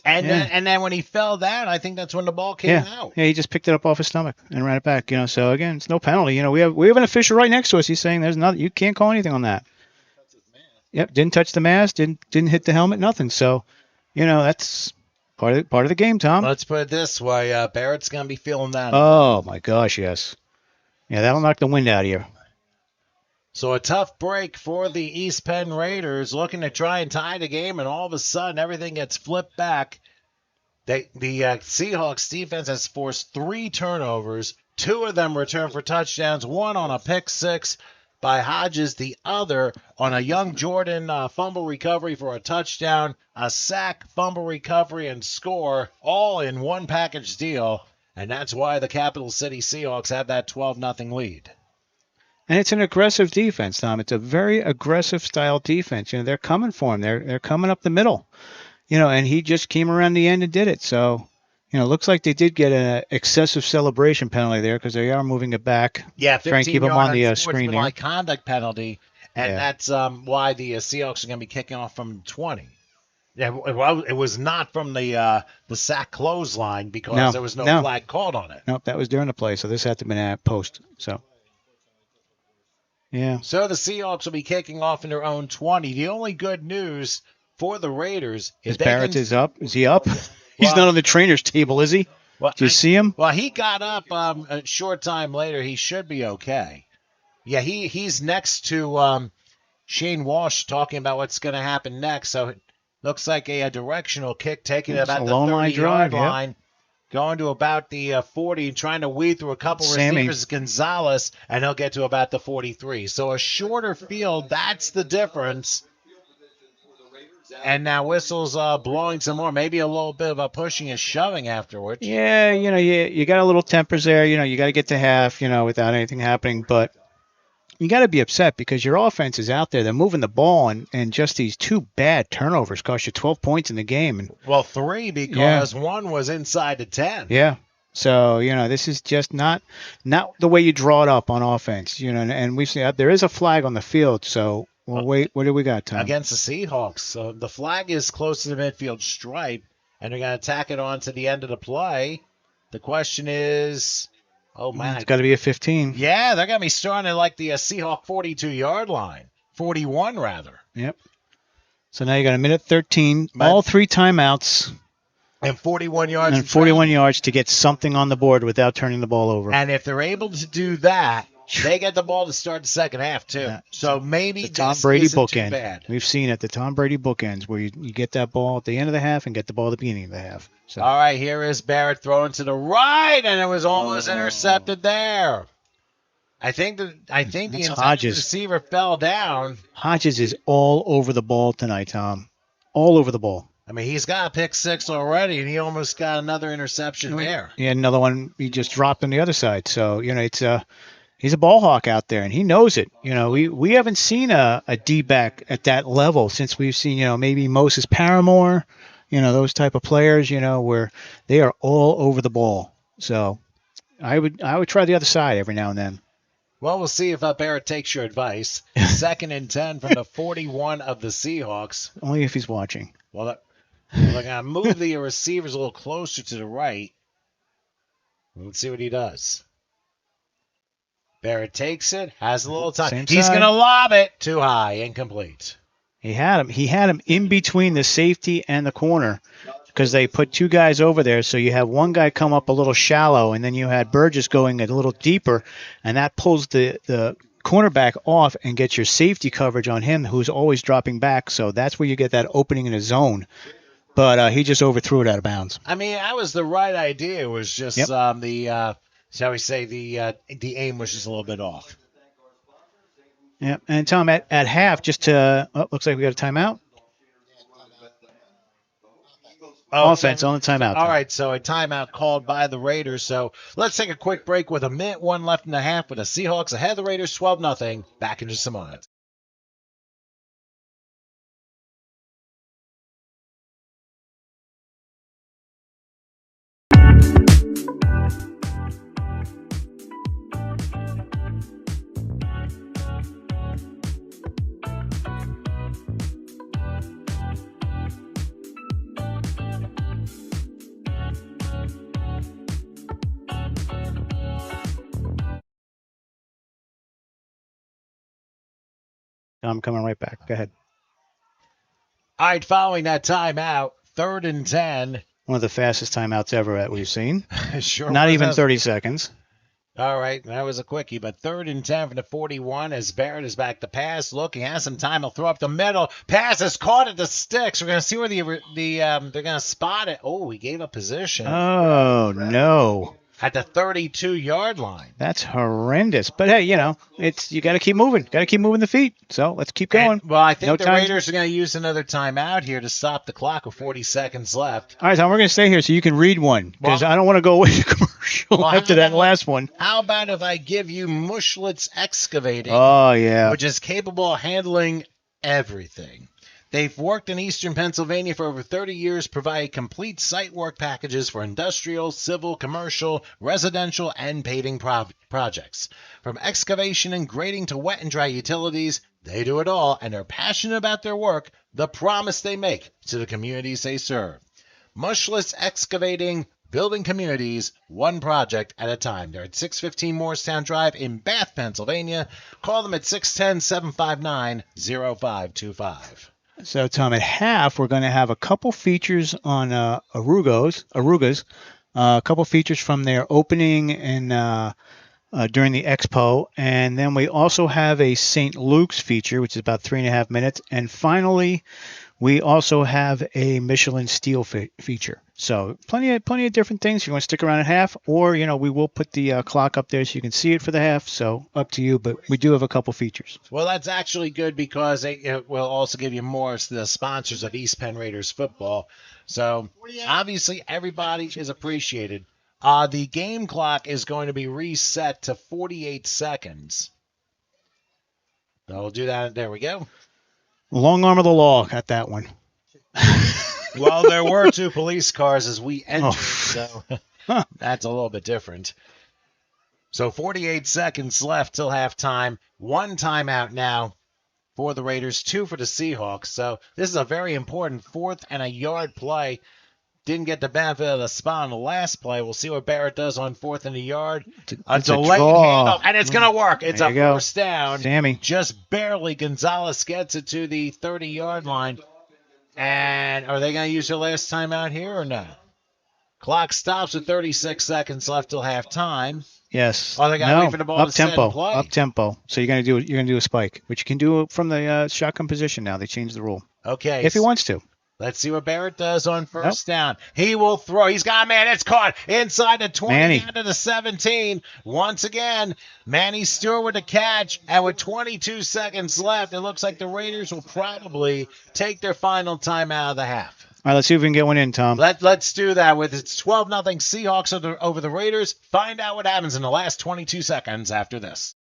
And then when he fell down, I think that's when the ball came out. Yeah, he just picked it up off his stomach and ran it back. So again, it's no penalty. We have an official right next to us. He's saying there's nothing. You can't call anything on that. Yep, didn't touch the mask, didn't hit the helmet, nothing. So, that's part of the game, Tom. Let's put it this way: Barrett's gonna be feeling that. Oh my gosh, yes. Yeah, that'll knock the wind out of you. So a tough break for the East Penn Raiders, looking to try and tie the game, and all of a sudden everything gets flipped back. The Seahawks defense has forced 3 turnovers. 2 of them returned for touchdowns, 1 on a pick six by Hodges, the other on a Young Jordan fumble recovery for a touchdown, a sack, fumble recovery, and score, all in one package deal. And that's why the Capital City Seahawks have that 12-0 lead. And it's an aggressive defense, Tom. It's a very aggressive style defense. They're coming for him. They're coming up the middle. And he just came around the end and did it. So, looks like they did get an excessive celebration penalty there because they are moving it back. Yeah, trying to keep him on the screen there. Conduct penalty, and that's why the Seahawks are going to be kicking off from 20. Yeah, well, it was not from the sack clothesline because there was no flag called on it. Nope, that was during the play, so this had to have been at post. So. Yeah. So the Seahawks will be kicking off in their own 20. The only good news for the Raiders is Barrett is up. Is he up? He's not on the trainer's table, is he? Well, do you see him? Well, he got up a short time later. He should be okay. Yeah, he's next to Shane Walsh talking about what's going to happen next. So it looks like a directional kick taking about the 30-yard line. Going to about the 40, trying to weed through a couple receivers, Gonzalez, and he'll get to about the 43. So a shorter field, that's the difference. And now whistles blowing some more, maybe a little bit of a pushing and shoving afterwards. Yeah, you got a little tempers there. You got to get to half, without anything happening. But you got to be upset because your offense is out there. They're moving the ball, and just these 2 bad turnovers cost you 12 points in the game. And 3 because one was inside the 10. Yeah. So, this is just not the way you draw it up on offense. And we've seen there is a flag on the field. So, wait, what do we got, Tom? Against the Seahawks. So the flag is close to the midfield stripe, and they're going to tack it on to the end of the play. The question is, Oh, man. It's got to be a 15. Yeah, they're going to be starting at like the Seahawk 42-yard line. 41, rather. Yep. So now you got a minute 13, But- all 3 timeouts, And 41 yards. and 41 yards to get something on the board without turning the ball over. And if they're able to do that, they get the ball to start the second half, too. Yeah. So maybe The Tom this Brady isn't too bookend. bad. We've seen it, the Tom Brady bookends, where you get that ball at the end of the half and get the ball at the beginning of the half. So All right, here is Barrett throwing to the right, and it was almost intercepted there. I think the intended Hodges. receiver fell down. Hodges is all over the ball tonight, Tom. All over the ball. I mean, he's got a pick 6 already, and he almost got another interception there. Yeah, another one he just dropped on the other side. So, it's he's a ball hawk out there, and he knows it. We haven't seen a D-back at that level since we've seen, maybe Moses Paramore, those type of players, where they are all over the ball. So I would try the other side every now and then. Well, we'll see if Barrett takes your advice. 2nd and 10 from the 41 of the Seahawks. Only if he's watching. Well, they're going to move the receivers a little closer to the right. Let's see what he does. Barrett takes it, has a little time. Same He's side. going to lob it too high, incomplete. He had him in between the safety and the corner because they put 2 guys over there. So you have one guy come up a little shallow, and then you had Burgess going a little deeper, and that pulls the cornerback off and gets your safety coverage on him, who's always dropping back. So that's where you get that opening in the zone. But he just overthrew it out of bounds. I mean, that was the right idea. It was just shall we say, the aim was just a little bit off. Yeah, and Tom, at half, looks like we got a timeout. Offense on the timeout. All right, so a timeout called by the Raiders. So let's take a quick break with 1:01 left in the half with the Seahawks ahead of the Raiders 12-0. Back in just a moment. I'm coming right back. Go ahead. All right, following that timeout, 3rd and 10. One of the fastest timeouts ever that we've seen. Sure. Not was. even 30 seconds. All right, that was a quickie, but 3rd and 10 from the 41 as Barrett is back to pass. Look, he has some time. He'll throw up the middle. Pass is caught at the sticks. We're going to see where they're going to spot it. Oh, he gave up position Oh, no. at the 32-yard line. That's horrendous. But hey, you got to keep moving. Got to keep moving the feet. So let's keep going. Well, I think No the time. Raiders are going to use another timeout here to stop the clock with 40 seconds left. All right, Tom, we're going to stay here so you can read one because Well- I don't want to go away to commercial Well, after that last one. How about if I give you Mushlitz Excavating, Oh, yeah. which is capable of handling everything? They've worked in eastern Pennsylvania for over 30 years, providing complete site work packages for industrial, civil, commercial, residential, and paving projects. From excavation and grading to wet and dry utilities, they do it all, and they're passionate about their work, the promise they make to the communities they serve. Mushless Excavating, building communities, one project at a time. They're at 615 Morristown Drive in Bath, Pennsylvania. Call them at 610-759-0525. So, Tom, at half, we're going to have a couple features on Arugas, a couple features from their opening and during the expo, and then we also have a St. Luke's feature, which is about 3.5 minutes, and finally, we also have a Michelin steel feature. So plenty of different things. If you want to stick around at half, or we will put the clock up there so you can see it for the half. So up to you, but we do have a couple features. Well, that's actually good because it will also give you more of the sponsors of East Penn Raiders football. So obviously everybody is appreciated. The game clock is going to be reset to 48 seconds. So we'll do that. There we go. Long arm of the law got that one. Well, there were 2 police cars as we entered, so Huh. that's a little bit different. So 48 seconds left till halftime. 1 timeout now for the Raiders, 2 for the Seahawks. So this is a very important 4th and a yard play didn't get the benefit of the spot on the last play. We'll see what Barrett does on 4th and a yard. A delayed handoff, and it's going to work. It's a first down. Sammy. Just barely. Gonzalez gets it to the 30-yard line. And are they going to use their last timeout here or no? Clock stops with 36 seconds left till halftime. Yes. Oh, they got to wait for the ball to set and play. Up tempo. So you're gonna do a spike, which you can do from the shotgun position now. They changed the rule. Okay. If he wants to. Let's see what Barrett does on first down. He will throw. He's got a man. It's caught inside the 20 down to the 17. Once again, Manny Stewart with the catch. And with 22 seconds left, it looks like the Raiders will probably take their final time out of the half. All right, let's see if we can get one in, Tom. Let's do that. With it's 12-0 Seahawks over the Raiders. Find out what happens in the last 22 seconds after this.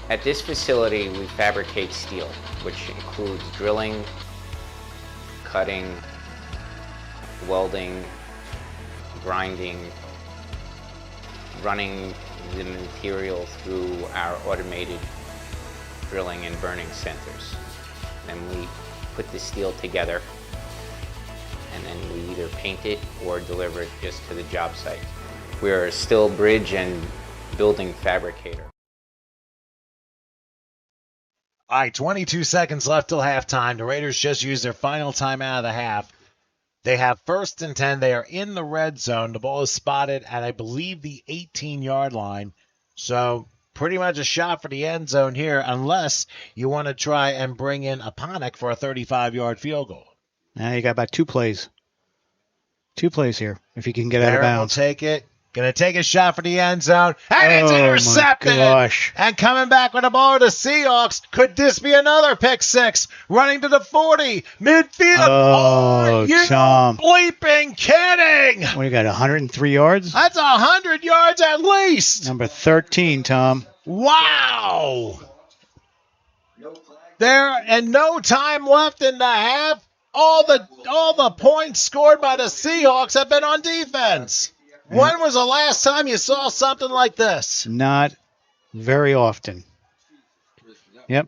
At this facility, we fabricate steel, which includes drilling, cutting, welding, grinding, running the material through our automated drilling and burning centers. Then we put the steel together, and then we either paint it or deliver it just to the job site. We're a steel bridge and building fabricator. All right, 22 seconds left till halftime. The Raiders just used their final time out of the half. They have 1st and 10. They are in the red zone. The ball is spotted at, I believe, the 18-yard line. So pretty much a shot for the end zone here, unless you want to try and bring in Aponic for a 35-yard field goal. Now you got about 2 plays. 2 plays here, if you can get out of bounds. Will take it. Going to take a shot for the end zone. And it's intercepted. My gosh. And coming back with the ball to the Seahawks. Could this be another pick six? Running to the 40. Midfield. Oh, you're Tom. bleeping kidding. What, you got 103 yards? That's 100 yards at least. Number 13, Tom. Wow. There and no time left in the half. All the points scored by the Seahawks have been on defense. When was the last time you saw something like this? Not very often. Yep.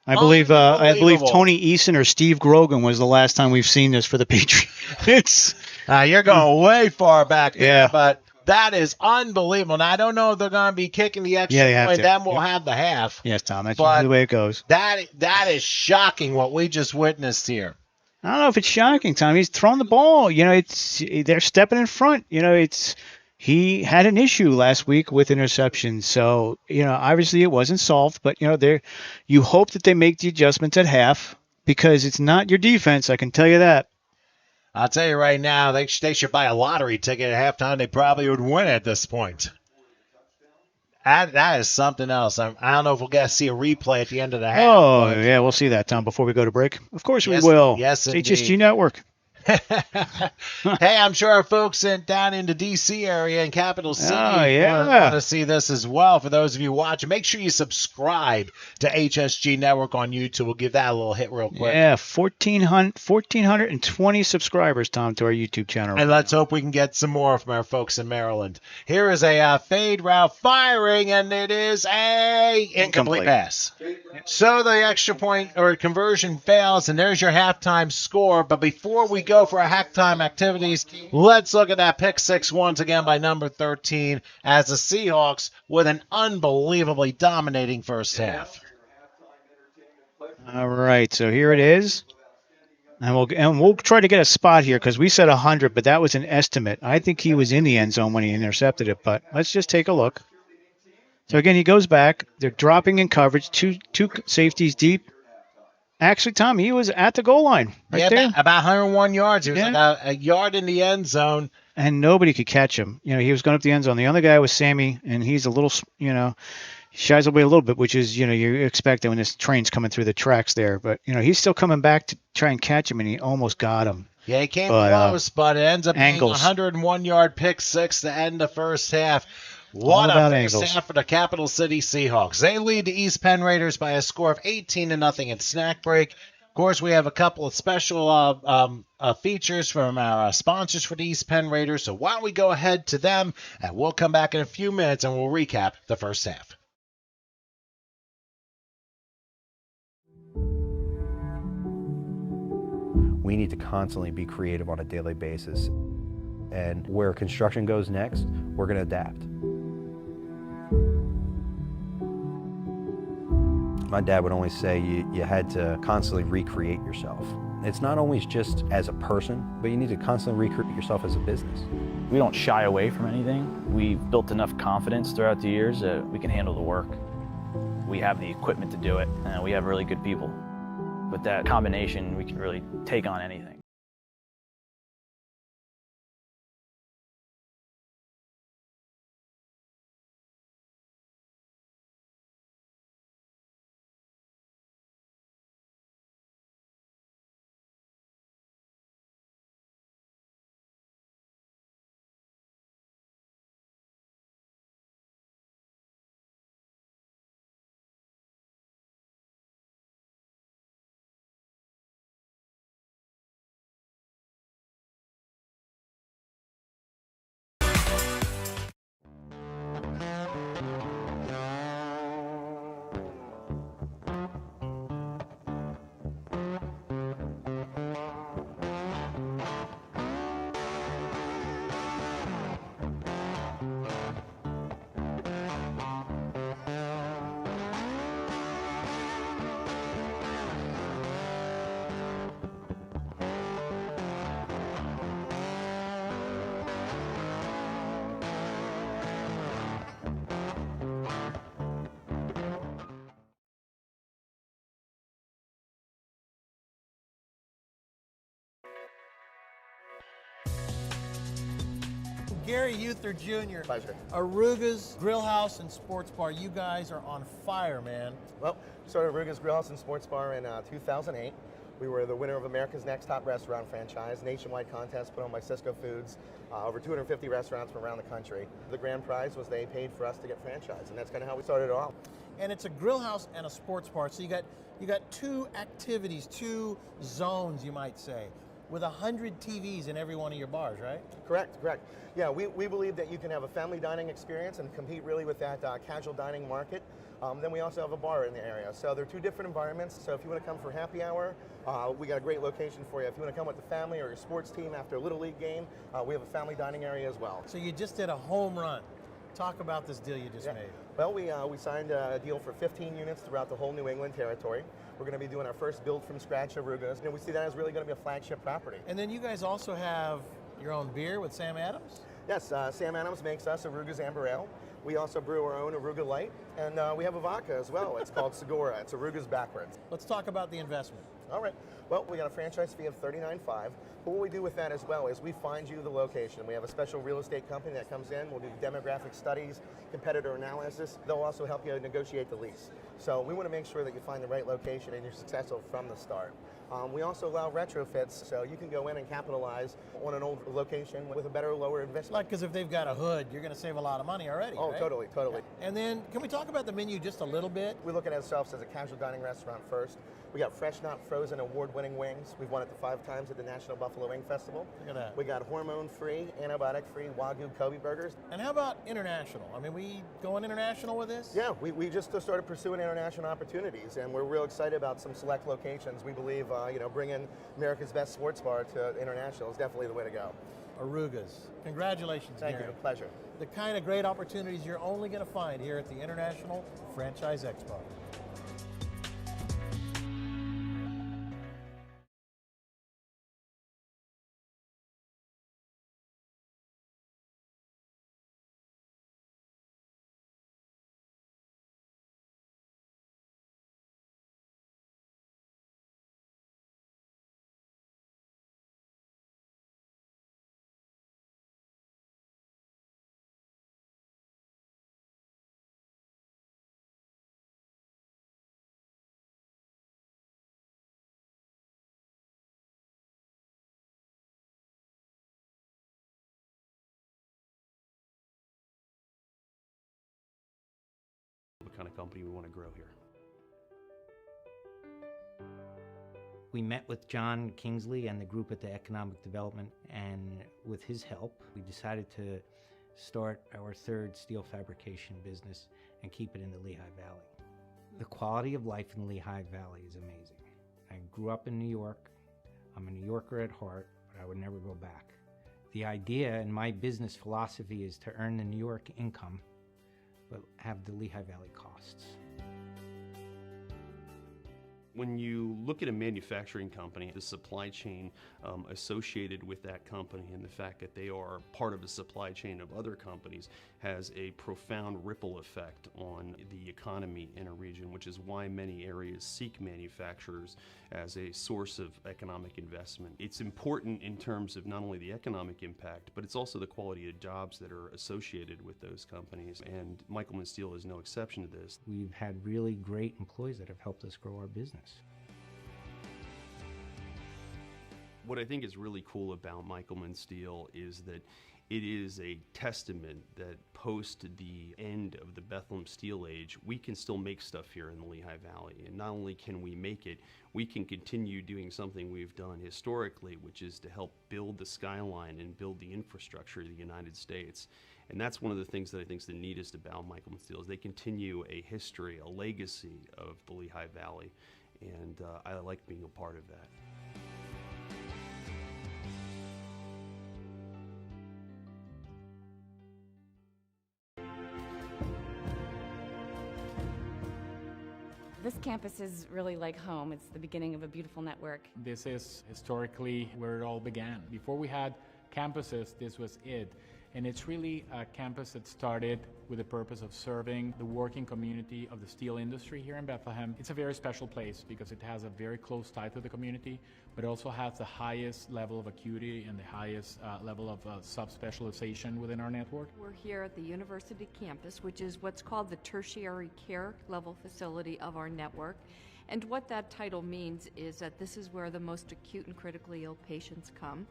I believe Tony Eason or Steve Grogan was the last time we've seen this for the Patriots. You're going way far back there, yeah. But that is unbelievable. Now, I don't know if they're going to be kicking the extra point. Then we'll have the half. Yes, Tom. That's usually the way it goes. That is shocking what we just witnessed here. I don't know if it's shocking, Tom. He's throwing the ball. They're stepping in front. He had an issue last week with interceptions. So, obviously it wasn't solved. But, you hope that they make the adjustments at half because it's not your defense. I can tell you that. I'll tell you right now, they should buy a lottery ticket at halftime. They probably would win at this point. That is something else. I don't know if we'll get to see a replay at the end of the half. Oh, yeah, we'll see that, Tom, before we go to break. Of course we will. Yes, indeed. HSG Network. Hey, I'm sure our folks down in the D.C. area and Capital City want to see this as well. For those of you watching, make sure you subscribe to HSG Network on YouTube. We'll give that a little hit real quick. Yeah, 1,420 subscribers, Tom, to our YouTube channel. And let's hope we can get some more from our folks in Maryland. Here is a fade route firing, and it is a incomplete pass. So the extra point or conversion fails, and there's your halftime score. But before we go for our halftime activities, let's look at that pick six once again by number 13 as the Seahawks with an unbelievably dominating first half. All right, so here it is. And we'll try to get a spot here because we said 100, but that was an estimate. I think he was in the end zone when he intercepted it, but let's just take a look. So again, he goes back. They're dropping in coverage, two safeties deep. Actually, Tom, he was at the goal line right there. About 101 yards. He was like a yard in the end zone. And nobody could catch him. He was going up the end zone. The other guy was Sammy, and he's a little, shies away a little bit, which is, you expect it when this train's coming through the tracks there. But, he's still coming back to try and catch him, and he almost got him. Yeah, he came close, but it ends up being a 101-yard pick six to end the first half. What a first half for the Capital City Seahawks. They lead the East Penn Raiders by a score of 18-0 at snack break. Of course, we have a couple of special features from our sponsors for the East Penn Raiders. So why don't we go ahead to them, and we'll come back in a few minutes, and we'll recap the first half. we need to constantly be creative on a daily basis. And where construction goes next, we're going to adapt. My dad would always say you had to constantly recreate yourself. It's not always just as a person, but you need to constantly recreate yourself as a business. We don't shy away from anything. We've built enough confidence throughout the years that we can handle the work. We have the equipment to do it, and we have really good people. With that combination, we can really take on anything. Gary Uther Jr. Pleasure. Aruga's Grill House and Sports Bar. You guys are on fire, man. Well, started Aruga's Grill House and Sports Bar in 2008. We were the winner of America's Next Top Restaurant franchise, nationwide contest put on by Cisco Foods, over 250 restaurants from around the country. The grand prize was they paid for us to get franchised, and that's kind of how we started it off. And it's a grill house and a sports bar. So you got two activities, two zones, you might say, with 100 TVs in every one of your bars, right? Correct. Yeah, we believe that you can have a family dining experience and compete really with that casual dining market. Then we also have a bar in the area. So they're two different environments. So if you want to come for happy hour, we got a great location for you. If you want to come with the family or your sports team after a Little League game, we have a family dining area as well. So you just did a home run. Talk about this deal you just made. Well, we signed a deal for 15 units throughout the whole New England territory. We're going to be doing our first build from scratch Arugas. We see that as really going to be a flagship property. And then you guys also have your own beer with Sam Adams? Yes, Sam Adams makes us Aruga's Amber Ale. We also brew our own Aruga Light, and we have a vodka as well. It's called Segura. It's Aruga's backwards. Let's talk about the investment. All right. Well, we got a franchise fee of $39.5. But what we do with that as well is we find you the location. We have a special real estate company that comes in. We'll do demographic studies, competitor analysis. They'll also help you negotiate the lease. So we want to make sure that you find the right location and you're successful from the start. We also allow retrofits, so you can go in and capitalize on an old location with a better, lower investment. Like, because if they've got a hood, you're going to save a lot of money already, Oh, right? totally. Yeah. And then, can we talk about the menu just a little bit? We look at ourselves as a casual dining restaurant first. We got fresh, not frozen, award-winning wings. We've won it 5 times at the National Buffalo Wing Festival. Look at that. We got hormone-free, antibiotic-free Wagyu Kobe burgers. And how about international? I mean, we going international with this? Yeah, we just started pursuing international opportunities, and we're real excited about some select locations. We believe, bringing America's best sports bar to international is definitely the way to go. Arugas. Congratulations, Thank Gary. you. Pleasure. The kind of great opportunities you're only going to find here at the International Franchise Expo. What kind of company we want to grow here. We met with John Kingsley and the group at the Economic Development, and with his help, we decided to start our 3rd steel fabrication business and keep it in the Lehigh Valley. The quality of life in the Lehigh Valley is amazing. I grew up in New York. I'm a New Yorker at heart, but I would never go back. The idea and my business philosophy is to earn the New York income, but have the Lehigh Valley costs. When you look at a manufacturing company, the supply chain associated with that company and the fact that they are part of a supply chain of other companies has a profound ripple effect on the economy in a region, which is why many areas seek manufacturers as a source of economic investment. It's important in terms of not only the economic impact, but it's also the quality of jobs that are associated with those companies, and Michelman Steel is no exception to this. We've had really great employees that have helped us grow our business. What I think is really cool about Michelman Steel is that it is a testament that post the end of the Bethlehem Steel Age, we can still make stuff here in the Lehigh Valley. And not only can we make it, we can continue doing something we've done historically, which is to help build the skyline and build the infrastructure of the United States. And that's one of the things that I think is the neatest about Michelman Steel, is they continue a history, a legacy of the Lehigh Valley. And I like being a part of that. This campus is really like home. It's the beginning of a beautiful network. This is historically where it all began. Before we had campuses, this was it. And it's really a campus that started with the purpose of serving the working community of the steel industry here in Bethlehem. It's a very special place because it has a very close tie to the community, but also has the highest level of acuity and the highest level of subspecialization within our network. We're here at the university campus, which is what's called the tertiary care level facility of our network. And what that title means is that this is where the most acute and critically ill patients come.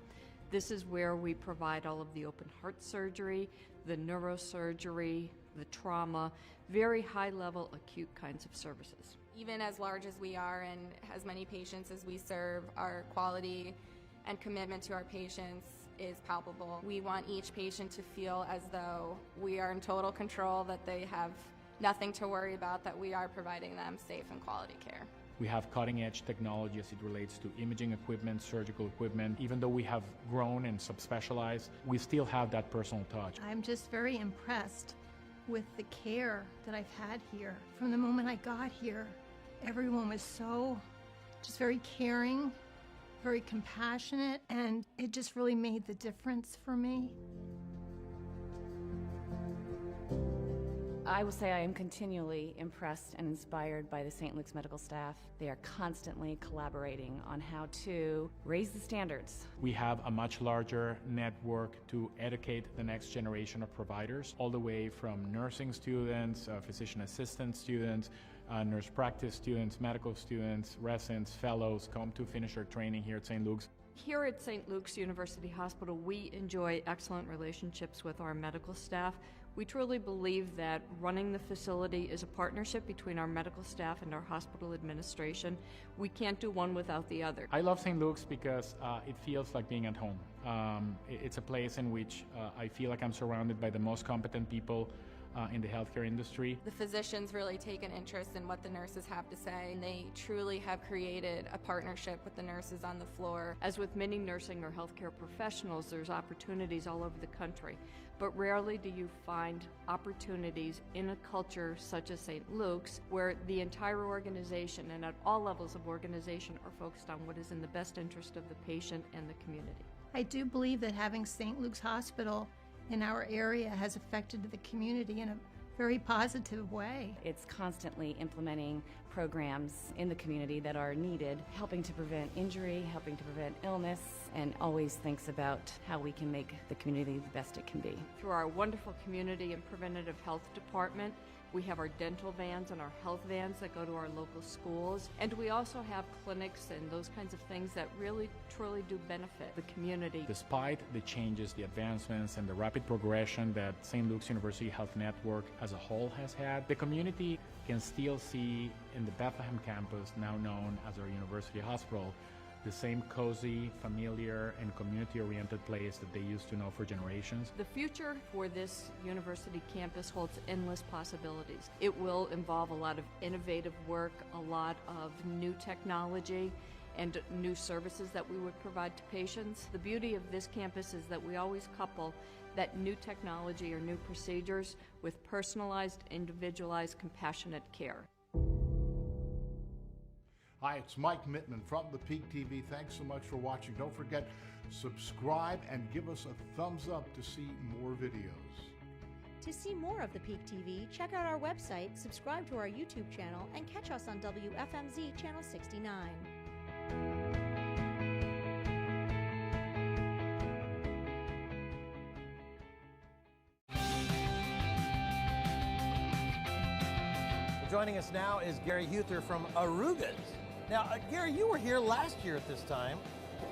This is where we provide all of the open heart surgery, the neurosurgery, the trauma, very high-level acute kinds of services. Even as large as we are and as many patients as we serve, our quality and commitment to our patients is palpable. We want each patient to feel as though we are in total control, that they have nothing to worry about, that we are providing them safe and quality care. We have cutting-edge technology as it relates to imaging equipment, surgical equipment. Even though we have grown and subspecialized, we still have that personal touch. I'm just very impressed with the care that I've had here. From the moment I got here, everyone was so just very caring, very compassionate, and it just really made the difference for me. I will say I am continually impressed and inspired by the St. Luke's medical staff. They are constantly collaborating on how to raise the standards. We have a much larger network to educate the next generation of providers, all the way from nursing students, physician assistant students, nurse practice students, medical students, residents, fellows come to finish their training here at St. Luke's. Here at St. Luke's University Hospital, we enjoy excellent relationships with our medical staff. We truly believe that running the facility is a partnership between our medical staff and our hospital administration. We can't do one without the other. I love St. Luke's because it feels like being at home. It's a place in which I feel like I'm surrounded by the most competent people in the healthcare industry. The physicians really take an interest in what the nurses have to say, and they truly have created a partnership with the nurses on the floor. As with many nursing or healthcare professionals, there's opportunities all over the country, but rarely do you find opportunities in a culture such as St. Luke's where the entire organization and at all levels of organization are focused on what is in the best interest of the patient and the community. I do believe that having St. Luke's Hospital in our area has affected the community in a very positive way. It's constantly implementing programs in the community that are needed, helping to prevent injury, helping to prevent illness, and always thinks about how we can make the community the best it can be. Through our wonderful community and preventative health department, we have our dental vans and our health vans that go to our local schools. And we also have clinics and those kinds of things that really, truly do benefit the community. Despite the changes, the advancements, and the rapid progression that St. Luke's University Health Network as a whole has had, the community can still see in the Bethlehem campus, now known as our university hospital, the same cozy, familiar, and community-oriented place that they used to know for generations. The future for this university campus holds endless possibilities. It will involve a lot of innovative work, a lot of new technology, and new services that we would provide to patients. The beauty of this campus is that we always couple that new technology or new procedures with personalized, individualized, compassionate care. Hi, it's Mike Mittman from the Peak TV. Thanks so much for watching. Don't forget, subscribe and give us a thumbs up to see more videos. To see more of the Peak TV, check out our website, subscribe to our YouTube channel, and catch us on WFMZ Channel 69. Joining us now is Gary Huther from Arugas. Now, Gary, you were here last year at this time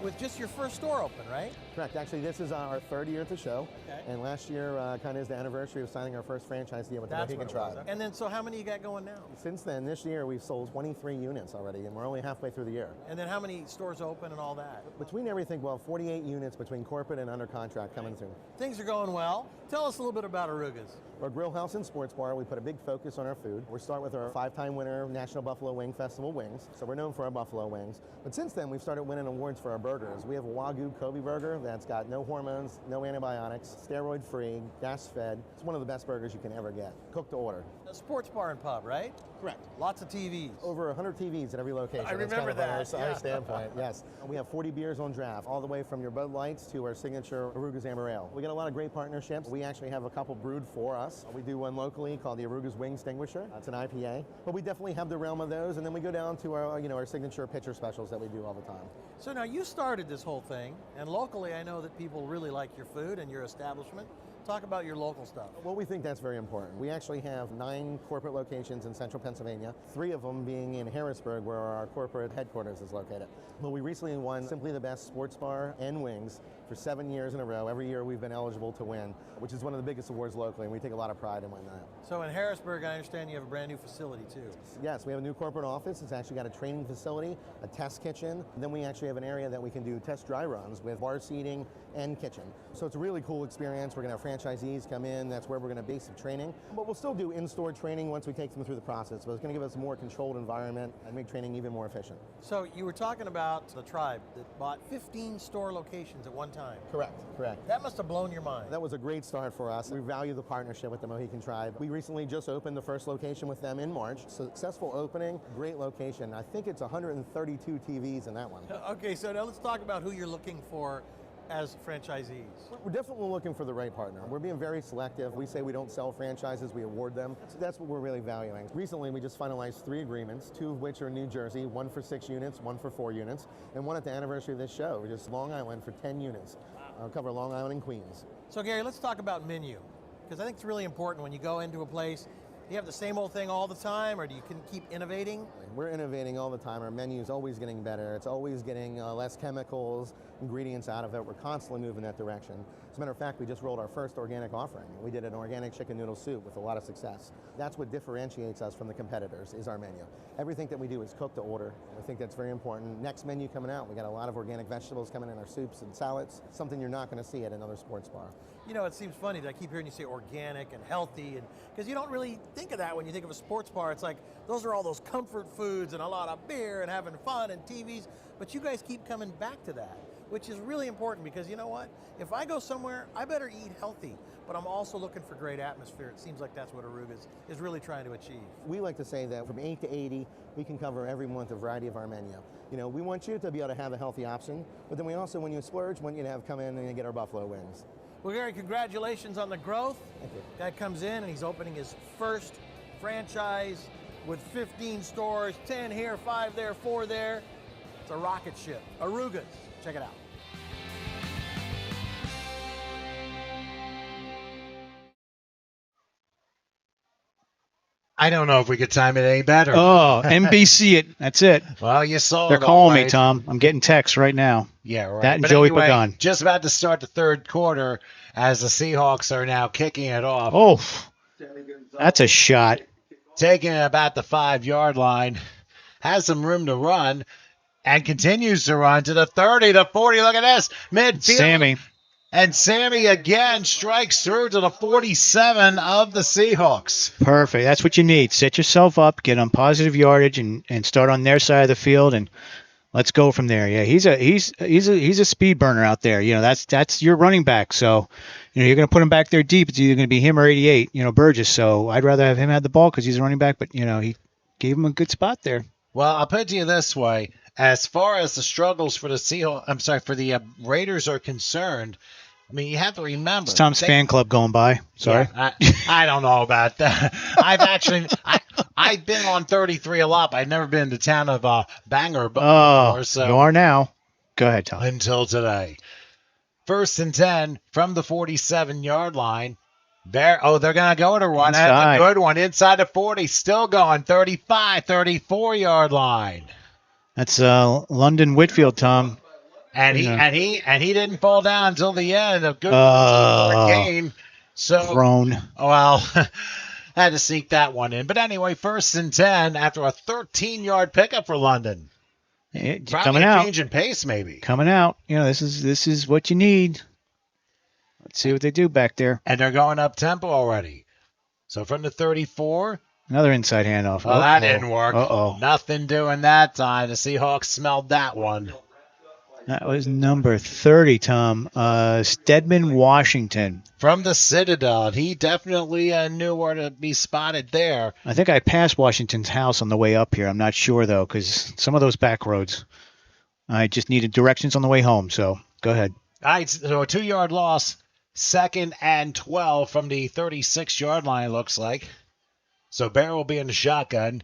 with just your first store open, right? Correct. Actually, this is our third year at the show. Okay. And last year kind of is the anniversary of signing our first franchise deal with the Mohican Tribe. And then, so how many you got going now? Since then, this year, we've sold 23 units already, and we're only halfway through the year. And then how many stores open and all that? Between everything, well, 48 units between corporate and under contract coming through. Things are going well. Tell us a little bit about Arugas. We're a grill house and sports bar. We put a big focus on our food. We start with our 5-time winner National Buffalo Wing Festival wings. So we're known for our buffalo wings. But since then, we've started winning awards for our burgers. We have a Wagyu Kobe burger that's got no hormones, no antibiotics, steroid-free, gas-fed. It's one of the best burgers you can ever get. Cooked to order. A sports bar and pub, right? Correct. Lots of TVs. Over 100 TVs at every location. I remember That's kind of that. our standpoint, yes. We have 40 beers on draft, all the way from your Bud Lights to our signature Arugas Amber Ale. We got a lot of great partnerships. We actually have a couple brewed for us. We do one locally called the Arugas Wing Extinguisher. It's an IPA. But we definitely have the realm of those, and then we go down to our, our signature pitcher specials that we do all the time. So now you started this whole thing, and locally I know that people really like your food and your establishment. Talk about your local stuff. Well, we think that's very important. We actually have 9 corporate locations in central Pennsylvania, 3 of them being in Harrisburg, where our corporate headquarters is located. Well, we recently won Simply the Best Sports Bar and Wings for 7 years in a row. Every year we've been eligible to win, which is one of the biggest awards locally, and we take a lot of pride in winning that. So in Harrisburg, I understand you have a brand new facility too. Yes, we have a new corporate office. It's actually got a training facility, a test kitchen. Then we actually have an area that we can do test dry runs with bar seating and kitchen. So it's a really cool experience. We're going to have franchisees come in. That's where we're going to base the training. But we'll still do in-store training once we take them through the process. But it's going to give us a more controlled environment and make training even more efficient. So you were talking about the tribe that bought 15 store locations at one time. Correct, correct. That must have blown your mind. That was a great start for us. We value the partnership with the Mohican Tribe. We recently just opened the first location with them in March. Successful opening, great location. I think it's 132 TVs in that one. Okay, so now let's talk about who you're looking for as franchisees. We're definitely looking for the right partner. We're being very selective. We say we don't sell franchises, we award them. So that's what we're really valuing. Recently, we just finalized 3 agreements, 2 of which are in New Jersey, 1 for 6 units, 1 for 4 units, and 1 at the anniversary of this show, which is Long Island for 10 units. I'll cover Long Island and Queens. So Gary, let's talk about menu, because I think it's really important when you go into a place. Do you have the same old thing all the time, or do you can keep innovating? We're innovating all the time. Our menu is always getting better. It's always getting less chemicals, ingredients out of it. We're constantly moving that direction. As a matter of fact, we just rolled our first organic offering. We did an organic chicken noodle soup with a lot of success. That's what differentiates us from the competitors, is our menu. Everything that we do is cooked to order. I think that's very important. Next menu coming out, we got a lot of organic vegetables coming in our soups and salads, something you're not going to see at another sports bar. You know, it seems funny that I keep hearing you say organic and healthy, and because you don't really think of that when you think of a sports bar. It's like, those are all those comfort foods and a lot of beer and having fun and TVs, but you guys keep coming back to that, which is really important, because you know what? If I go somewhere, I better eat healthy, but I'm also looking for great atmosphere. It seems like that's what Arugas is really trying to achieve. We like to say that from 8 to 80, we can cover every month a variety of our menu. You know, we want you to be able to have a healthy option, but then we also, when you splurge, want you to have come in and get our buffalo wings. Well, Gary, congratulations on the growth. Thank you. Guy comes in and he's opening his first franchise with 15 stores, 10 here, 5 there, 4 there. It's a rocket ship. Arugas, check it out. I don't know if we could time it any better. Oh, NBC it. That's it. Well, you saw They're it. calling Right. me, Tom. I'm getting texts right now. Yeah, right. That and But Joey anyway, Pagan. just about to start the third quarter as the Seahawks are now kicking it off. Oh, that's a shot. Taking it about the 5-yard line. Has some room to run and continues to run to the 30, the 40. Look at this. Midfield. Sammy. And Sammy again strikes through to the 47 of the Seahawks. Perfect. That's what you need. Set yourself up, get on positive yardage, and start on their side of the field, and let's go from there. Yeah, he's a speed burner out there. That's your running back. So, you're going to put him back there deep. It's either going to be him or 88, Burgess. So I'd rather have him have the ball because he's a running back. But he gave him a good spot there. Well, I'll put it to you this way: as far as the struggles for the Raiders are concerned, I mean, you have to remember. It's Tom's fan club going by. Sorry. Yeah, I don't know about that. I've been on 33 a lot, but I've never been to the town of Bangor before. So you are now. Go ahead, Tom. Until today. 1st and 10 from the 47-yard line. They're going to go to one. That's a good one. Inside the 40. Still going. 35, 34-yard line. That's London Whitfield, Tom. And he didn't fall down until the end. A good gain. So thrown. Well, had to sneak that one in. But anyway, 1st and 10 after a 13-yard pickup for London. Coming out. Change in pace, maybe. Coming out. This is what you need. Let's see what they do back there. And they're going up tempo already. So from the 34. Another inside handoff. Well, that didn't work. Uh-oh. Nothing doing that time. The Seahawks smelled that one. That was number 30, Tom. Stedman Washington. From the Citadel. He definitely knew where to be spotted there. I think I passed Washington's house on the way up here. I'm not sure, though, because some of those back roads, I just needed directions on the way home. So go ahead. All right, so a 2-yard loss. 2nd and 12 from the 36-yard line, looks like. So Bear will be in the shotgun.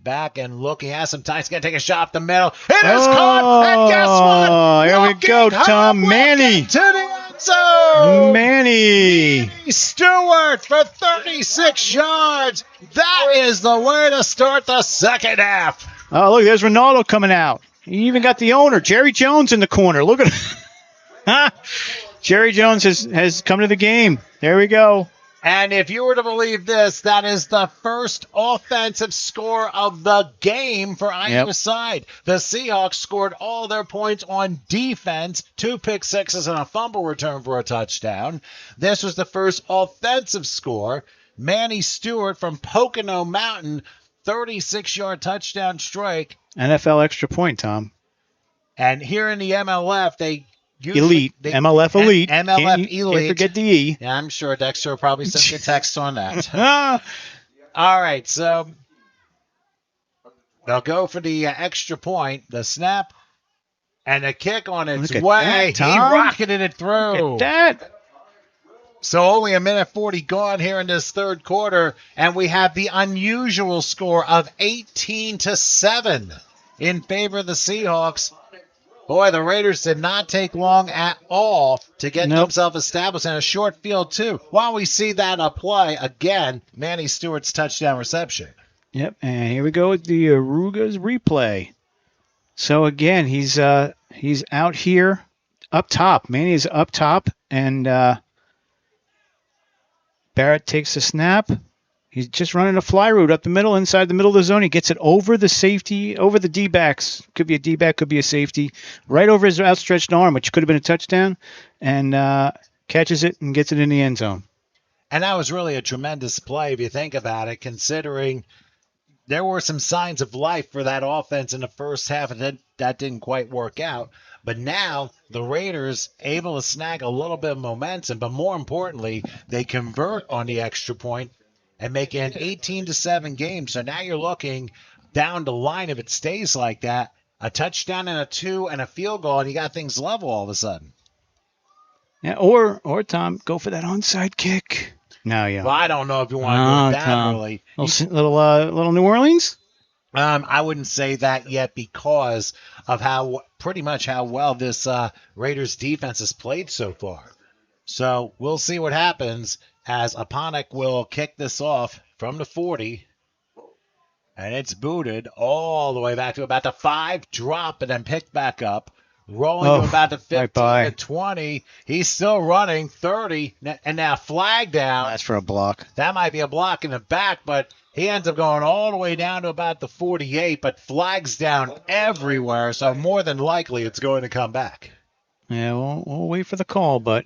Back and look. He has some time. He's going to take a shot up the middle. It is caught. And guess what? Here we go, Tom. Manny. To the end zone. Manny Stewart for 36 yards. That is the way to start the second half. Oh, look, there's Ronaldo coming out. He even got the owner, Jerry Jones, in the corner. Look at him. Jerry Jones has come to the game. There we go. And if you were to believe this, that is the first offensive score of the game for either side. The Seahawks scored all their points on defense, 2 pick sixes and a fumble return for a touchdown. This was the first offensive score. Manny Stewart from Pocono Mountain, 36-yard touchdown strike. NFL extra point, Tom. And here in the MLF, they Elite. MLF Elite. MLF Elite. Can't forget the E. Yeah, I'm sure Dexter will probably send you a text on that. All right, so they'll go for the extra point, the snap, and the kick on its way. He rocketed it through. Look at that. So only a minute 40 gone here in this third quarter, and we have the unusual score of 18-7 in favor of the Seahawks. Boy, the Raiders did not take long at all to get themselves established in a short field, too. While we see that play, again, Manny Stewart's touchdown reception. Yep, and here we go with the Arugas replay. So, again, he's out here up top. Manny is up top, and Barrett takes the snap. He's just running a fly route up the middle, inside the middle of the zone. He gets it over the safety, over the D-backs. Could be a D-back, could be a safety. Right over his outstretched arm, which could have been a touchdown, and catches it and gets it in the end zone. And that was really a tremendous play if you think about it, considering there were some signs of life for that offense in the first half, and that didn't quite work out. But now the Raiders able to snag a little bit of momentum, but more importantly, they convert on the extra point and make it an 18-7 game. So now you're looking down the line. If it stays like that, a touchdown and a 2 and a field goal, and you got things level all of a sudden. Yeah, or Tom, go for that onside kick. No, yeah. Well, I don't know if you want to go down really. Little New Orleans? I wouldn't say that yet because of pretty much how well this Raiders defense has played so far. So we'll see what happens as Aponic will kick this off from the 40. And it's booted all the way back to about the 5, drop, and then picked back up. Rolling to about the 15 to 20. He's still running 30, and now flag down. That's for a block. That might be a block in the back, but he ends up going all the way down to about the 48, but flags down everywhere, so more than likely it's going to come back. Yeah, we'll wait for the call, but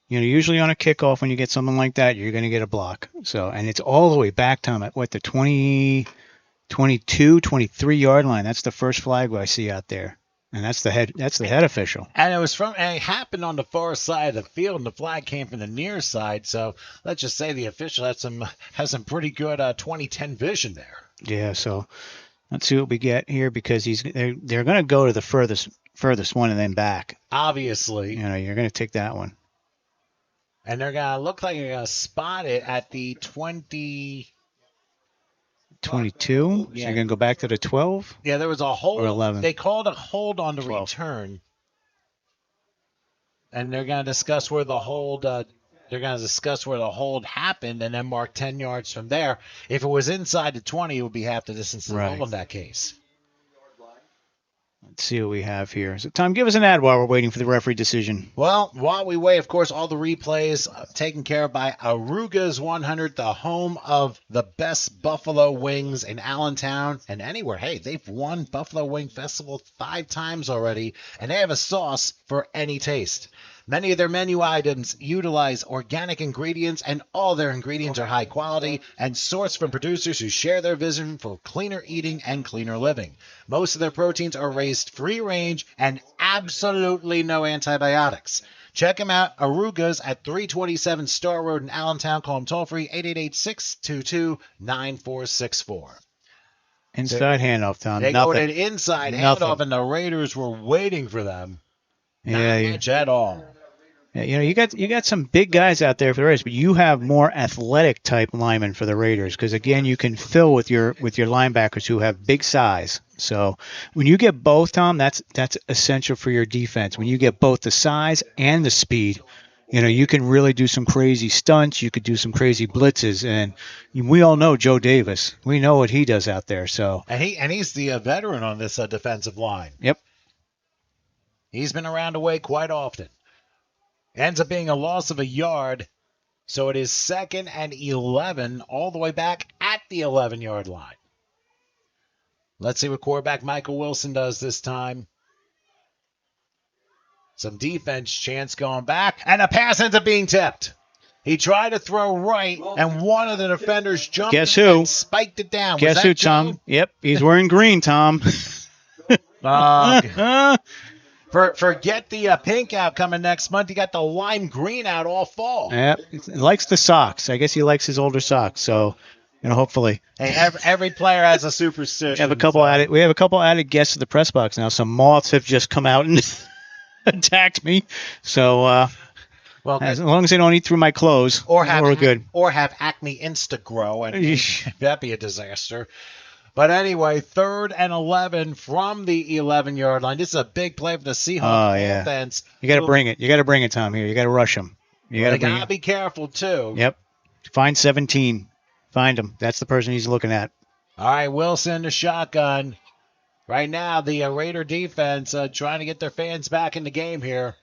usually on a kickoff when you get something like that, you're going to get a block. So, and it's all the way back, Tom, at the 22, 23-yard line. That's the first flag I see out there. And that's the head official. And it happened on the far side of the field, and the flag came from the near side. So let's just say the official has some pretty good 2010 vision there. Yeah. So let's see what we get here, because they're going to go to the furthest one and then back. Obviously, you're going to take that one. And they're going to look like they're going to spot it at the 20. 22. Yeah. So you're going to go back to the 12? Yeah, there was a hold. Or 11. They called a hold on the 12. return. And they're going to discuss where the hold happened and then mark 10 yards from there. If it was inside the 20, it would be half the distance to the hold in that case. Let's see what we have here. So, Tom, give us an ad while we're waiting for the referee decision. Well, while we wait, of course, all the replays taken care of by Aruga's 100, the home of the best buffalo wings in Allentown and anywhere. Hey, they've won Buffalo Wing Festival 5 times already, and they have a sauce for any taste. Many of their menu items utilize organic ingredients, and all their ingredients are high quality and sourced from producers who share their vision for cleaner eating and cleaner living. Most of their proteins are raised free range and absolutely no antibiotics. Check them out, Aruga's at 327 Star Road in Allentown. Call them toll free, 888-622-9464. Inside handoff, Tom. They go to an inside handoff, and the Raiders were waiting for them. Not much at all. Yeah, you got some big guys out there for the Raiders, but you have more athletic type linemen for the Raiders, because again, you can fill with your linebackers who have big size. So when you get both, Tom, that's essential for your defense. When you get both the size and the speed, you can really do some crazy stunts. You could do some crazy blitzes, and we all know Joe Davis. We know what he does out there. So and he's the veteran on this defensive line. Yep. He's been around the way quite often. Ends up being a loss of a yard, so it is 2nd and 11, all the way back at the 11-yard line. Let's see what quarterback Michael Wilson does this time. Some defense chance going back, and a pass ends up being tipped. He tried to throw right, and one of the defenders jumped and spiked it down. Guess who, Tom? Yep, he's wearing green, Tom. Forget the pink out coming next month. You got the lime green out all fall. Yeah, he likes the socks. I guess he likes his older socks. So, hopefully. Hey, every player has a superstition. We have a couple added guests at the press box now. Some moths have just come out and attacked me. So, as long as they don't eat through my clothes, we're good. Or have Acme Instagrow, and that'd be a disaster. But anyway, 3rd and 11 from the 11-yard line. This is a big play for the Seahawks offense. You got to bring it. You got to bring it, Tom. Here, you got to rush him. You got to be careful too. Yep. Find 17. Find him. That's the person he's looking at. All right, Wilson, the shotgun. Right now, the Raider defense trying to get their fans back in the game here,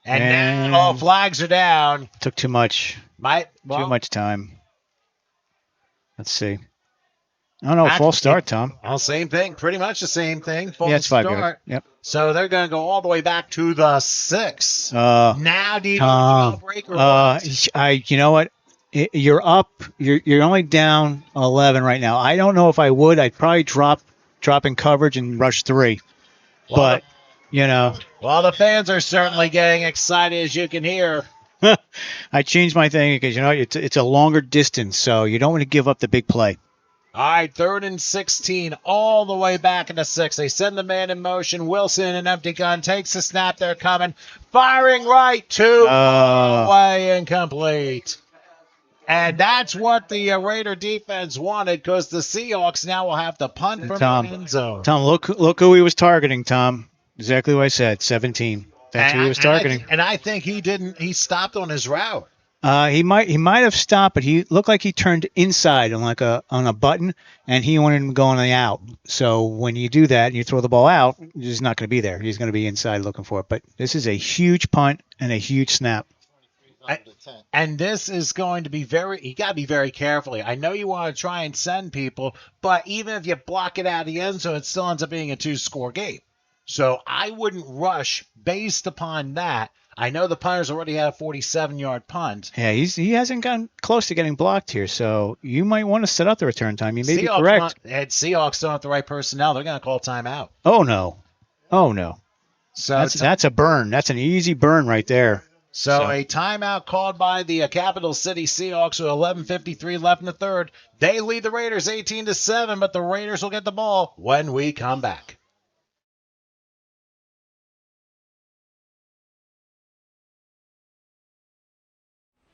and now all flags are down. Took too much. Too much time. Let's see. Oh, no, false start, Tom. Well, same thing. Pretty much the same thing. False it's 5 start. Good. Yep. So they're going to go all the way back to the 6. Now, do you break or what? You know what? You're up. You're only down 11 right now. I don't know if I would. I'd probably drop in coverage and rush 3. Well, but, Well, the fans are certainly getting excited, as you can hear. I changed my thing because, it's a longer distance, so you don't want to give up the big play. All right, 3rd and 16, all the way back in the 6. They send the man in motion. Wilson, an empty gun, takes the snap. They're coming. Firing right, 2 away, incomplete. And that's what the Raider defense wanted, because the Seahawks now will have to punt from the end zone. Tom, look who he was targeting, Tom. Exactly what I said, 17. That's who he was targeting. And I think he stopped on his route. He might have stopped, but he looked like he turned inside on a button, and he wanted him going on the out. So when you do that and you throw the ball out, he's not going to be there. He's going to be inside looking for it. But this is a huge punt and a huge snap. And this is going to be you got to be very careful. I know you want to try and send people, but even if you block it out of the end zone, it still ends up being a 2-score game. So I wouldn't rush based upon that. I know the punters already have a 47-yard punt. Yeah, he hasn't gotten close to getting blocked here, so you might want to set up the return time. You may be correct. Seahawks don't have the right personnel. They're going to call timeout. Oh, no. So that's a burn. That's an easy burn right there. So a timeout called by the Capital City Seahawks with 11:53 left in the third. They lead the Raiders 18-7, but the Raiders will get the ball when we come back.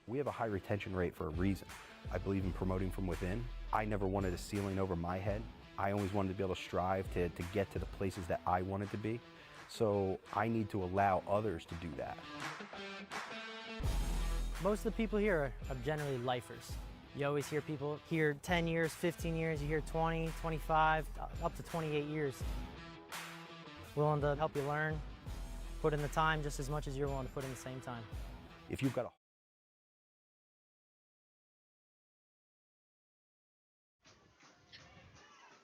We have a high retention rate for a reason. I believe in promoting from within. I never wanted a ceiling over my head. I always wanted to be able to strive to get to the places that I wanted to be. So I need to allow others to do that. Most of the people here are generally lifers. You always hear people here 10 years, 15 years, you hear 20, 25, up to 28 years. Willing to help you learn, put in the time just as much as you're willing to put in the same time. If you've got a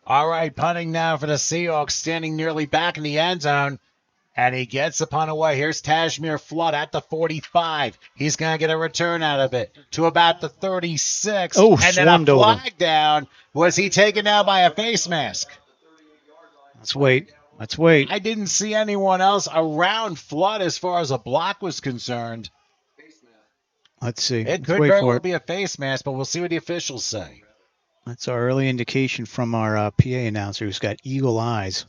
All right, punting now for the Seahawks, standing nearly back in the end zone. And he gets the punt away. Here's Tajmir Flood at the 45. He's going to get a return out of it to about the 36. Oh, and then a swarmed over. flag down. Was he taken down by a face mask? Let's wait. Let's wait. I didn't see anyone else around Flood as far as a block was concerned. Let's see. It Let's could wait very for well it. be a face mask, but we'll see what the officials say. That's our early indication from our PA announcer who's got eagle eyes.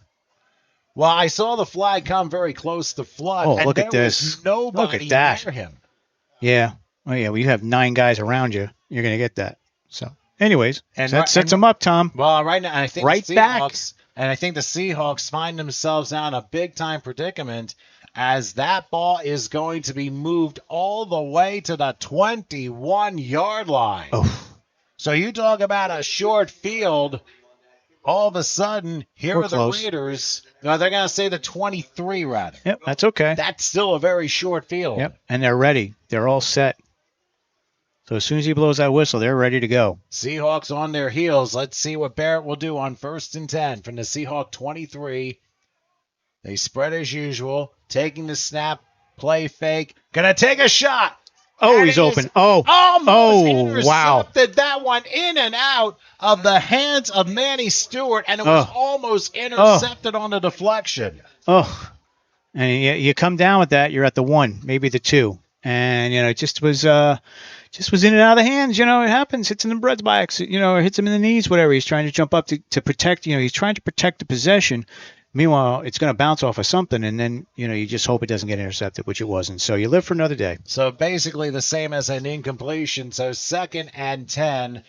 Well, I saw the flag come very close to Flood. Oh, and look at there this. was nobody Look at that. near him. Yeah. Oh, yeah. Well, you have 9 guys around you. You're going to get that. So, anyways, And that sets them up, Tom. Well, right now, I think Right the back. Seahawks, and I think the Seahawks find themselves now in a big-time predicament as that ball is going to be moved all the way to the 21-yard line. Oh. So you talk about a short field. All of a sudden, here We're are the close. Raiders. No, they're going to say the 23, rather. Yep, that's okay. That's still a very short field. Yep, and they're ready. They're all set. So as soon as he blows that whistle, they're ready to go. Seahawks on their heels. Let's see what Barrett will do on 1st and 10 from the Seahawk 23. They spread as usual, taking the snap, play fake, gonna take a shot. Oh, And he's it open. is Oh, almost wow. intercepted that one in and out of the hands of Manny Stewart, and it was almost intercepted on the deflection. Oh, and you come down with that, you're at the 1, maybe the 2, and it just was in and out of the hands. It happens. Hits him in the bread box. Or hits him in the knees. Whatever. He's trying to jump up to protect. He's trying to protect the possession. Meanwhile, it's going to bounce off of something, and then you just hope it doesn't get intercepted, which it wasn't. So you live for another day. So basically the same as an incompletion. So 2nd and 10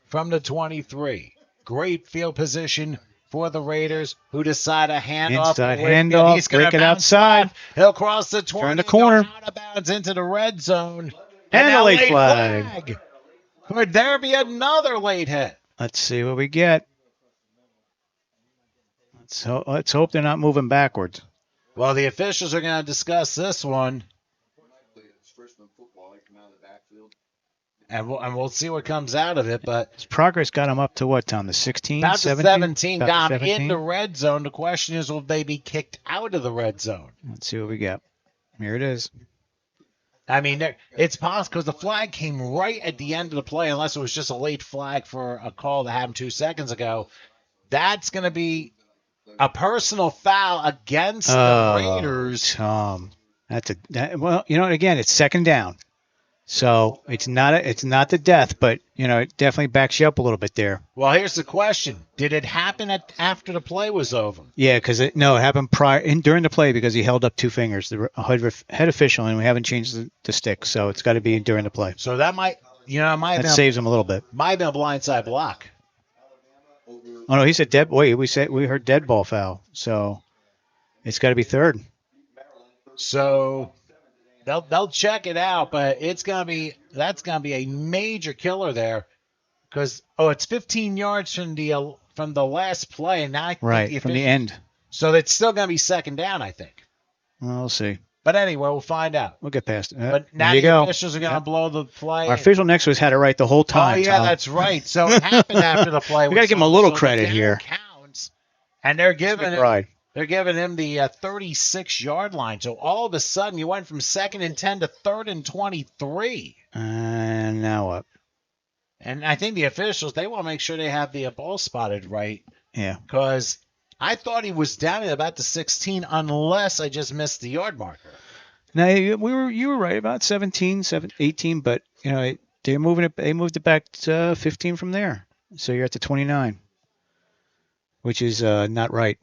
from the 23. Great field position for the Raiders, who decide a handoff. Inside to Whitfield. handoff, He's gonna break it bounce outside. back. He'll cross the 20. Turn the corner. Go out of bounds into the red zone. And a now late flag. Could there be another late hit? Let's see what we get. Let's hope they're not moving backwards. Well, the officials are going to discuss this one. And we'll see what comes out of it. But His progress got him up to what, Tom? The 16, about the 17? got the him 17? in the red zone. The question is, will they be kicked out of the red zone? Let's see what we got. Here it is. I mean, it's possible because the flag came right at the end of the play, unless it was just a late flag for a call that happened 2 seconds ago. That's going to be a personal foul against the Raiders. Tom, well, again, it's 2nd down, so it's not the death, but it definitely backs you up a little bit there. Well, here's the question: did it happen after the play was over? Yeah, because it happened during the play because he held up 2 fingers, the head official, and we haven't changed the stick, so it's got to be during the play. So that might have saves him a little bit. Might have been a blindside block. Oh no, he said dead. Wait, we heard dead ball foul, so it's got to be 3rd. So they'll check it out, but that's gonna be a major killer there, because it's 15 yards from the last play, and now I think from the end. So it's still gonna be 2nd down, I think. Well, we'll see. But anyway, we'll find out. We'll get past it. But now there you the go. officials are gonna blow the play. Our official next to us had it right the whole time. Oh yeah, Tom. that's right. So it happened after the play. We got to give him a little So the credit down here. Counts, and they're giving Right. They're giving him the 36-yard line. So all of a sudden, you went from 2nd and 10 to 3rd and 23. And now what? And I think the officials, they want to make sure they have the ball spotted right. Yeah. Because I thought he was down at about the 16, unless I just missed the yard marker. Now you were right about 17, 18, but they moved it back to 15 from there. So you're at the 29, which is not right.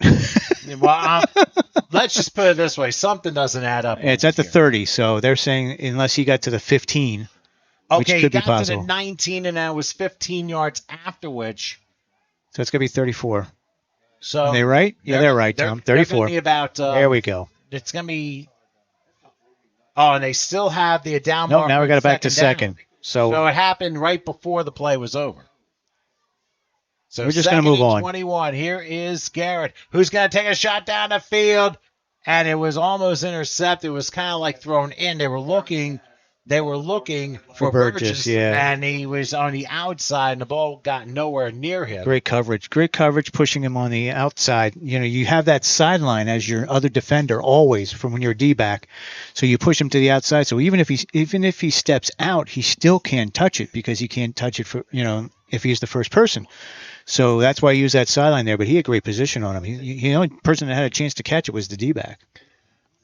Well, let's just put it this way: something doesn't add up. It's at the 30, so they're saying unless he got to the 15, which Okay, could he be got possible. to the 19, and that was 15 yards after which. So it's gonna be 34. So Are they right? Yeah, they're right, Tom. 34. They're gonna be about. There we go. It's gonna be. Oh, and they still have the down. No, now we got it back to second. down. So So it happened right before the play was over. So we're just going to move on. 21. Here is Garrett, who's going to take a shot down the field, and it was almost intercepted. It was kind of like thrown in. They were looking for Burgess, yeah. and he was on the outside, and the ball got nowhere near him. Great coverage, pushing him on the outside. You have that sideline as your other defender always from when you're a D-back, so you push him to the outside. So even if he steps out, he still can't touch it because he can't touch it for if he's the first person. So that's why he used that sideline there. But he had great position on him. The only person that had a chance to catch it was the D-back.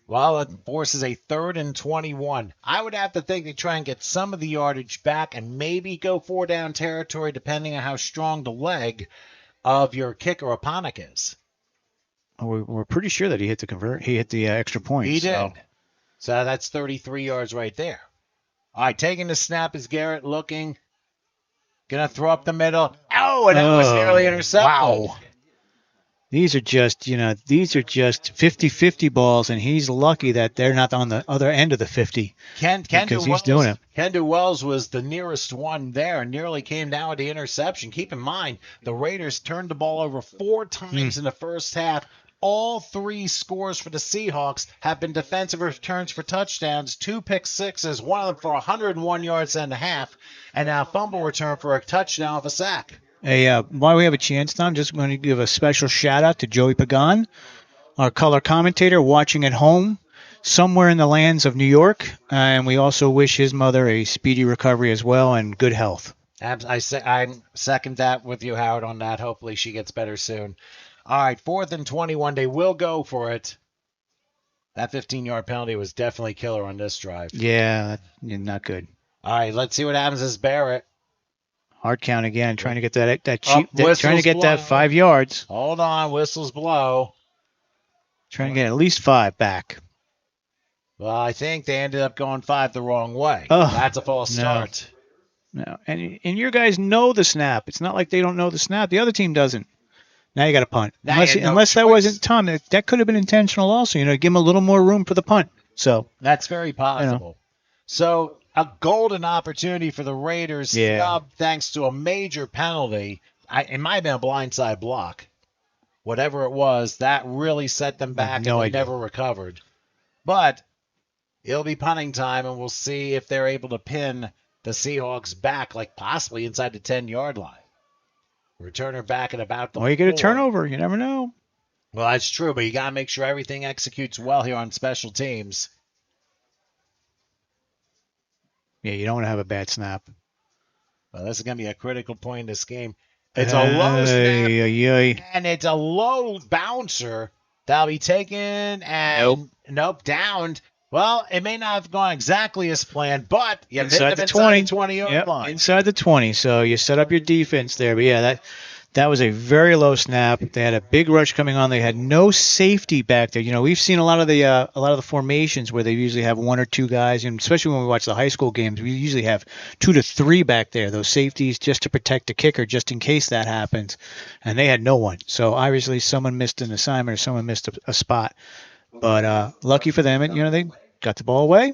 Well, it forces a 3rd and 21. I would have to think they try and get some of the yardage back and maybe go 4-down territory depending on how strong the leg of your kicker Oponic is. We're pretty sure that he hit the extra point. He did. So that's 33 yards right there. All right, taking the snap is Garrett looking. Going to throw up the middle. Oh, and that was nearly intercepted. Wow. These are just 50-50 balls, and he's lucky that they're not on the other end of the 50 because he's doing it. Kendall Wells was the nearest one there and nearly came down with the interception. Keep in mind, the Raiders turned the ball over 4 times in the first half. All 3 scores for the Seahawks have been defensive returns for touchdowns, 2 pick sixes, one of them for 101 yards and a half, and now a fumble return for a touchdown of a sack. Hey, while we have a chance, Tom, just going to give a special shout-out to Joey Pagan, our color commentator watching at home somewhere in the lands of New York, and we also wish his mother a speedy recovery as well and good health. I second that with you, Howard, on that. Hopefully she gets better soon. All right, 4th and 21. They will go for it. That 15-yard penalty was definitely killer on this drive. Yeah, not good. All right, let's see what happens as Barrett. Hard count again, trying to get that 5 yards. Hold on, whistles blow. Trying to get at least 5 back. Well, I think they ended up going 5 the wrong way. Oh, that's a false start. No, and your guys know the snap. It's not like they don't know the snap. The other team doesn't. Now you got to punt. Unless that wasn't Tom, that could have been intentional also. Give him a little more room for the punt. So that's very possible. So a golden opportunity for the Raiders, snubbed thanks to a major penalty. It might have been a blindside block. Whatever it was, that really set them back and they never recovered. But it'll be punting time, and we'll see if they're able to pin the Seahawks back, like possibly inside the 10-yard line. Returner back at about the you get a turnover. You never know. Well, that's true, but you got to make sure everything executes well here on special teams. Yeah, you don't want to have a bad snap. Well, this is going to be a critical point in this game. It's a low snap, and it's a low bouncer that'll be taken and downed. Well, it may not have gone exactly as planned, but you inside the 20-yard line. Inside the 20, so you set up your defense there. But yeah, that was a very low snap. They had a big rush coming on. They had no safety back there. We've seen a lot of the formations where they usually have 1 or 2 guys, and especially when we watch the high school games, we usually have 2 to 3 back there. Those safeties just to protect the kicker, just in case that happens. And they had no one. So obviously someone missed an assignment or someone missed a spot. But lucky for them, they got the ball away.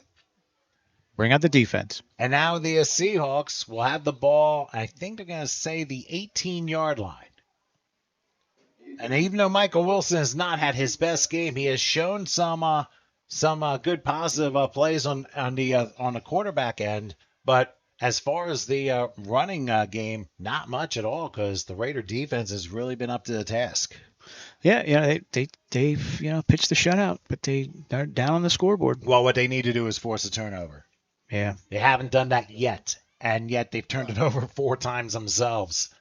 Bring out the defense. And now the Seahawks will have the ball, I think they're going to say the 18-yard line. And even though Michael Wilson has not had his best game, he has shown some good positive plays on the quarterback end. But as far as the running game, not much at all, because the Raider defense has really been up to the task. Yeah, they've pitched the shutout, but they're down on the scoreboard. Well, what they need to do is force a turnover. Yeah. They haven't done that yet, and yet they've turned it over 4 times themselves.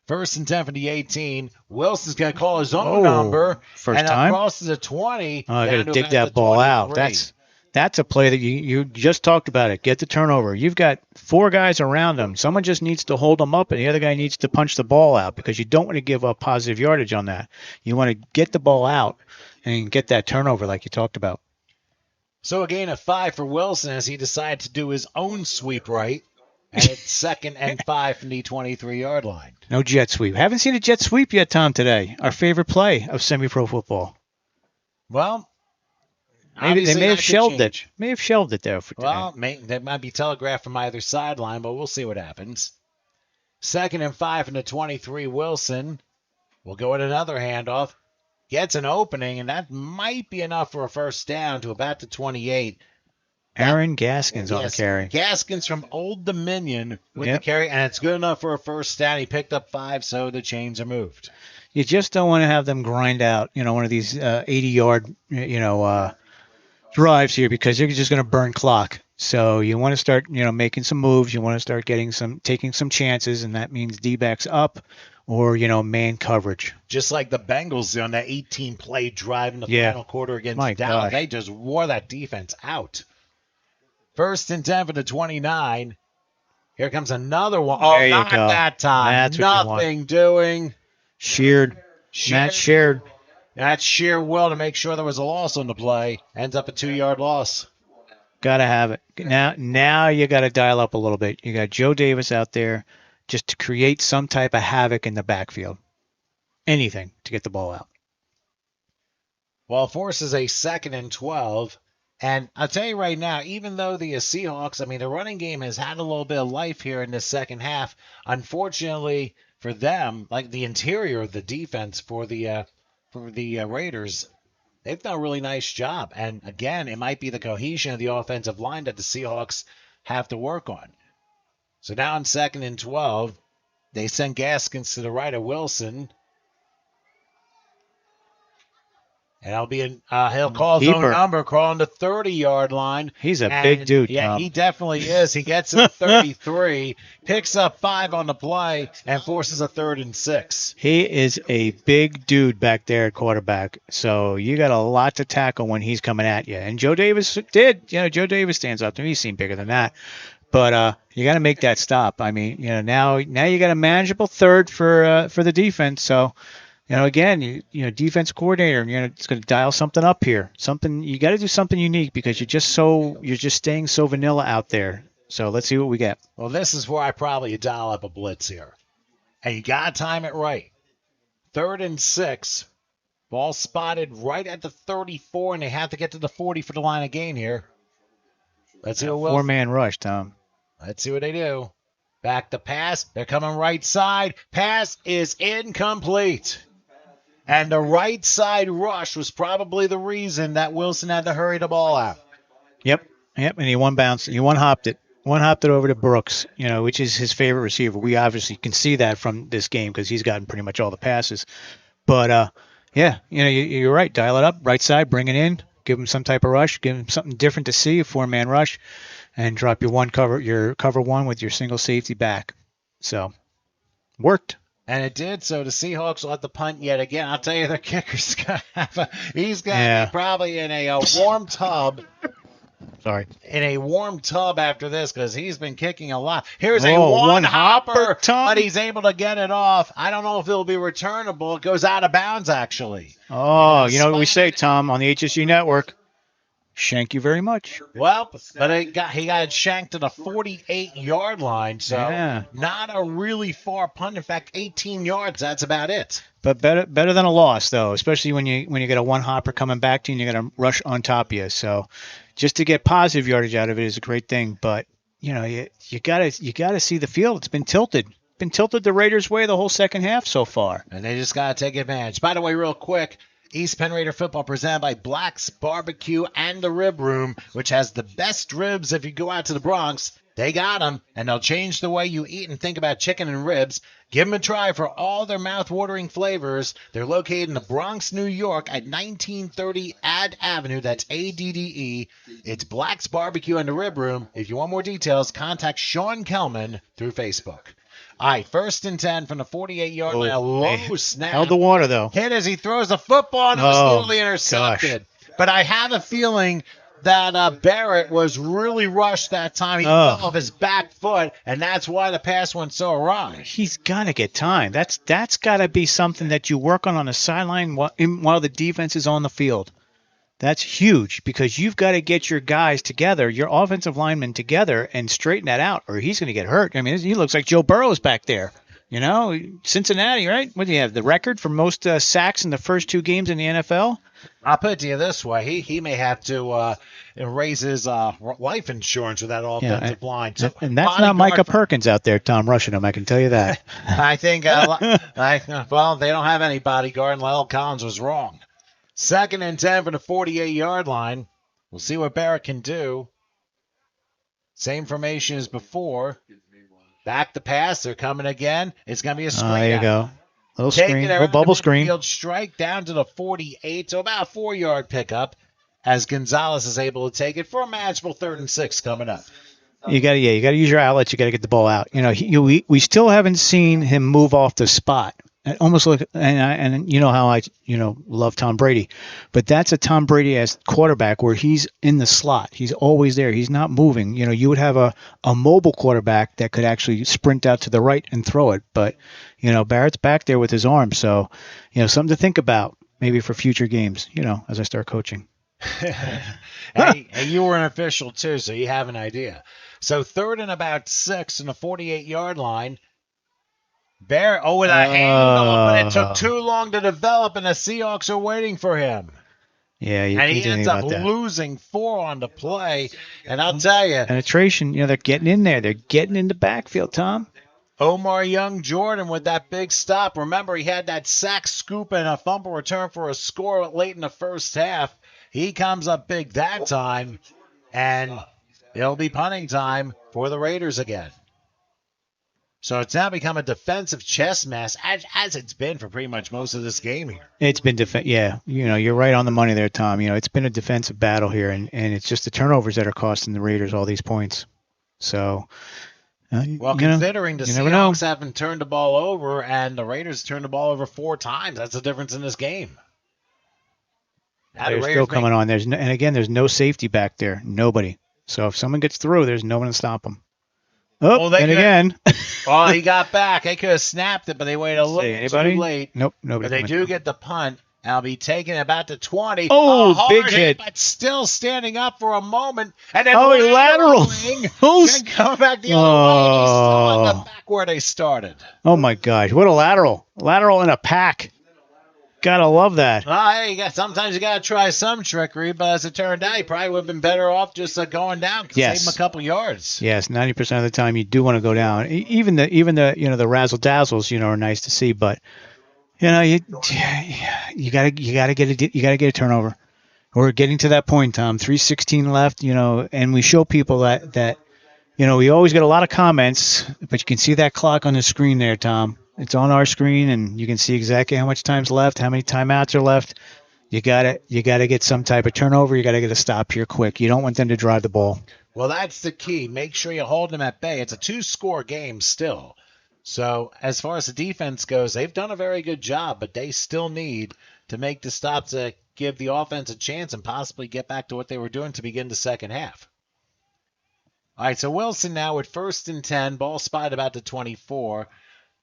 First and 10 from the 18. Wilson's going to call his own Oh, number. first and time? crosses the 20. Oh, I got down to to dig about that the ball out. 23. That's a play that you just talked about it. Get the turnover. You've got 4 guys around him. Someone just needs to hold him up, and the other guy needs to punch the ball out because you don't want to give up positive yardage on that. You want to get the ball out and get that turnover like you talked about. So a gain of 5 for Wilson as he decided to do his own sweep right. And it's 2nd and 5 from the 23-yard line. No jet sweep. Haven't seen a jet sweep yet, Tom, today. Our favorite play of semi-pro football. Well, maybe they may have shelved change. it. May have shelved it there. Well, that might be telegraphed from either sideline, but we'll see what happens. 2nd and 5 from the 23, Wilson. We'll go with another handoff. Gets an opening, and that might be enough for a first down to about the 28. Aaron Gaskins on the carry. Gaskins from Old Dominion with the carry, and it's good enough for a first down. He picked up 5, so the chains are moved. You just don't want to have them grind out, one of these 80-yard, drives here because you're just going to burn clock. So you want to start, making some moves. You want to start taking some chances, and that means D-backs up or, man coverage. Just like the Bengals on that 18-play drive in the final quarter against Dallas. They just wore that defense out. First and 10 for the 29. Here comes another one. Oh, there you not go. that time. That's what you Nothing want. doing. Sheared. Matt sheared. That's sheer will to make sure there was a loss on the play. Ends up a 2-yard loss. Got to have it. Now you got to dial up a little bit. You got Joe Davis out there just to create some type of havoc in the backfield. Anything to get the ball out. Well, forces a 2nd and 12. And I'll tell you right now, even though the Seahawks, the running game has had a little bit of life here in the second half, unfortunately for them, like the interior of the defense for the Raiders, they've done a really nice job. And again, it might be the cohesion of the offensive line that the Seahawks have to work on. So now in 2nd and 12, they send Gaskins to the right of Wilson. And he'll call his own number, crawling the 30-yard line. He's a big dude, Yeah, Tom. he definitely is. He gets to 33, picks up 5 on the play, and forces a 3rd and 6. He is a big dude back there at quarterback. So you got a lot to tackle when he's coming at you. And Joe Davis did. Joe Davis stands up to him. He's seen bigger than that. But you got to make that stop. Now you got a manageable 3rd for the defense. So, again, defense coordinator, it's going to dial something up here. You got to do something unique because you're just staying so vanilla out there. So let's see what we get. Well, this is where I probably dial up a blitz here. And you got to time it right. 3rd and 6. Ball spotted right at the 34, and they have to get to the 40 for the line of gain here. Let's see what 4-man rush, Tom. Let's see what they do. Back to pass. They're coming right side. Pass is incomplete. And the right side rush was probably the reason that Wilson had to hurry the ball out. Yep. And he one-bounced. He one-hopped it. One-hopped it over to Brooks, which is his favorite receiver. We obviously can see that from this game because he's gotten pretty much all the passes. But, you're right. Dial it up. Right side. Bring it in. Give him some type of rush. Give him something different to see, a 4-man rush. And drop your cover one with your single safety back. So, worked. And it did. So the Seahawks will have to punt yet again. I'll tell you, the kicker's going to he's going to be probably in a warm tub. Sorry. In a warm tub after this because he's been kicking a lot. Here's a one-hopper, but he's able to get it off. I don't know if it'll be returnable. It goes out of bounds, actually. Oh, you know what we say, Tom, on the HSG Network? Shank you very much. Well, but he got shanked to the 48-yard line, so not a really far punt. In fact, 18 yards, that's about it. But better than a loss, though, especially when you get a one-hopper coming back to you and you got to rush on top of you. So just to get positive yardage out of it is a great thing. But, you gotta see the field. It's been tilted. Been tilted the Raiders' way the whole second half so far. And they just got to take advantage. By the way, real quick, East Penn Raider football presented by Black's Barbecue and the Rib Room, which has the best ribs if you go out to the Bronx. They got them, and they'll change the way you eat and think about chicken and ribs. Give them a try for all their mouth-watering flavors. They're located in the Bronx, New York at 1930 Ad Avenue. That's ADDE. It's Black's Barbecue and the Rib Room. If you want more details, contact Sean Kelman through Facebook. All right, 1st and 10 from the 48-yard line. A low snap. Held the water, though. Hit as he throws the football, and it was nearly intercepted. But I have a feeling that Barrett was really rushed that time. He fell off his back foot, and that's why the pass went so awry. He's got to get time. That's got to be something that you work on the sideline while the defense is on the field. That's huge because you've got to get your guys together, your offensive linemen together, and straighten that out, or he's going to get hurt. I mean, he looks like Joe Burrow's back there. You know, Cincinnati, right? What do you have? The record for most sacks in the first 2 games in the NFL? I'll put it to you this way. He may have to raise his life insurance with that offensive line. So and that's not Micah Perkins out there, Tom, rushing him. I can tell you that. I think, well, they don't have any bodyguard, and Lyle Collins was wrong. 2nd and 10 from the 48-yard line. We'll see what Barrett can do. Same formation as before. Back the pass. They're coming again. It's going to be a screen. There you go. Little screen. Little bubble screen. Field strike down to the 48. So about a 4-yard pickup as Gonzalez is able to take it for a manageable 3rd and 6 coming up. You got to use your outlets. You got to get the ball out. You know, we still haven't seen him move off the spot. It almost look, and you know how I love Tom Brady, but that's a Tom Brady as quarterback where he's in the slot. He's always there. He's not moving. You know, you would have a mobile quarterback that could actually sprint out to the right and throw it, but you know Barrett's back there with his arm, so you know something to think about maybe for future games. You know, as I start coaching. Hey, you were an official too, so you have an idea. So 3rd and about 6 in the 48-yard line. Barrett, with a handoff, but it took too long to develop, and the Seahawks are waiting for him. Yeah, and he ends up losing 4 on the play. And I'll tell you, penetration. You know, they're getting in there. They're getting in the backfield, Tom. Omar Young-Jordan with that big stop. Remember, he had that sack scoop and a fumble return for a score late in the first half. He comes up big that time, and it'll be punting time for the Raiders again. So it's now become a defensive chess mess, as it's been for pretty much most of this game here. It's been yeah. You know, you're right on the money there, Tom. You know, it's been a defensive battle here, and it's just the turnovers that are costing the Raiders all these points. So, considering the Seahawks haven't turned the ball over and the Raiders turned the ball over 4 times, that's the difference in this game. They're still coming on. And again, there's no safety back there. Nobody. So if someone gets through, there's no one to stop them. Again. Well, he got back. They could have snapped it, but they waited a little too late. Nope, nobody. But they do get the punt. I'll be taking about the 20. Oh, big hit. But still standing up for a moment. And then he lateral. Then come back the other way. He's still on the back where they started. Oh, my gosh. What a lateral. Lateral in a pack. Gotta love that. Hey, sometimes you gotta try some trickery, but as it turned out, he probably would have been better off just going down. Save him a couple yards. Yes, 90% of the time you do want to go down. Even the razzle dazzles, are nice to see, but you gotta get a turnover. We're getting to that point, Tom. 3:16 left, and we show people that we always get a lot of comments, but you can see that clock on the screen there, Tom. It's on our screen, and you can see exactly how much time's left, how many timeouts are left. You gotta get some type of turnover. You gotta get a stop here quick. You don't want them to drive the ball. Well, that's the key. Make sure you hold them at bay. It's a 2-score game still. So as far as the defense goes, they've done a very good job, but they still need to make the stop to give the offense a chance and possibly get back to what they were doing to begin the second half. All right, so Wilson now with 1st and 10, ball spotted about the 24.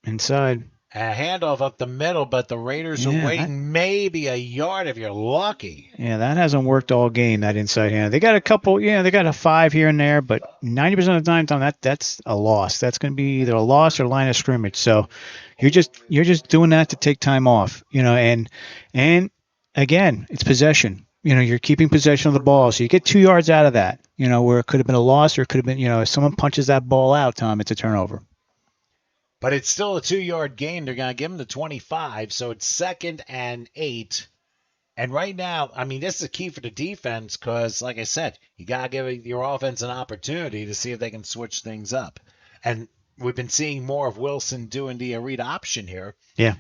Inside. A handoff up the middle, but the Raiders are waiting maybe a yard if you're lucky. Yeah, that hasn't worked all game, that inside hand. They got a couple, they got a 5 here and there, but 90% of the time, Tom, that's a loss. That's going to be either a loss or line of scrimmage. So you're just doing that to take time off, and again, it's possession. You're keeping possession of the ball, so you get 2 yards out of that, where it could have been a loss or it could have been, if someone punches that ball out, Tom, it's a turnover. But it's still a 2-yard gain. They're going to give him the 25, so it's 2nd and 8. And right now, this is a key for the defense because, like I said, you got to give your offense an opportunity to see if they can switch things up. And we've been seeing more of Wilson doing the read option here. Yeah.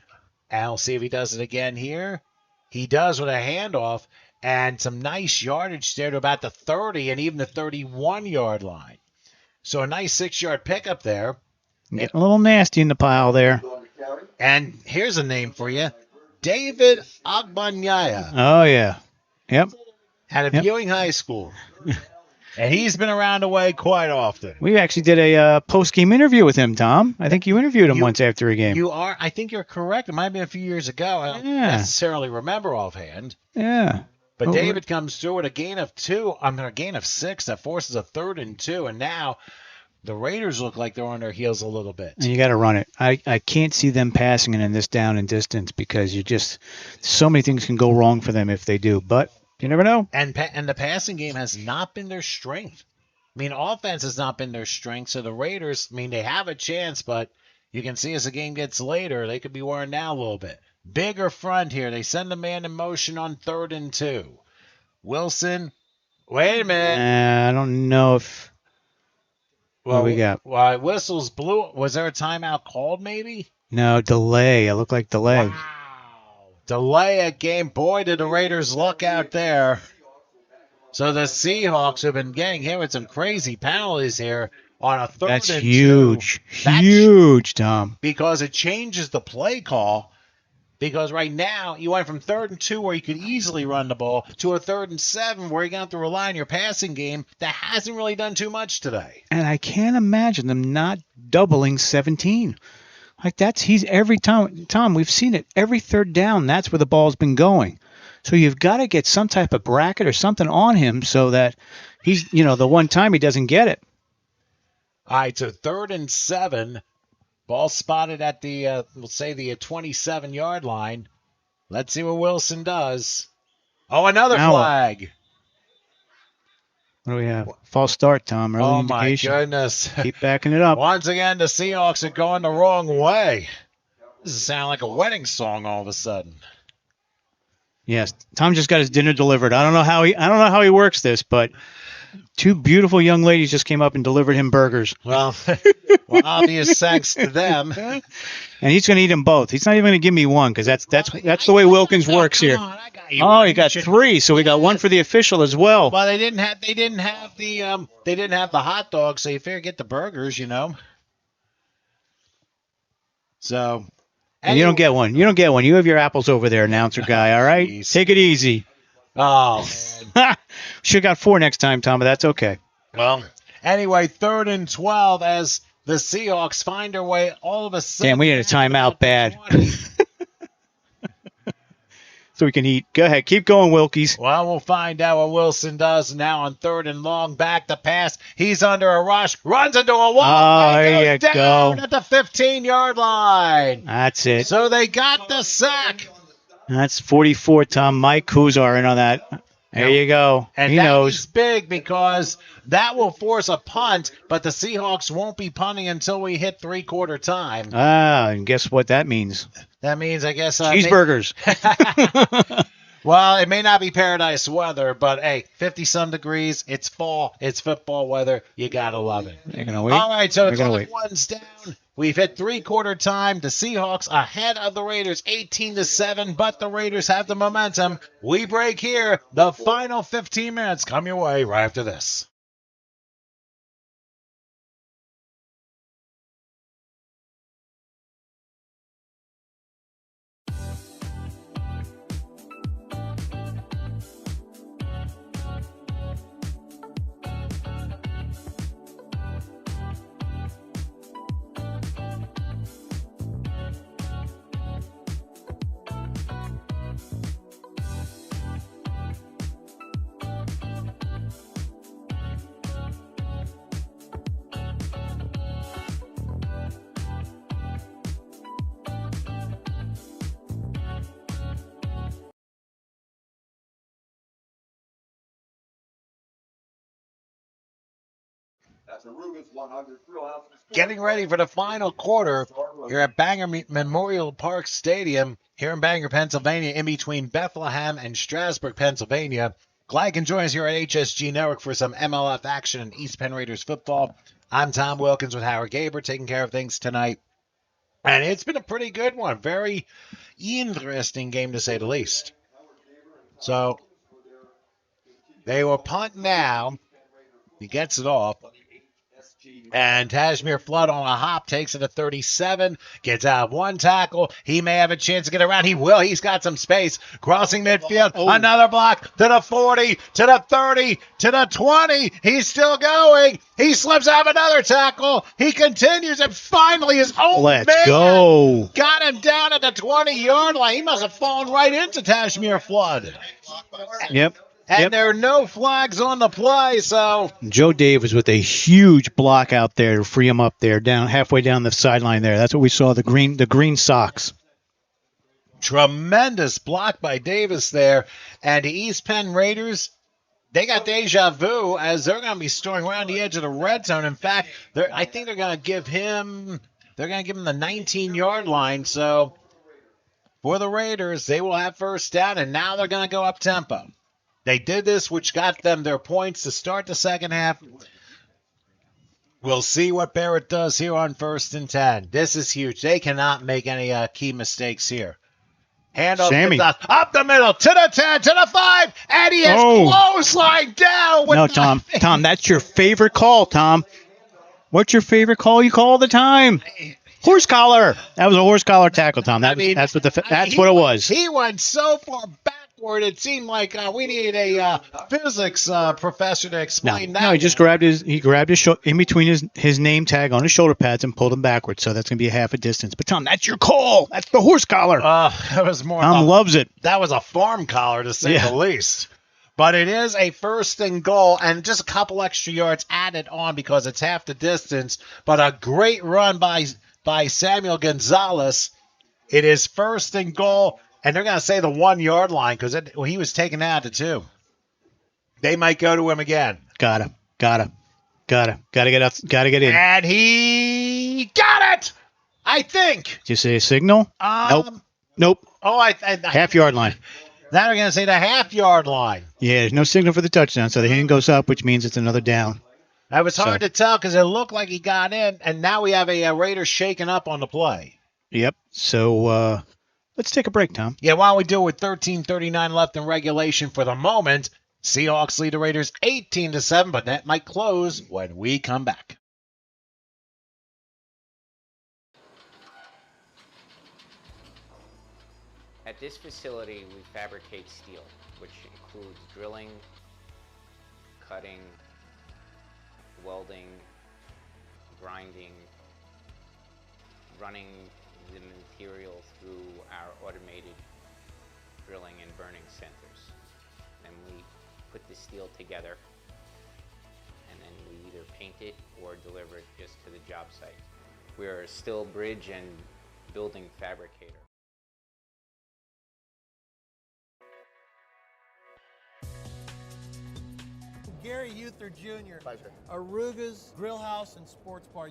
And I'll see if he does it again here. He does with a handoff and some nice yardage there to about the 30 and even the 31-yard line. So a nice 6-yard pickup there. Getting a little nasty in the pile there. And here's a name for you. David Agbanyaya. Oh, yeah. Yep. Out of Ewing High School. And he's been around the way quite often. We actually did a post-game interview with him, Tom. I think you interviewed him once after a game. I think you're correct. It might have been a few years ago. I don't necessarily remember offhand. Yeah. But David comes through with a gain of 6 that forces a 3rd and 2. And now the Raiders look like they're on their heels a little bit. And you got to run it. I can't see them passing it in this down and distance because so many things can go wrong for them if they do. But you never know. And the passing game has not been their strength. I mean, offense has not been their strength. So the Raiders, they have a chance, but you can see as the game gets later, they could be wearing down a little bit. Bigger front here. They send the man in motion on 3rd and 2. Wilson, wait a minute. I don't know if... What we got? Well, whistles blew. Was there a timeout called maybe? No, delay. It looked like delay. Wow. Delay a game. Boy, did the Raiders luck out there. So the Seahawks have been getting hit with some crazy penalties here on a 3rd That's and huge. 2. Huge, Tom. Because it changes the play call. Because right now, you went from 3rd and 2 where you could easily run the ball to a 3rd and 7 where you're going to have to rely on your passing game that hasn't really done too much today. And I can't imagine them not doubling 17. Like he's every time, Tom, we've seen it. Every 3rd down, that's where the ball's been going. So you've got to get some type of bracket or something on him so that he's, the one time he doesn't get it. All right, so 3rd and 7. Ball spotted at the, we'll say the 27-yard line. Let's see what Wilson does. Oh, another flag. What do we have? False start, Tom. Early indication. My goodness. Keep backing it up. Once again, the Seahawks are going the wrong way. This is sounding like a wedding song all of a sudden. Yes, Tom just got his dinner delivered. I don't know how he works this, but 2 beautiful young ladies just came up and delivered him burgers. Well, obvious thanks to them. And he's going to eat them both. He's not even going to give me one because that's the way Wilkins works here. Oh, he got 3, so we got 1 for the official as well. Well, they didn't have the hot dog, so you figure get the burgers, So. And you don't get one. You don't get one. You have your apples over there, announcer guy. All right, take it easy. Oh, man. Should have got 4 next time, Tom, but that's okay. Well, anyway, 3rd and 12 as the Seahawks find their way all of a sudden. Damn, we need a timeout bad. So we can eat. Go ahead. Keep going, Wilkies. Well, we'll find out what Wilson does now on 3rd and long. Back to pass. He's under a rush. Runs into a wall. Oh, there you down go. At the 15-yard line. That's it. So they got the sack. That's 44, Tom. Mike Kuzar in on that. There you go. And he knows. Is big because that will force a punt, but the Seahawks won't be punting until we hit 3/4 time. And guess what that means? That means, I guess... cheeseburgers. Well, it may not be paradise weather, but, hey, 50-some degrees. It's fall. It's football weather. You got to love it. You're going to wait? All right, so You're gonna wait. one's down. We've hit 3/4 time. The Seahawks ahead of the Raiders, 18-7, but the Raiders have the momentum. We break here. The final 15 minutes come your way right after this. Getting ready for the final quarter here at Bangor Memorial Park Stadium here in Bangor, Pennsylvania, in between Bethlehem and Strasburg, Pennsylvania. Glad you can join us here at HSG Network for some MLF action in East Penn Raiders football. I'm Tom Wilkins with Howard Gaber taking care of things tonight. And it's been a pretty good one. Very interesting game to say the least. So they will punt now. He gets it off. And Kashmir Flood on a hop takes it to 37, gets out of one tackle. He may have a chance to get around. He will. He's got some space. Crossing midfield. Another block to the 40, to the 30, to the 20. He's still going. He slips out of another tackle. He continues, and finally his own man go. got him down at the 20-yard line. He must have fallen right into Kashmir Flood. Yep. And there are no flags on the play, so Joe Davis with a huge block out there to free him up there, down halfway down the sideline there. That's what we saw, the green socks. Tremendous block by Davis there. And the East Penn Raiders, they got deja vu as they're going to be storing around the edge of the red zone. In fact, I think they're going to give him the 19-yard line. So for the Raiders, they will have first down, and now they're going to go up tempo. They did this, which got them their points to start the second half. We'll see what Barrett does here on 1st and 10. This is huge. They cannot make any key mistakes here. Handoff up the middle to the 10, to the 5, and he has clothesline down. No, Tom. Tom, that's your favorite call, Tom. What's your favorite call you call all the time? Horse collar. That was a horse collar tackle, Tom. That's what it was. He went so far backward, it seemed like we needed a physics professor to explain that. No, he just grabbed his in between his name tag on his shoulder pads and pulled him backwards. So that's going to be a half a distance. But Tom, that's your call. That's the horse collar. That was more. Tom loves it. That was a farm collar, to say the least. But it is a 1st and goal, and just a couple extra yards added on because it's half the distance. But a great run by Samuel Gonzalez. It is 1st and goal, and they're going to say the 1-yard line because he was taken out to 2. They might go to him again. Gotta get in. And he got it, I think. Did you say a signal? Nope. Oh, half-yard line. Now they're going to say the half-yard line. Yeah, there's no signal for the touchdown, so the hand goes up, which means it's another down. It was hard to tell because it looked like he got in, and now we have a Raiders shaking up on the play. Yep. So let's take a break, Tom. Yeah, while we do with 13:39 left in regulation for the moment, Seahawks lead the Raiders 18-7, but that might close when we come back. At this facility, we fabricate steel, which includes drilling, cutting, welding, grinding, running the material through our automated drilling and burning centers. Then we put the steel together, and then we either paint it or deliver it just to the job site. We're a steel bridge and building fabricator. Gary Uther Jr. Aruga's Grill House and Sports Bar.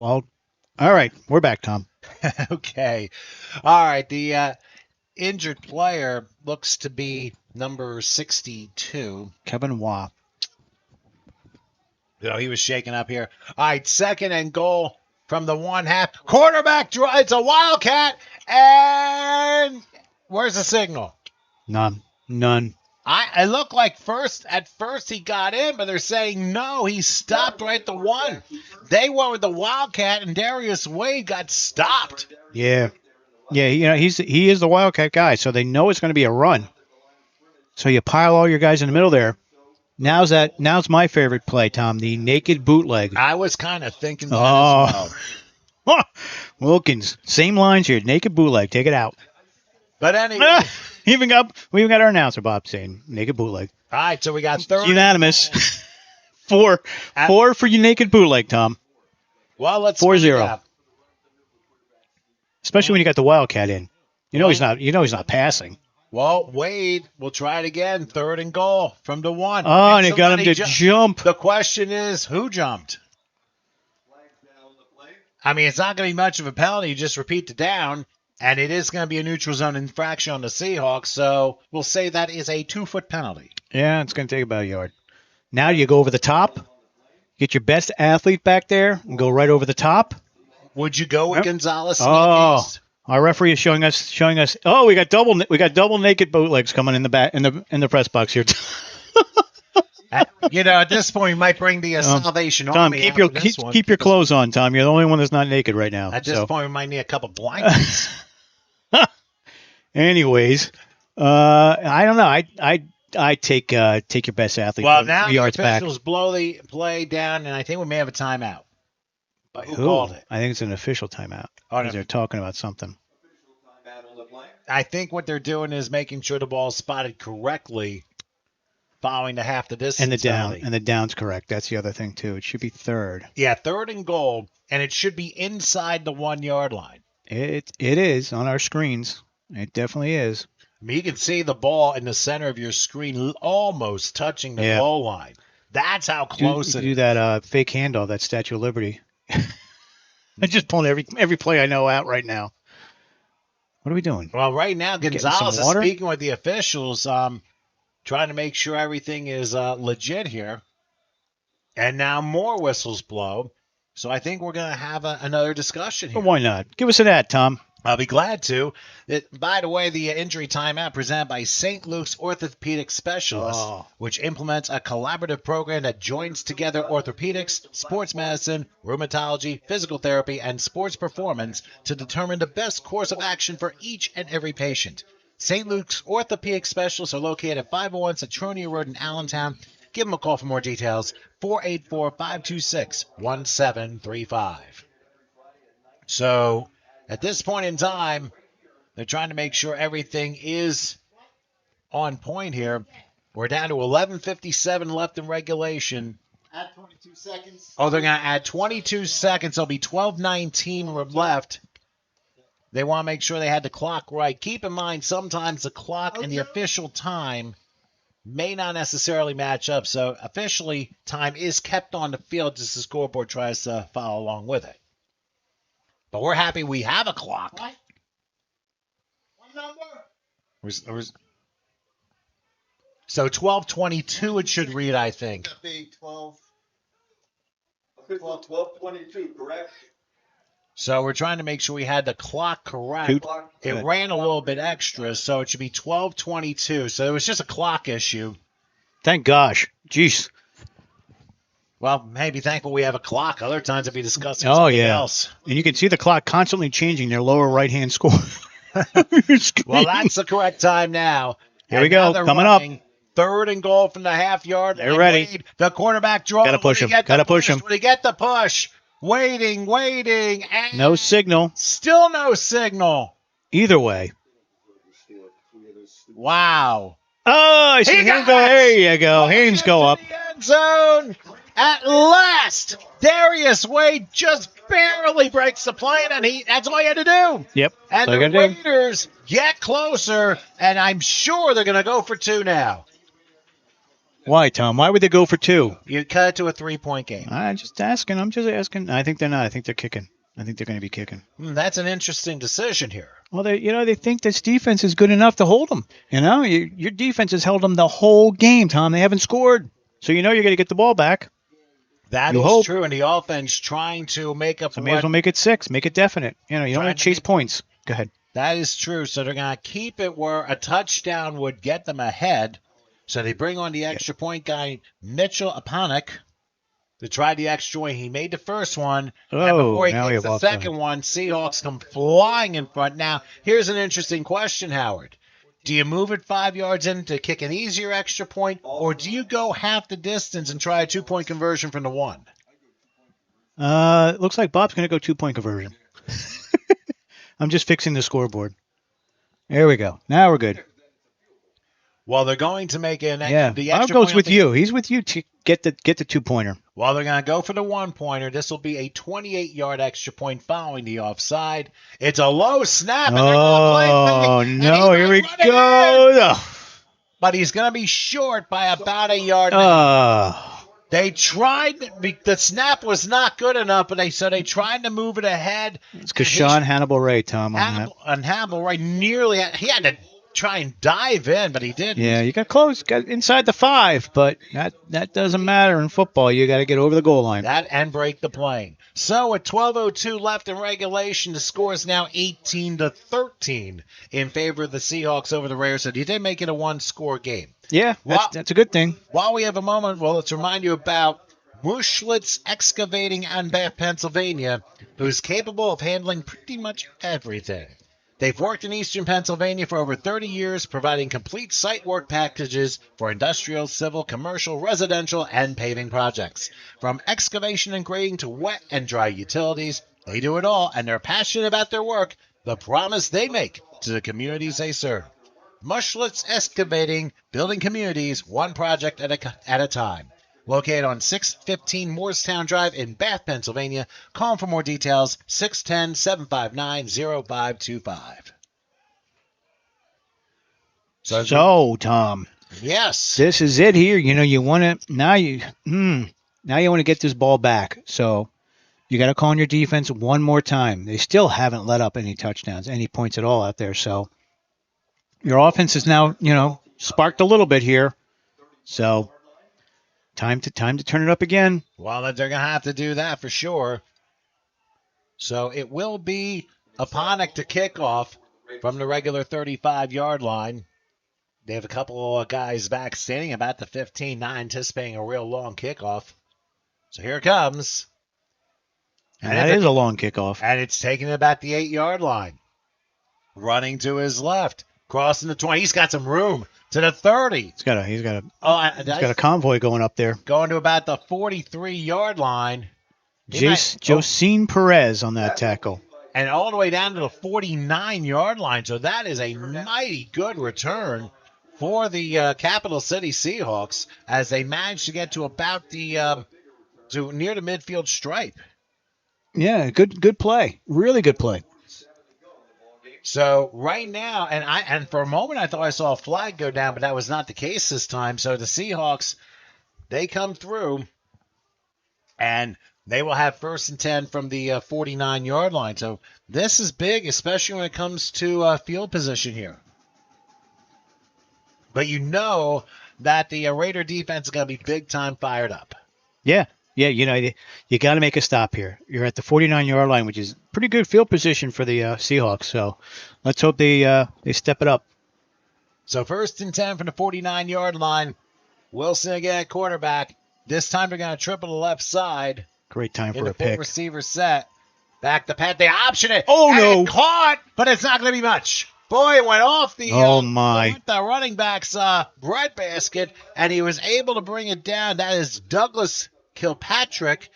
Well, all right, we're back, Tom. Okay. All right, the injured player looks to be number 62. Kevin Waugh. He was shaken up here. All right, 2nd and goal from the 1/2. Quarterback draw. It's a Wildcat, and where's the signal? None. I look like at first he got in, but they're saying no, he stopped right at the 1. They went with the Wildcat, and Darius Wade got stopped. Yeah, he is the Wildcat guy, so they know it's going to be a run. So you pile all your guys in the middle there. Now's my favorite play, Tom, the naked bootleg. I was kind of thinking that as well. Wilkins, same lines here, naked bootleg, take it out. But anyway. we even got our announcer, Bob, saying naked bootleg. All right, so we got 30. Unanimous. 4 for you naked bootleg, Tom. Well, let's 4-0. Especially when you got the Wildcat in. He's not passing. Well, Wade will try it again. 3rd and goal from the 1. Oh, and it got him to jump. The question is, who jumped? I mean, it's not going to be much of a penalty. You just repeat the down. And it is going to be a neutral zone infraction on the Seahawks, so we'll say that is a 2-foot penalty. Yeah, it's going to take about a yard. Now you go over the top, get your best athlete back there, and go right over the top. Would you go with Gonzalez? Oh, our referee is showing us. Oh, we got double naked bootlegs coming in the back in the press box here. At this point, we might bring the Salvation Tom, Army. keep your clothes on, Tom. You're the only one that's not naked right now. At this point, we might need a couple blankets. Anyways, I don't know. I take your best athlete. Well, now the yards back. officials blow the play down, and I think we may have a timeout. But who Ooh, called it? I think it's an official timeout. Oh, Because they're talking about something. I think what they're doing is making sure the ball is spotted correctly following the half the distance. And the down's correct. That's the other thing, too. It should be third. Yeah, 3rd and goal, and it should be inside the 1-yard line. It is on our screens. It definitely is. I mean, you can see the ball in the center of your screen almost touching the goal line. That's how close it is. Do that fake handoff, that Statue of Liberty. I'm just pulling every play I know out right now. What are we doing? Well, right now, Gonzalez is speaking with the officials, trying to make sure everything is legit here. And now more whistles blow. So I think we're going to have another discussion here. But why not? Give us an ad, Tom. I'll be glad to. By the way, the injury timeout presented by St. Luke's Orthopedic Specialists, which implements a collaborative program that joins together orthopedics, sports medicine, rheumatology, physical therapy, and sports performance to determine the best course of action for each and every patient. St. Luke's Orthopedic Specialists are located at 501 Citronia Road in Allentown. Give them a call for more details, 484-526-1735. So, at this point in time, they're trying to make sure everything is on point here. We're down to 11:57 left in regulation. Add 22 seconds. Oh, they're going to add 22 seconds. There'll be 12:19 left. They want to make sure they had the clock right. Keep in mind, sometimes the clock and the official time may not necessarily match up. So, officially, time is kept on the field as the scoreboard tries to follow along with it. But we're happy we have a clock. What? One number? So 12:22 it should read, I think. That'd be 12:22, correct? So we're trying to make sure we had the clock correct. It ran a little bit extra, so it should be 12:22. So it was just a clock issue. Thank gosh. Jeez. Well, maybe thankful we have a clock. Other times if we discuss something else. And you can see the clock constantly changing their lower right-hand score. Well, that's the correct time now. Here we go. Coming up. 3rd and goal from the half-yard. They're ready. Wade, the quarterback draw. Got to push him. Got to push him. When he get the push. Waiting. And no signal. Still no signal. Either way. Wow. Oh, I see him go. There you go. Hands go up. End zone. At last, Darius Wade just barely breaks the plane, and that's all he had to do. Yep. And the Raiders get closer, and I'm sure they're going to go for 2 now. Why, Tom? Why would they go for 2? You cut it to a 3-point game. I'm just asking. I think they're not. I think they're kicking. I think they're going to be kicking. That's an interesting decision here. Well, they think this defense is good enough to hold them. Your defense has held them the whole game, Tom. They haven't scored. So you're going to get the ball back. That is true, and the offense trying to make up. So may as well make it 6, make it definite. You don't want to chase points. Go ahead. That is true. So they're going to keep it where a touchdown would get them ahead. So they bring on the extra point guy, Mitchell Apanik, to try the extra point. He made the first one. And before he gets the second one, Seahawks come flying in front. Now, here's an interesting question, Howard. Do you move it 5 yards in to kick an easier extra point, or do you go half the distance and try a 2-point conversion from the 1? It looks like Bob's going to go 2-point conversion. I'm just fixing the scoreboard. There we go. Now we're good. Well, they're going to make the extra Bob goes with you. He's with you to get the 2-pointer. Well, they're going to go for the 1-pointer. This will be a 28-yard extra point following the offside. It's a low snap. And oh, no. Here we go. But he's going to be short by about a yard. They tried. The snap was not good enough, but they tried to move it ahead. It's because Sean Hannibal Ray, Tom, on that. And Hannibal Ray he had to try and dive in, but he didn't. Yeah, you got close, got inside the 5, but that doesn't matter in football. You got to get over the goal line. That and break the plane. So with 12:02 left in regulation, the score is now 18-13 in favor of the Seahawks over the Raiders. So you did make it a one-score game. Yeah, that's a good thing. While we have a moment, well, let's remind you about Muschlitz Excavating in Bath, Pennsylvania, who's capable of handling pretty much everything. They've worked in eastern Pennsylvania for over 30 years, providing complete site work packages for industrial, civil, commercial, residential, and paving projects. From excavation and grading to wet and dry utilities, they do it all, and they're passionate about their work, the promise they make to the communities they serve. Muschlitz Excavating, building communities one project at a time. Located on 615 Moorestown Drive in Bath, Pennsylvania. Call them for more details, 610-759-0525. So, Tom. Yes. This is it here. You want to now you want to get this ball back. So you got to call on your defense one more time. They still haven't let up any touchdowns, any points at all out there. So your offense is now, sparked a little bit here. So Time to turn it up again. Well, they're going to have to do that for sure. So it will be a Ponick to kickoff from the regular 35-yard line. They have a couple of guys back standing about the 15, not anticipating a real long kickoff. So here it comes. And that is a long kickoff. And it's taking about the 8-yard line. Running to his left. Crossing the 20. He's got some room. To the 30. He's got a convoy going up there. Going to about the 43-yard line. Josine Perez on that tackle. And all the way down to the 49-yard line. So that is a mighty good return for the Capital City Seahawks as they managed to get to about the to near the midfield stripe. Yeah, good play. Really good play. So right now, and for a moment I thought I saw a flag go down, but that was not the case this time. So the Seahawks, they come through, and they will have 1st and 10 from the 49-yard line. So this is big, especially when it comes to field position here. But you know that the Raider defense is going to be big time fired up. Yeah. Yeah, you got to make a stop here. You're at the 49-yard line, which is pretty good field position for the Seahawks. So let's hope they step it up. So 1st and 10 from the 49-yard line. Wilson again at quarterback. This time they're going to triple the left side. Great time for a pick. Full receiver set. Back to Pat. They option it. Oh, no. Caught, but it's not going to be much. Boy, it went off the the running back's breadbasket, and he was able to bring it down. That is Douglas Kilpatrick,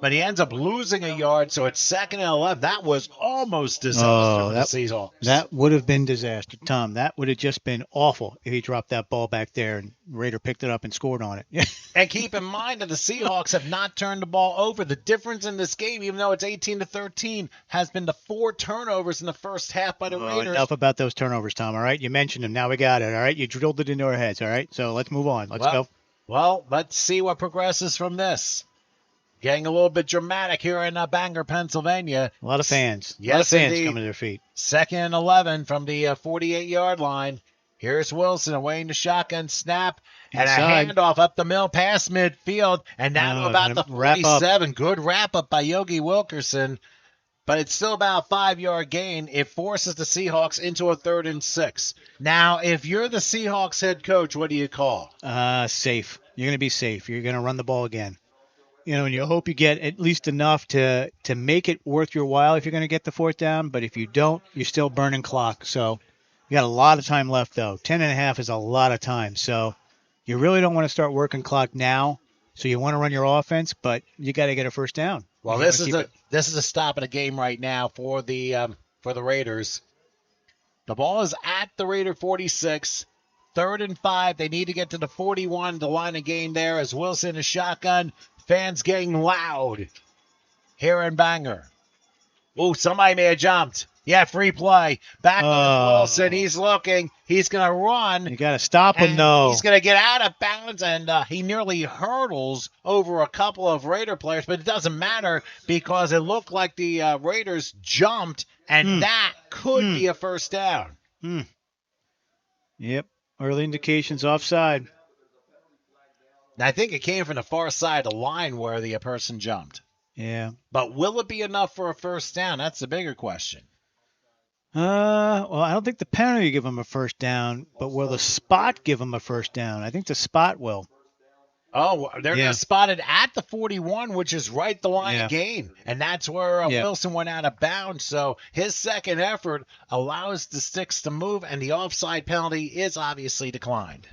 but he ends up losing a yard, so it's 2nd and 11. That was almost disaster for the Seahawks. That would have been disaster, Tom. That would have just been awful if he dropped that ball back there and Raider picked it up and scored on it. And keep in mind that the Seahawks have not turned the ball over. The difference in this game, even though it's 18-13, has been the 4 turnovers in the first half by the Raiders. Enough about those turnovers, Tom, all right? You mentioned them. Now we got it, all right? You drilled it into our heads, all right? So let's move on. Let's go. Well, let's see what progresses from this. Getting a little bit dramatic here in Bangor, Pennsylvania. A lot of fans. Yes, a lot of fans indeed. coming to their feet. 2nd and 11 from the 48-yard line. Here's Wilson awaiting the shotgun snap. And Inside. a handoff up the middle past midfield. And now to about the 47. Good wrap-up by Yogi Wilkerson. But it's still about a 5-yard gain. It forces the Seahawks into a 3rd and 6. Now, if you're the Seahawks head coach, what do you call? Safe. You're going to be safe. You're going to run the ball again. And you hope you get at least enough to make it worth your while if you're going to get the 4th down. But if you don't, you're still burning clock. So you got a lot of time left, though. 10.5 is a lot of time. So you really don't want to start working clock now. So you want to run your offense, but you got to get a 1st down. Well, this is a stop of the game right now for the Raiders. The ball is at the Raider 46. 3rd and 5. They need to get to the 41. The line of gain there as Wilson is shotgun. Fans getting loud here in Bangor. Oh, somebody may have jumped. Yeah, free play. Back to Wilson. He's looking. He's going to run. You got to stop him, though. He's going to get out of bounds, and he nearly hurdles over a couple of Raider players, but it doesn't matter because it looked like the Raiders jumped, and that could be a first down. Yep. Early indications offside. I think it came from the far side of the line where the person jumped. Yeah. But will it be enough for a first down? That's the bigger question. Well, I don't think the penalty give him a first down, but will the spot give him a first down? I think the spot will. Oh, they're going to spot it at the 41, which is right the line of game. And that's where Wilson went out of bounds. So his second effort allows the sticks to move, and the offside penalty is obviously declined.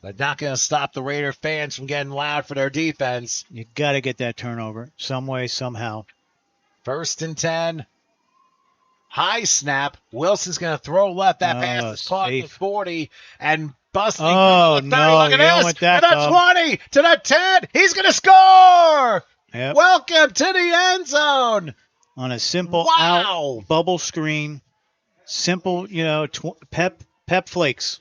But not going to stop the Raider fans from getting loud for their defense. You got to get that turnover some way, somehow. 1st and 10. High snap. Wilson's going to throw left. That pass is caught at the 40 and busting. Oh, no. Look at this. That, to the 20, to the 10. He's going to score. Yep. Welcome to the end zone. On a simple out bubble screen. Simple, pep flakes.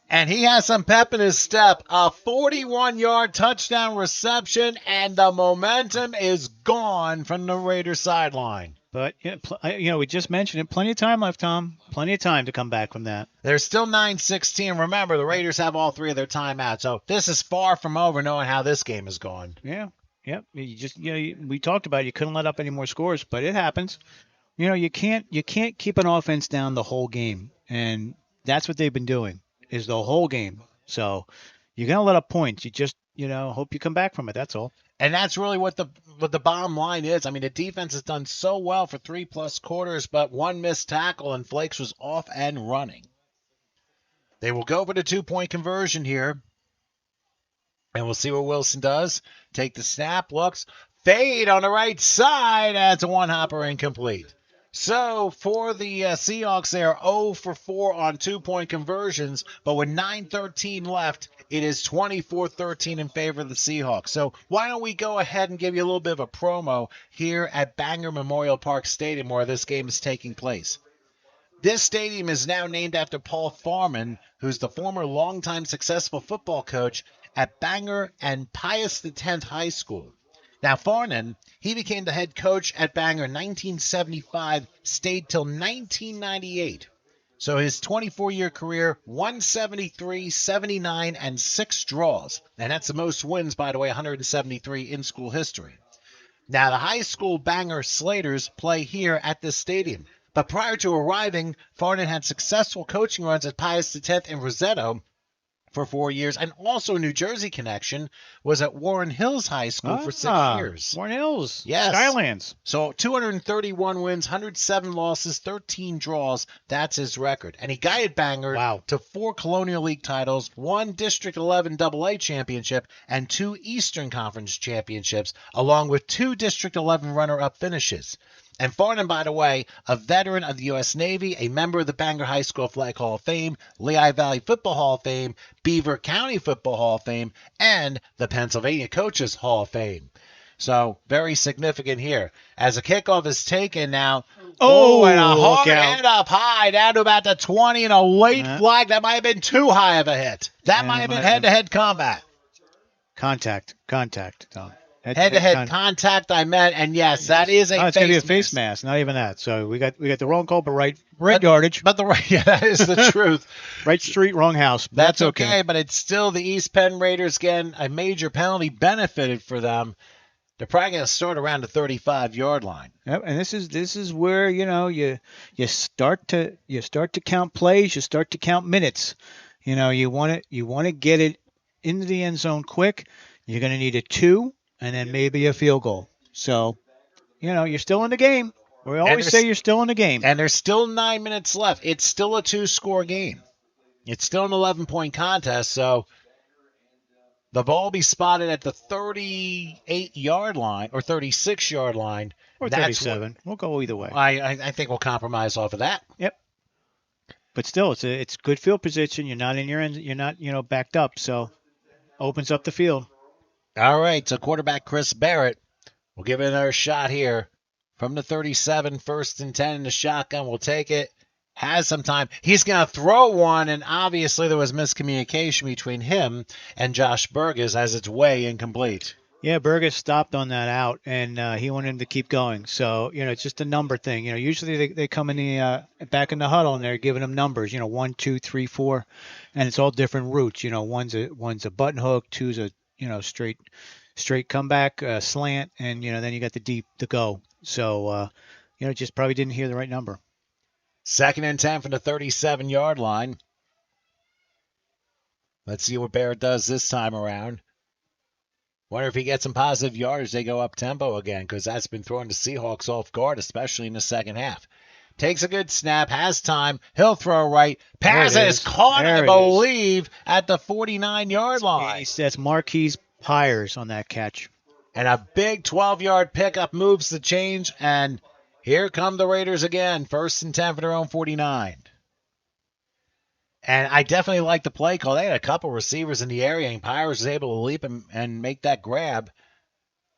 And he has some pep in his step. A 41-yard touchdown reception, and the momentum is gone from the Raiders sideline. But, we just mentioned it. Plenty of time left, Tom. Plenty of time to come back from that. There's still 9:16. Remember, the Raiders have all 3 of their timeouts. So this is far from over knowing how this game is going. Yeah. Yep. We talked about it. You couldn't let up any more scores, but it happens. You can't keep an offense down the whole game. And that's what they've been doing. Is the whole game. So you're going to let up points. You just, hope you come back from it. That's all. And that's really what the bottom line is. I mean, the defense has done so well for 3+ quarters, but one missed tackle and Flakes was off and running. They will go for the 2-point conversion here. And we'll see what Wilson does. Take the snap, looks, fade on the right side. That's a one-hopper incomplete. So for the Seahawks, they are 0 for 4 on 2-point conversions, but with 9:13 left, it is 24-13 in favor of the Seahawks. So why don't we go ahead and give you a little bit of a promo here at Bangor Memorial Park Stadium where this game is taking place. This stadium is now named after Paul Farnan, who's the former longtime successful football coach at Bangor and Pius X High School. Now, Farnan, he became the head coach at Bangor in 1975, stayed till 1998. So his 24-year career, 173, 79, and 6 draws. And that's the most wins, by the way, 173 in school history. Now, the high school Bangor Slaters play here at this stadium. But prior to arriving, Farnan had successful coaching runs at Pius X in Roseto for 4 years, and also New Jersey connection was at Warren Hills High School for 6 years. Warren Hills. Yes. Skylands. So 231 wins, 107 losses, 13 draws. That's his record. And he guided Bangor to 4 Colonial League titles, 1 District 11 AA championship, and 2 Eastern Conference championships, along with 2 District 11 runner-up finishes. And Farnan, by the way, a veteran of the U.S. Navy, a member of the Bangor High School Flag Hall of Fame, Lehigh Valley Football Hall of Fame, Beaver County Football Hall of Fame, and the Pennsylvania Coaches Hall of Fame. So, very significant here. As a kickoff is taken now, and a hard hit up high, down to about the 20, and a late flag. That might have been too high of a hit. That might have been head-to-head combat. Contact, Tom. Head-to-head contact, I meant, and yes, that is a face mask. It's going to be a face mask, not even that. So we got the wrong call, but right yardage. But that is the truth. Right street, wrong house. That's okay, but it's still the East Penn Raiders, again, a major penalty benefited for them. They're probably going to start around the 35-yard line. Yep, and this is where, you start to count plays, you start to count minutes. You want to get it into the end zone quick. You're going to need a 2. And then maybe a field goal. So, you're still in the game. We always say you're still in the game. And there's still 9 minutes left. It's still a 2-score game. It's still an 11-point contest. So, the ball will be spotted at the 38-yard line or 36-yard line. Or 37. We'll go either way. I think we'll compromise off of that. Yep. But still, it's good field position. You're not in your end. You're not, backed up. So, opens up the field. All right, so quarterback Chris Barrett will give it another shot here from the 37, 1st and 10 in the shotgun. We'll take it. Has some time. He's going to throw one, and obviously there was miscommunication between him and Josh Burgess as it's way incomplete. Yeah, Burgess stopped on that out, and he wanted him to keep going. So, it's just a number thing. Usually they come in the back in the huddle, and they're giving them numbers, 1, 2, 3, 4, and it's all different routes. One's a button hook, two's a, straight comeback, slant, and, then you got the deep to go. So, just probably didn't hear the right number. 2nd and 10 from the 37-yard line. Let's see what Barrett does this time around. Wonder if he gets some positive yardage, they go up tempo again, because that's been throwing the Seahawks off guard, especially in the second half. Takes a good snap, has time, he'll throw right. Pass is caught, I believe, at the 49-yard line. That's Marquise Pyers on that catch. And a big 12-yard pickup moves the change, and here come the Raiders again. 1st and 10 for their own 49. And I definitely like the play call. They had a couple receivers in the area, and Pyers was able to leap and make that grab.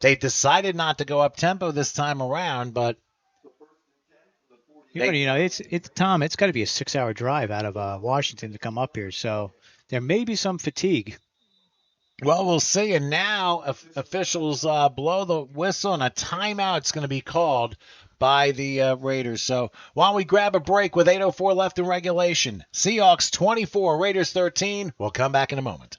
They decided not to go up tempo this time around, but it's Tom. It's got to be a 6-hour drive out of Washington to come up here, so there may be some fatigue. Well, we'll see. And now officials blow the whistle, and a timeout's going to be called by the Raiders. So why don't we grab a break with 8:04 left in regulation? Seahawks 24, Raiders 13. We'll come back in a moment.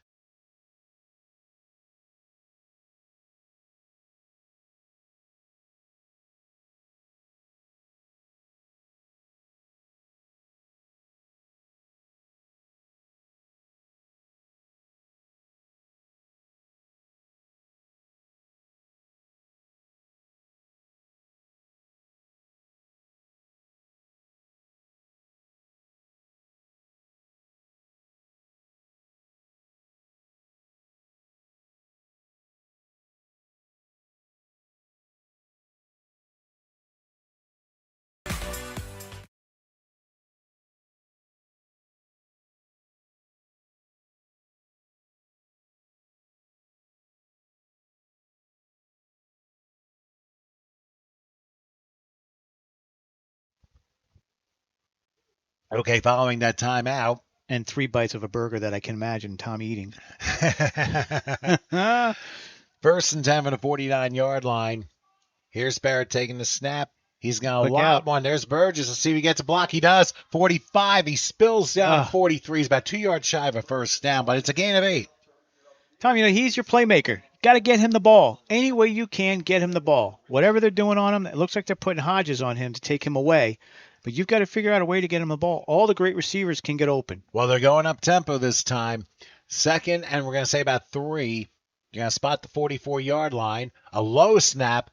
Okay, following that timeout. And 3 bites of a burger that I can imagine Tom eating. 1st and 10 for the 49-yard line. Here's Barrett taking the snap. He's going to lob one. There's Burgess. Let's see if he gets a block. He does. 45. He spills down 43. He's about 2 yards shy of a first down, but it's a gain of 8. Tom, he's your playmaker. Got to get him the ball. Any way you can, get him the ball. Whatever they're doing on him, it looks like they're putting Hodges on him to take him away. But you've got to figure out a way to get him the ball. All the great receivers can get open. Well, they're going up tempo this time. 2nd, and we're going to say about 3. You're going to spot the 44-yard line. A low snap.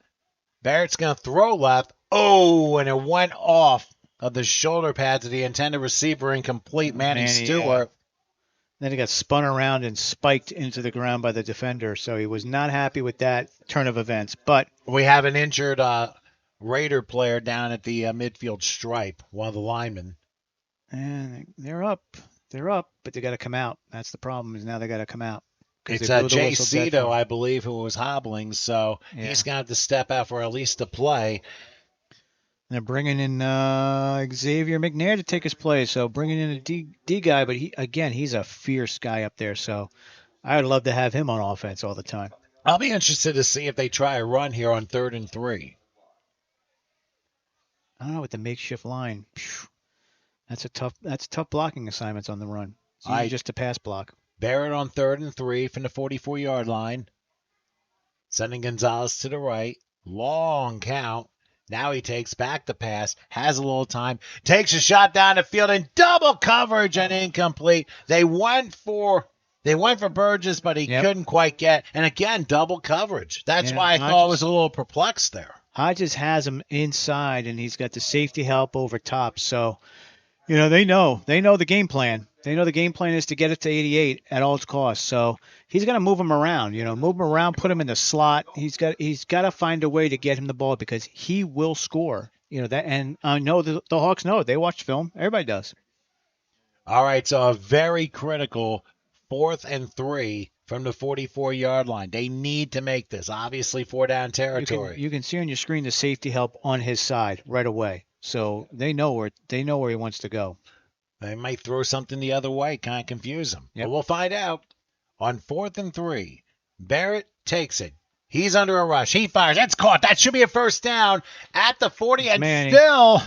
Barrett's going to throw left. Oh, and it went off of the shoulder pads of the intended receiver, incomplete. Manny Stewart. Then he got spun around and spiked into the ground by the defender. So he was not happy with that turn of events. But we have an injured Raider player down at the midfield stripe, one of the linemen. And they're up, but they got to come out. That's the problem, is now they got to come out. It's Jay Cito, I believe, who was hobbling, so he's going to have to step out for at least a play. And they're bringing in Xavier McNair to take his place, so bringing in a D guy, but he's a fierce guy up there, so I would love to have him on offense all the time. I'll be interested to see if they try a run here on 3rd and 3. I don't know, with the makeshift line. That's tough blocking assignments on the run. It's usually just a pass block. Barrett on 3rd and 3 from the 44-yard line. Sending Gonzalez to the right. Long count. Now he takes back the pass. Has a little time. Takes a shot down the field in double coverage and incomplete. They went for Burgess, but he couldn't quite get. And again, double coverage. That's why I thought I was a little perplexed there. Hodges has him inside, and he's got the safety help over top. So, they know the game plan. They know the game plan is to get it to 88 at all costs. So he's going to move him around. Move him around, put him in the slot. He's got to find a way to get him the ball because he will score. That, and I know the Hawks know it. They watch film. Everybody does. All right, so a very critical 4th and 3 from the 44-yard line. They need to make this. Obviously, 4-down territory. You can see on your screen the safety help on his side right away. So they know where he wants to go. They might throw something the other way, kind of confuse him. But we'll find out. On 4th and 3, Barrett takes it. He's under a rush. He fires. That's caught. That should be a first down at the 40. And Manny. still,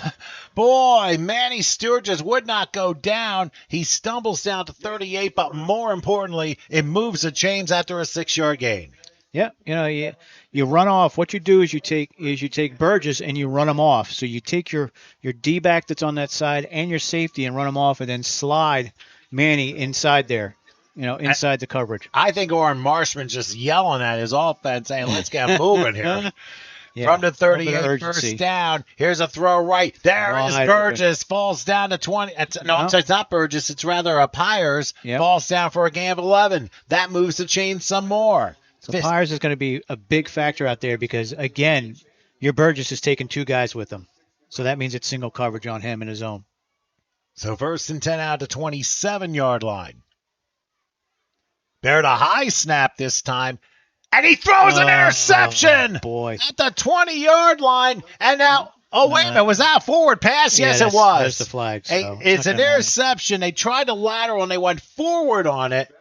boy, Manny Stewart just would not go down. He stumbles down to 38, but more importantly, it moves the chains after a 6-yard gain. Yeah, you run off. What you do is you take Burgess and you run him off. So you take your D-back that's on that side and your safety and run him off, and then slide Manny inside there. Inside the coverage. I think Orrin Marshman's just yelling at his offense, saying, let's get moving here. From the 38, first down. Here's a throw right. There is Burgess. Falls down to 20. It's not Burgess. It's rather a Pyers. Falls down for a gain of 11. That moves the chain some more. So Pyers is going to be a big factor out there because, again, your Burgess is taking 2 guys with him. So that means it's single coverage on him in his zone. So 1st and 10 out to 27-yard line. Barrett a high snap this time, and he throws an interception boy. At the 20-yard line. And now, wait a minute, was that a forward pass? Yes, it was. There's the flag. So it's an interception. They tried to lateral, and they went forward on it.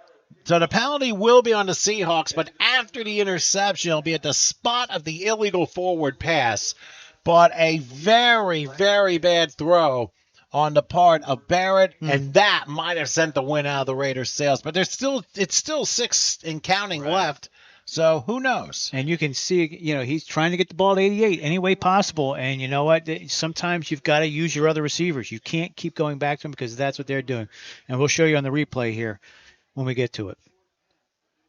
So the penalty will be on the Seahawks, but after the interception, it'll be at the spot of the illegal forward pass. But a very, very bad throw on the part of Barrett, and that might have sent the win out of the Raiders' sails. But it's still 6 and counting left, so who knows? And you can see, he's trying to get the ball to 88 any way possible. And you know what? Sometimes you've got to use your other receivers. You can't keep going back to them because that's what they're doing. And we'll show you on the replay here when we get to it.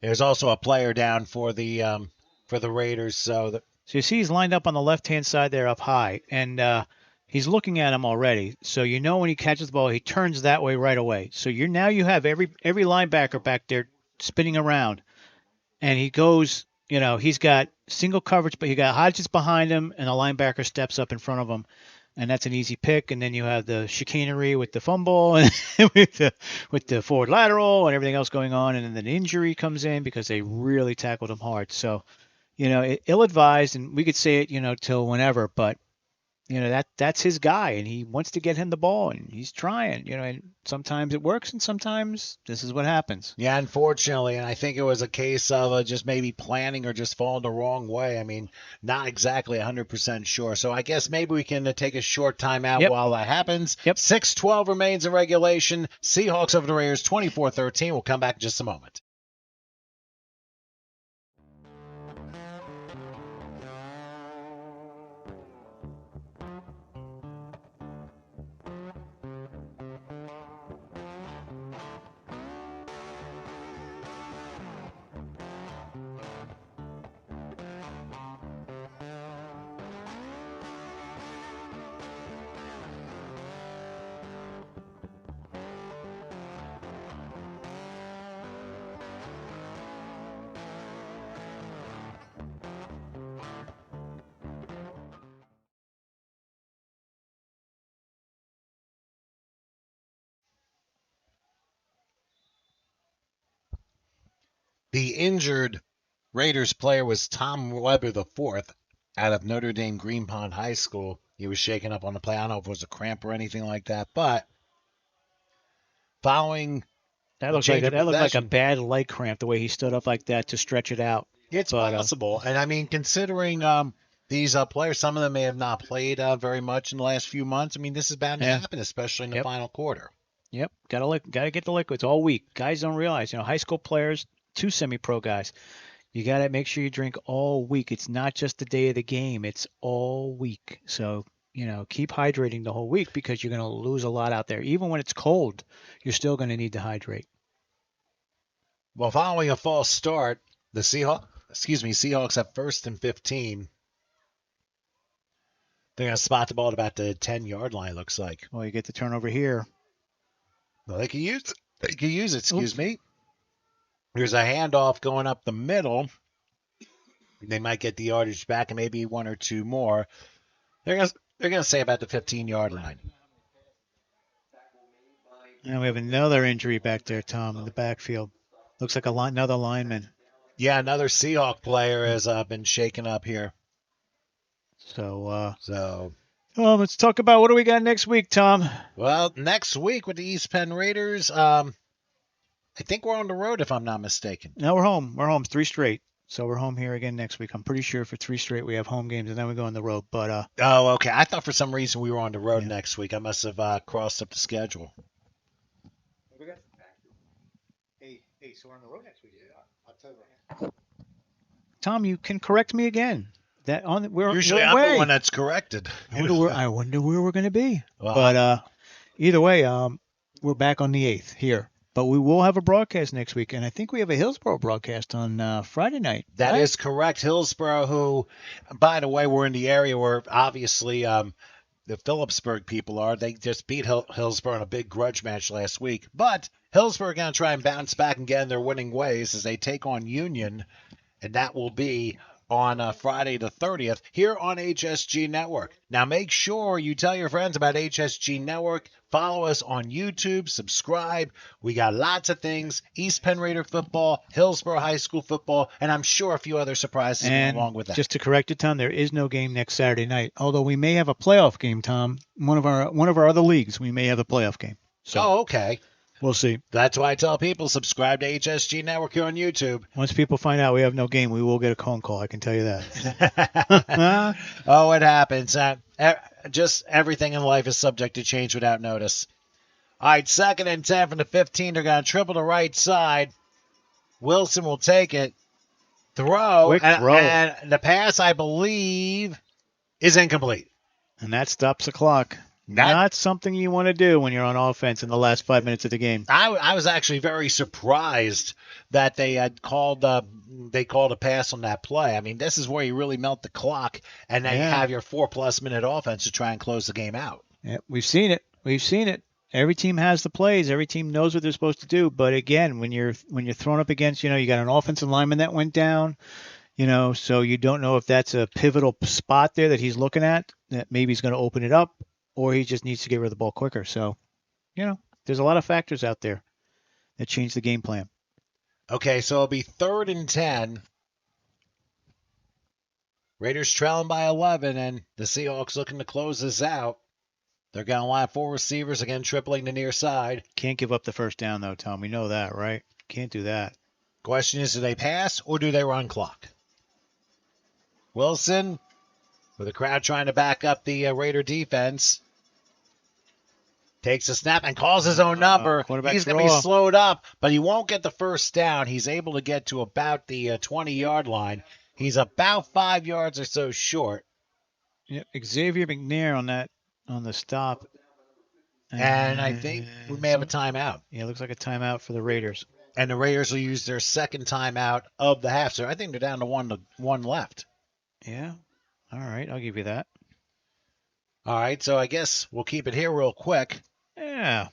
There's also a player down for the Raiders. So you see he's lined up on the left-hand side there up high, and he's looking at him already. So when he catches the ball, he turns that way right away. So you have every linebacker back there spinning around. And he goes, he's got single coverage, but you got Hodges behind him, and the linebacker steps up in front of him. And that's an easy pick. And then you have the chicanery with the fumble and with the forward lateral and everything else going on. And then the injury comes in because they really tackled him hard. So, ill-advised, and we could say it, till whenever, but that's his guy, and he wants to get him the ball, and he's trying, and sometimes it works, and sometimes this is what happens. Yeah, unfortunately, and I think it was a case of just maybe planning or just falling the wrong way. I mean, not exactly 100% sure. So I guess maybe we can take a short time out while that happens. 6:12 remains in regulation. Seahawks over the Raiders 24-13. We'll come back in just a moment. The injured Raiders player was Tom Weber IV out of Notre Dame Green Pond High School. He was shaken up on the play. I don't know if it was a cramp or anything like that, but following that looked like a bad leg cramp the way he stood up like that to stretch it out. It's possible. And I mean, considering these players, some of them may have not played very much in the last few months. I mean, this is bound to happen, especially in the final quarter. Yep, gotta get the liquids all week. Guys don't realize, high school players, 2 semi-pro guys, you got to make sure you drink all week. It's not just the day of the game. It's all week. So, keep hydrating the whole week because you're going to lose a lot out there. Even when it's cold, you're still going to need to hydrate. Well, following a false start, the Seahawks have 1st and 15. They're going to spot the ball at about the 10-yard line, looks like. Well, you get the turnover here. Well, they can use it. Excuse me. There's a handoff going up the middle. They might get the yardage back and maybe 1 or 2 more. They're gonna say about the 15-yard line. And we have another injury back there, Tom, in the backfield. Looks like another lineman. Yeah, another Seahawk player has been shaken up here. So, So, let's talk about what do we got next week, Tom? well, next week with the East Penn Raiders, I think we're on the road if I'm not mistaken. No, we're home. We're home 3 straight. So we're home here again next week. I'm pretty sure for 3 straight we have home games and then we go on the road. But oh, okay. I thought for some reason we were on the road next week. I must have crossed up the schedule. Hey, so we're on the road next week. Tom, you can correct me again. We're Usually I'm the one that's corrected. I wonder where we're going to be. Well, But either way, we're back on the 8th here. But we will have a broadcast next week, and I think we have a Hillsborough broadcast on Friday night. That is correct. Hillsborough, who, by the way, we're in the area where obviously the Phillipsburg people are. They just beat Hillsborough in a big grudge match last week. But Hillsborough are going to try and bounce back and get in their winning ways as they take on Union, and that will be on Friday the 30th here on HSG Network. Now make sure you tell your friends about HSG Network. Follow us on YouTube. Subscribe. We got lots of things. East Penn Raider football, Hillsborough High School football, and I'm sure a few other surprises along with that. Just to correct you, Tom, there is no game next Saturday night. Although we may have a playoff game, Tom. One of our other leagues, we may have a playoff game. So oh, okay. We'll see. That's why I tell people subscribe to HSG Network here on YouTube. Once people find out we have no game, we will get a phone call. I can tell you that. Oh, it happens. Just everything in life is subject to change without notice. All right, 2nd and 10 from the 15. They're going to triple the right side. Wilson will take it. Throw. Quick throw. And the pass, I believe, is incomplete. And that stops the clock. Not something you want to do when you're on offense in the last 5 minutes of the game. I was actually very surprised that they had called a pass on that play. I mean, this is where you really melt the clock, and then you have your 4+ minute offense to try and close the game out. Yeah, we've seen it. Every team has the plays. Every team knows what they're supposed to do. But again, when you're thrown up against, you got an offensive lineman that went down, so you don't know if that's a pivotal spot there that he's looking at, that maybe he's going to open it up, or he just needs to get rid of the ball quicker. So, there's a lot of factors out there that change the game plan. Okay, so it'll be 3rd and 10. Raiders trailing by 11, and the Seahawks looking to close this out. They're going to line 4 receivers, again tripling the near side. Can't give up the first down, though, Tom. We know that, right? Can't do that. Question is, do they pass or do they run clock? Wilson, with the crowd trying to back up the Raider defense, takes a snap and calls his own number. He's going to be slowed up, but he won't get the first down. He's able to get to about the 20-yard line. He's about 5 yards or so short. Yeah, Xavier McNair on the stop. And I think we may have a timeout. Yeah, it looks like a timeout for the Raiders. And the Raiders will use their second timeout of the half. So I think they're down to one left. Yeah. All right, I'll give you that. All right, so I guess we'll keep it here real quick. Yeah.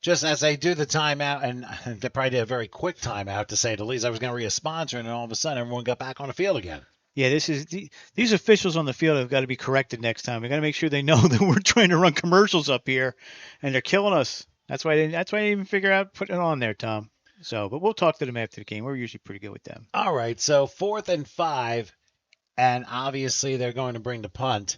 Just as they do the timeout, and they probably did a very quick timeout, to say the least. I was going to read a sponsor, and then all of a sudden everyone got back on the field again. Yeah, these officials on the field have got to be corrected next time. We got to make sure they know that we're trying to run commercials up here, and they're killing us. That's why I didn't even figure out putting it on there, Tom. So, but we'll talk to them after the game. We're usually pretty good with them. All right, so 4th and 5, and obviously they're going to bring the punt.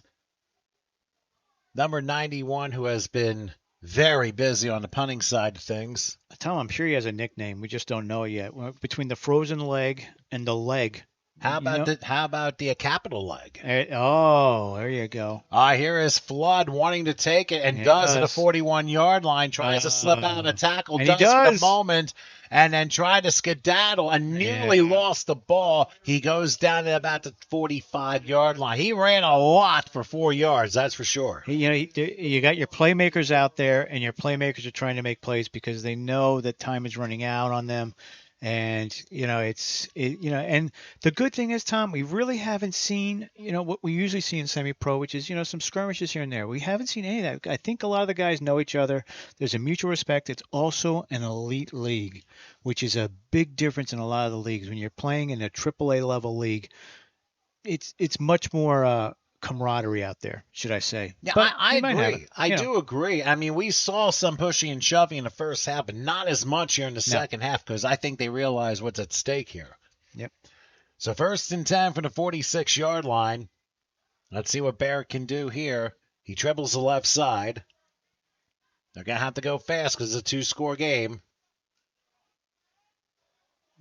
Number 91, who has been very busy on the punting side of things. Tom, I'm sure he has a nickname. We just don't know it yet. Between the frozen leg and the leg. How about the capital leg? There you go. Here is Flood wanting to take it and does at the 41-yard line. Tries to slip out of the tackle. And does he does. for a moment. And then tried to skedaddle and nearly lost the ball. He goes down to about the 45-yard line. He ran a lot for 4 yards, that's for sure. You got your playmakers out there, and your playmakers are trying to make plays because they know that time is running out on them. And, and the good thing is, Tom, we really haven't seen, what we usually see in semi-pro, which is, some skirmishes here and there. We haven't seen any of that. I think a lot of the guys know each other. There's a mutual respect. It's also an elite league, which is a big difference in a lot of the leagues. When you're playing in a AAA level league, it's much more camaraderie out there, should I say. Yeah, But I you might have agree. it, I you know. do agree. I mean, we saw some pushing and shoving in the first half, but not as much here in the second half because I think they realize what's at stake here. Yep. So 1st and 10 from the 46-yard line. Let's see what Barrett can do here. He dribbles the left side. They're going to have to go fast because it's a 2-score game.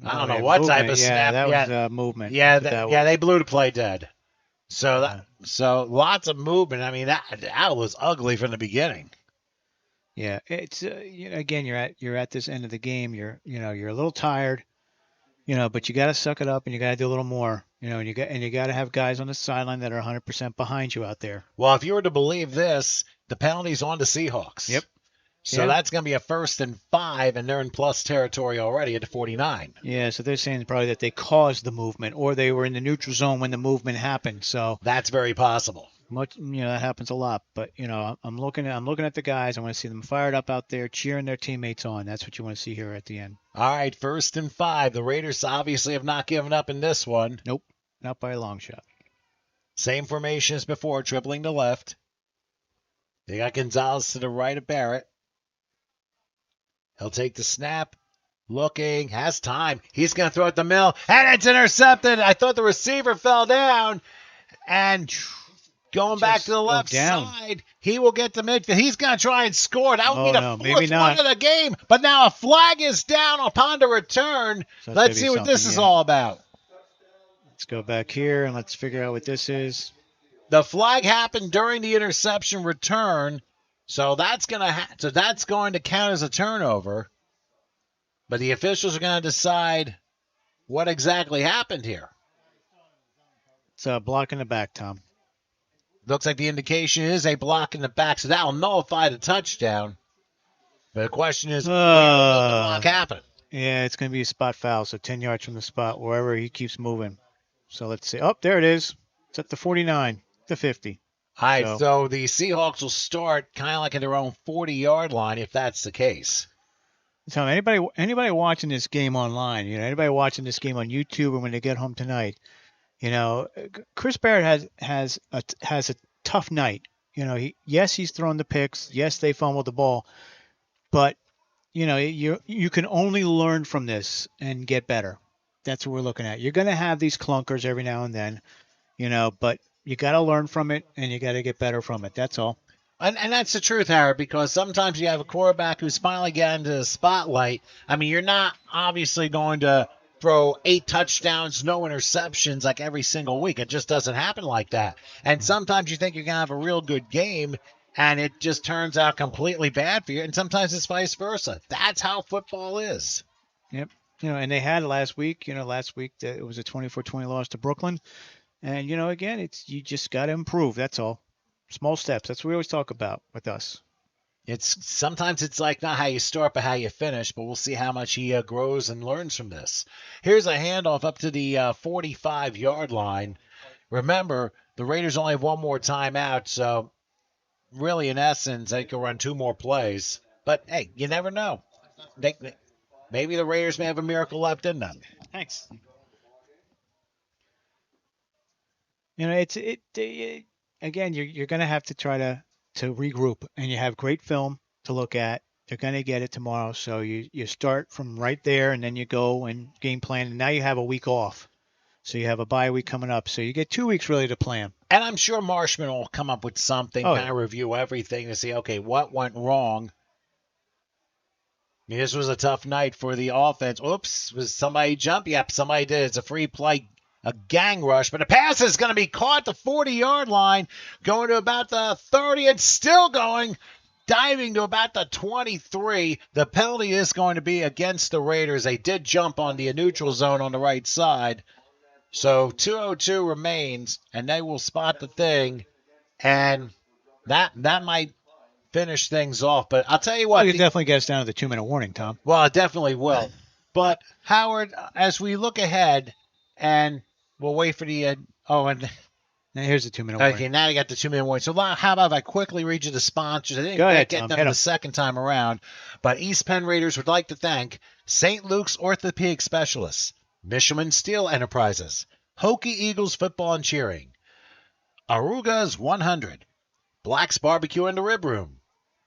I don't know what type of snap. That was movement. Yeah, That's what that was. they blew the play dead. So lots of movement. I mean, that was ugly from the beginning. Yeah, it's again, you're at this end of the game. You're a little tired, but you got to suck it up and you got to do a little more, and you got to have guys on the sideline that are 100% behind you out there. Well, if you were to believe this, the penalty's on the Seahawks. Yep. So that's going to be a 1st and 5, and they're in plus territory already at the 49. Yeah, so they're saying probably that they caused the movement, or they were in the neutral zone when the movement happened. So that's very possible. That happens a lot. But I'm looking at the guys. I want to see them fired up out there, cheering their teammates on. That's what you want to see here at the end. All right, 1st and 5. The Raiders obviously have not given up in this one. Nope, not by a long shot. Same formation as before, tripling to left. They got Gonzalez to the right of Barrett. He'll take the snap, looking, has time. He's going to throw it the middle, and it's intercepted. I thought the receiver fell down, and going back to the left side, he will get to midfield. He's going to try and score. That would be the fourth one of the game, but now a flag is down upon the return. So let's see what this is all about. Let's go back here, and let's figure out what this is. The flag happened during the interception return. So that's going to count as a turnover. But the officials are going to decide what exactly happened here. It's a block in the back, Tom. Looks like the indication is a block in the back, so that will nullify the touchdown. But the question is, where will the block happen? Yeah, it's going to be a spot foul, so 10 yards from the spot, wherever he keeps moving. So let's see. Oh, there it is. It's at the 49, the 50. All right, so the Seahawks will start kind of like at their own 40-yard line if that's the case. So anybody watching this game online, anybody watching this game on YouTube or when they get home tonight, Chris Barrett has a tough night. He's thrown the picks. Yes, they fumbled the ball, but you can only learn from this and get better. That's what we're looking at. You're going to have these clunkers every now and then, but you got to learn from it, and you got to get better from it. That's all. And that's the truth, Howard, because sometimes you have a quarterback who's finally getting into the spotlight. I mean, you're not obviously going to throw 8 touchdowns, no interceptions like every single week. It just doesn't happen like that. And sometimes you think you're going to have a real good game, and it just turns out completely bad for you. And sometimes it's vice versa. That's how football is. Yep. And they had last week. Last week it was a 24-20 loss to Brooklyn. And, again, you just got to improve. That's all. Small steps. That's what we always talk about with us. Sometimes it's like not how you start, but how you finish. But we'll see how much he grows and learns from this. Here's a handoff up to the 45-yard line. Remember, the Raiders only have one more timeout. So, really, in essence, they can run 2 more plays. But, hey, you never know. Maybe the Raiders may have a miracle left in them. Thanks. Again, you're going to have to try to regroup, and you have great film to look at. They're going to get it tomorrow, so you start from right there, and then you go and game plan, and now you have a week off. So you have a bye week coming up, so you get 2 weeks really to plan. And I'm sure Marshman will come up with something, kind of review everything to see, okay, what went wrong. I mean, this was a tough night for the offense. Oops, was somebody jump? Yep, somebody did. It's a free play. A gang rush, but the pass is going to be caught at the 40-yard line, going to about the 30, and still going, diving to about the 23. The penalty is going to be against the Raiders. They did jump on the neutral zone on the right side. So 2:02 remains, and they will spot the thing, and that might finish things off. But I'll tell you what. It definitely gets down to the 2-minute warning, Tom. Well, it definitely will. But, Howard, as we look ahead, and we'll wait for the and now here's the 2-minute warning. Okay, now you got the 2-minute warning. So how about if I quickly read you the sponsors? I didn't get them the second time around, but East Penn Raiders would like to thank St. Luke's Orthopedic Specialists, Michelin Steel Enterprises, Hokie Eagles Football and Cheering, Aruga's 100, Black's Barbecue in the Rib Room,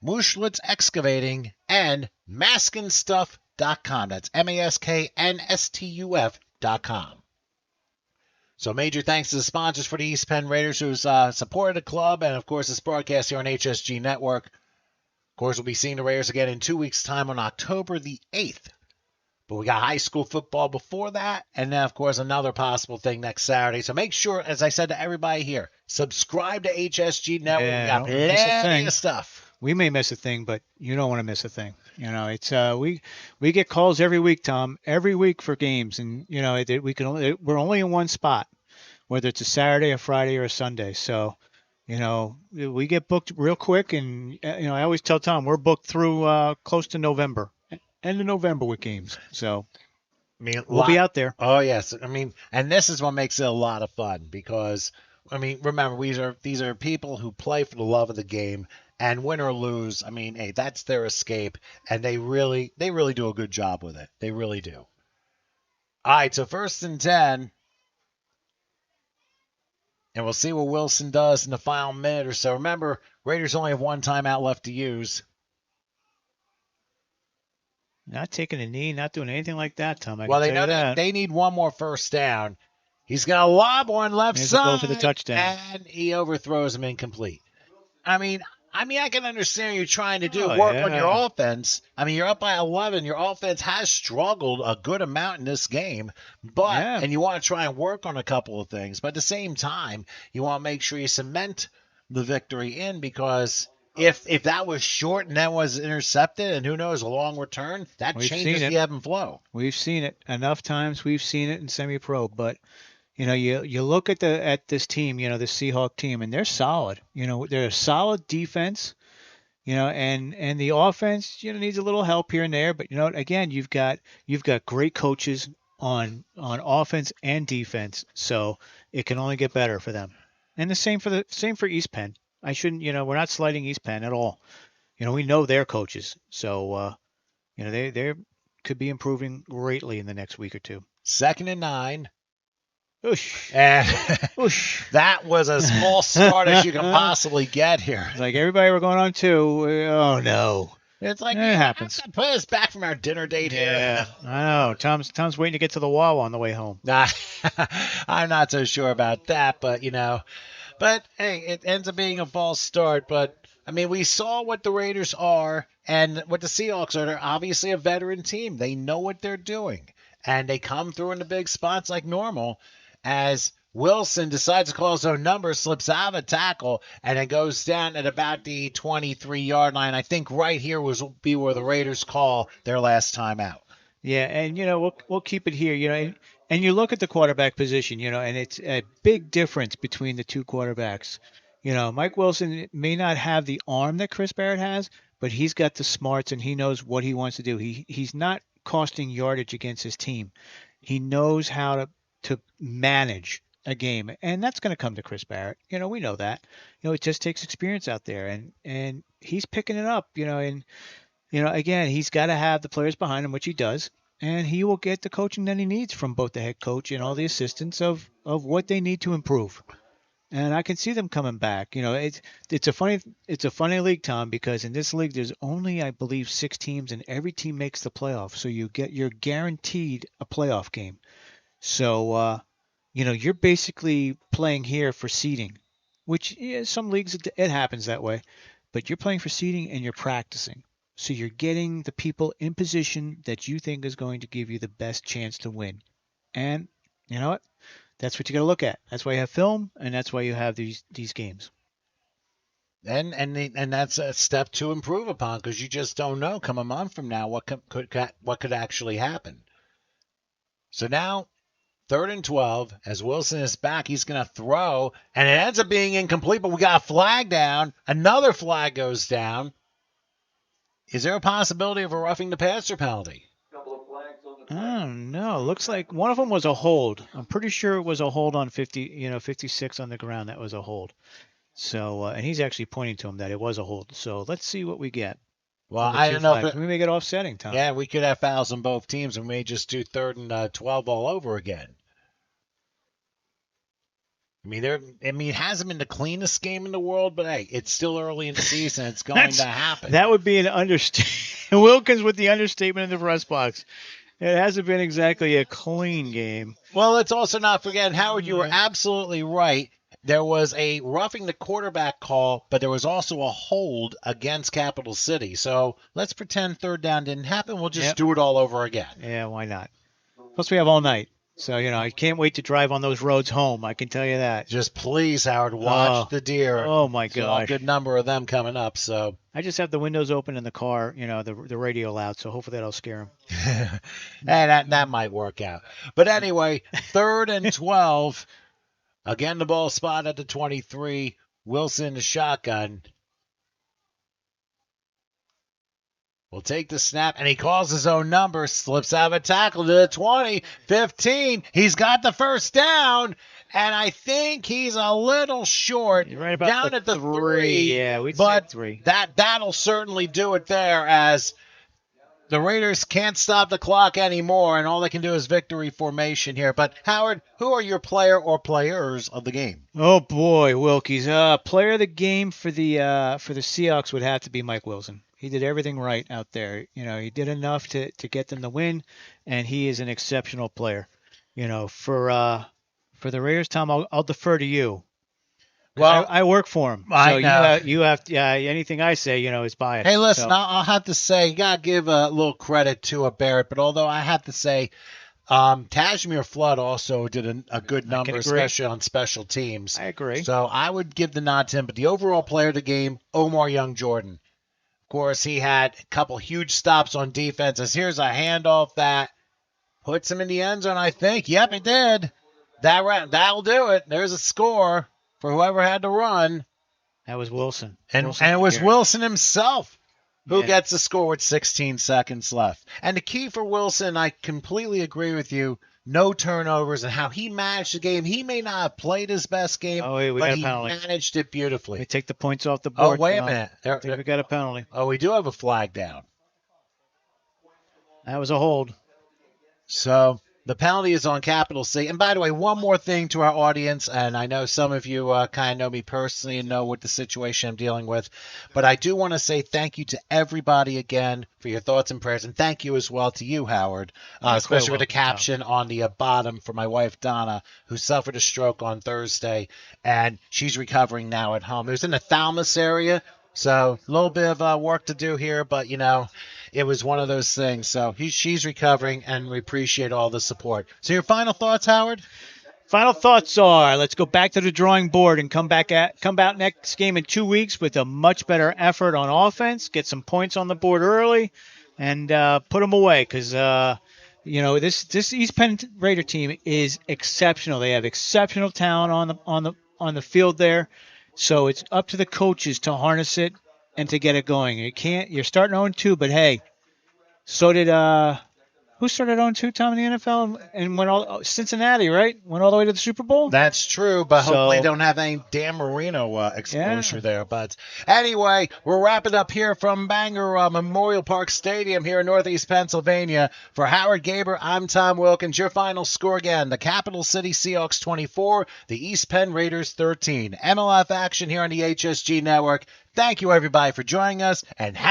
Muschlitz Excavating, and maskinstuff.com. That's MASKNSTUF.com. So major thanks to the sponsors for the East Penn Raiders who's supported the club and, of course, this broadcast here on HSG Network. Of course, we'll be seeing the Raiders again in 2 weeks' time on October the 8th. But we got high school football before that, and then, of course, another possible thing next Saturday. So make sure, as I said to everybody here, subscribe to HSG Network. We got plenty of stuff. We may miss a thing, but you don't want to miss a thing. You know, it's we get calls every week, Tom, every week for games, and you know we're only in one spot, whether it's a Saturday, a Friday, or a Sunday. So, you know, we get booked real quick, and you know I always tell Tom we're booked through close to November, end of November with games. So, I mean, we'll be out there. Oh yes, I mean, and this is what makes it a lot of fun because I mean, remember these are people who play for the love of the game. And win or lose, I mean, hey, that's their escape, and they really do a good job with it. They really do. All right, so 1st and 10, and we'll see what Wilson does in the final minute or so. Remember, Raiders only have one timeout left to use. Not taking a knee, not doing anything like that, Tom. Well, they know that they need one more first down. He's going to lob one left side, go for the touchdown, and he overthrows him incomplete. I mean, I can understand you're trying to do work on your offense. I mean, you're up by 11. Your offense has struggled a good amount in this game, and you want to try and work on a couple of things. But at the same time, you want to make sure you cement the victory in because if that was short and that was intercepted and who knows, a long return, that changes the ebb and flow. We've seen it enough times. We've seen it in semi-pro, but you know, you look at this team, you know, the Seahawks team, and they're solid. You know, they're a solid defense, you know, and the offense, you know, needs a little help here and there. But you know, again, you've got great coaches on offense and defense, so it can only get better for them. And the same for East Penn. We're not slighting East Penn at all. You know, we know their coaches, so you know, they could be improving greatly in the next week or two. 2nd and 9. Oosh. Oosh. That was as false start as you can possibly get here. It's like everybody we're going on to. Oh no! It's like it happens. Put us back from our dinner date here. Yeah, I know. Tom's waiting to get to the Wawa on the way home. Nah, I'm not so sure about that, but you know, hey, it ends up being a false start. But I mean, we saw what the Raiders are and what the Seahawks are. They're obviously a veteran team. They know what they're doing, and they come through in the big spots like normal. As Wilson decides to call his own number, slips out of a tackle, and it goes down at about the 23-yard line. I think right here will be where the Raiders call their last time out. Yeah, and, you know, we'll keep it here, you know. And you look at the quarterback position, you know, and it's a big difference between the two quarterbacks. You know, Mike Wilson may not have the arm that Chris Barrett has, but he's got the smarts, and he knows what he wants to do. He's not costing yardage against his team. He knows how to manage a game, and that's going to come to Chris Barrett. You know, we know that. You know, it just takes experience out there, and he's picking it up. You know, and you know, again, he's got to have the players behind him, which he does, and he will get the coaching that he needs from both the head coach and all the assistants of what they need to improve. And I can see them coming back. You know, it's a funny league, Tom, because in this league there's only, I believe, 6 teams, and every team makes the playoff, so you're guaranteed a playoff game. So, you know, you're basically playing here for seeding, which some leagues it happens that way, but you're playing for seeding and you're practicing. So you're getting the people in position that you think is going to give you the best chance to win. And you know what? That's what you got to look at. That's why you have film, and that's why you have these games. And that's a step to improve upon because you just don't know come a month from now what could actually happen. So now, 3rd and 12, as Wilson is back, he's going to throw, and it ends up being incomplete, but we got a flag down. Another flag goes down. Is there a possibility of a roughing the passer penalty? Oh, no. Looks like one of them was a hold. I'm pretty sure it was a hold on 56 on the ground. That was a hold. So, and he's actually pointing to him that it was a hold. So let's see what we get. Well, I don't know. We may get offsetting, Tom. Yeah, we could have fouls on both teams, and we may just do 3rd and 12 all over again. I mean, it hasn't been the cleanest game in the world, but hey, it's still early in the season. It's going to happen. That would be an understatement. Wilkins with the understatement in the press box. It hasn't been exactly a clean game. Well, let's also not forget, Howard, you were absolutely right. There was a roughing the quarterback call, but there was also a hold against Capital City. So let's pretend third down didn't happen. We'll just do it all over again. Yeah, why not? Plus, we have all night. So, I can't wait to drive on those roads home. I can tell you that. Just please, Howard, watch the deer. Oh, my gosh. A good number of them coming up. So I just have the windows open in the car, the radio loud, so hopefully that'll scare them. And that might work out. But anyway, 3rd and 12. Again, the ball spot at the 23. Wilson, the shotgun. Will take the snap, and he calls his own number, slips out of a tackle to the 20, 15. He's got the first down, and I think he's a little short. You're right about down at the 3. Yeah, we but said 3. That'll certainly do it there, as the Raiders can't stop the clock anymore, and all they can do is victory formation here. But, Howard, who are your player or players of the game? Oh, boy, Wilkies. Player of the game for the Seahawks would have to be Mike Wilson. He did everything right out there. He did enough to get them the win, and he is an exceptional player. For the Raiders, Tom, I'll defer to you. Well, I work for him. I so know. you have anything I say, is biased. Hey, listen, So, I'll have to say, you got to give a little credit to Barrett, but although I have to say, Tajmir Flood also did a good number, especially on special teams. I agree. So I would give the nod to him, but the overall player of the game, Omar Young-Jordan. Of course, he had a couple huge stops on defense. As here's a handoff that puts him in the end zone, I think. Yep, it did. That'll do it. There's a score for whoever had to run. That was Wilson. And it was Wilson himself who gets the score with 16 seconds left. And the key for Wilson, I completely agree with you, no turnovers, and how he managed the game. He may not have played his best game, but he managed it beautifully. We take the points off the board. Oh, wait a minute. I think we got a penalty. Oh, we do have a flag down. That was a hold. So the penalty is on Capital C. And by the way, one more thing to our audience, and I know some of you kind of know me personally and know what the situation I'm dealing with, but I do want to say thank you to everybody again for your thoughts and prayers, and thank you as well to you, Howard, especially with the caption on the bottom for my wife, Donna, who suffered a stroke on Thursday, and she's recovering now at home. It was in the thalamus area, so a little bit of work to do here, but, it was one of those things. So she's recovering, and we appreciate all the support. So your final thoughts, Howard? Final thoughts are, let's go back to the drawing board and come out next game in 2 weeks with a much better effort on offense, get some points on the board early, and put them away because, this East Penn Raider team is exceptional. They have exceptional talent on the field there. So it's up to the coaches to harness it and to get it going. You're starting 0-2, but hey, so did who started 0-2, Tom, in the NFL and went Cincinnati, right? Went all the way to the Super Bowl. That's true, but hopefully they don't have any Dan Marino exposure there. But anyway, we're wrapping up here from Bangor Memorial Park Stadium here in Northeast Pennsylvania. For Howard Gaber, I'm Tom Wilkins. Your final score again: the Capital City Seahawks 24, the East Penn Raiders 13. MLF action here on the HSG Network. Thank you, everybody, for joining us, and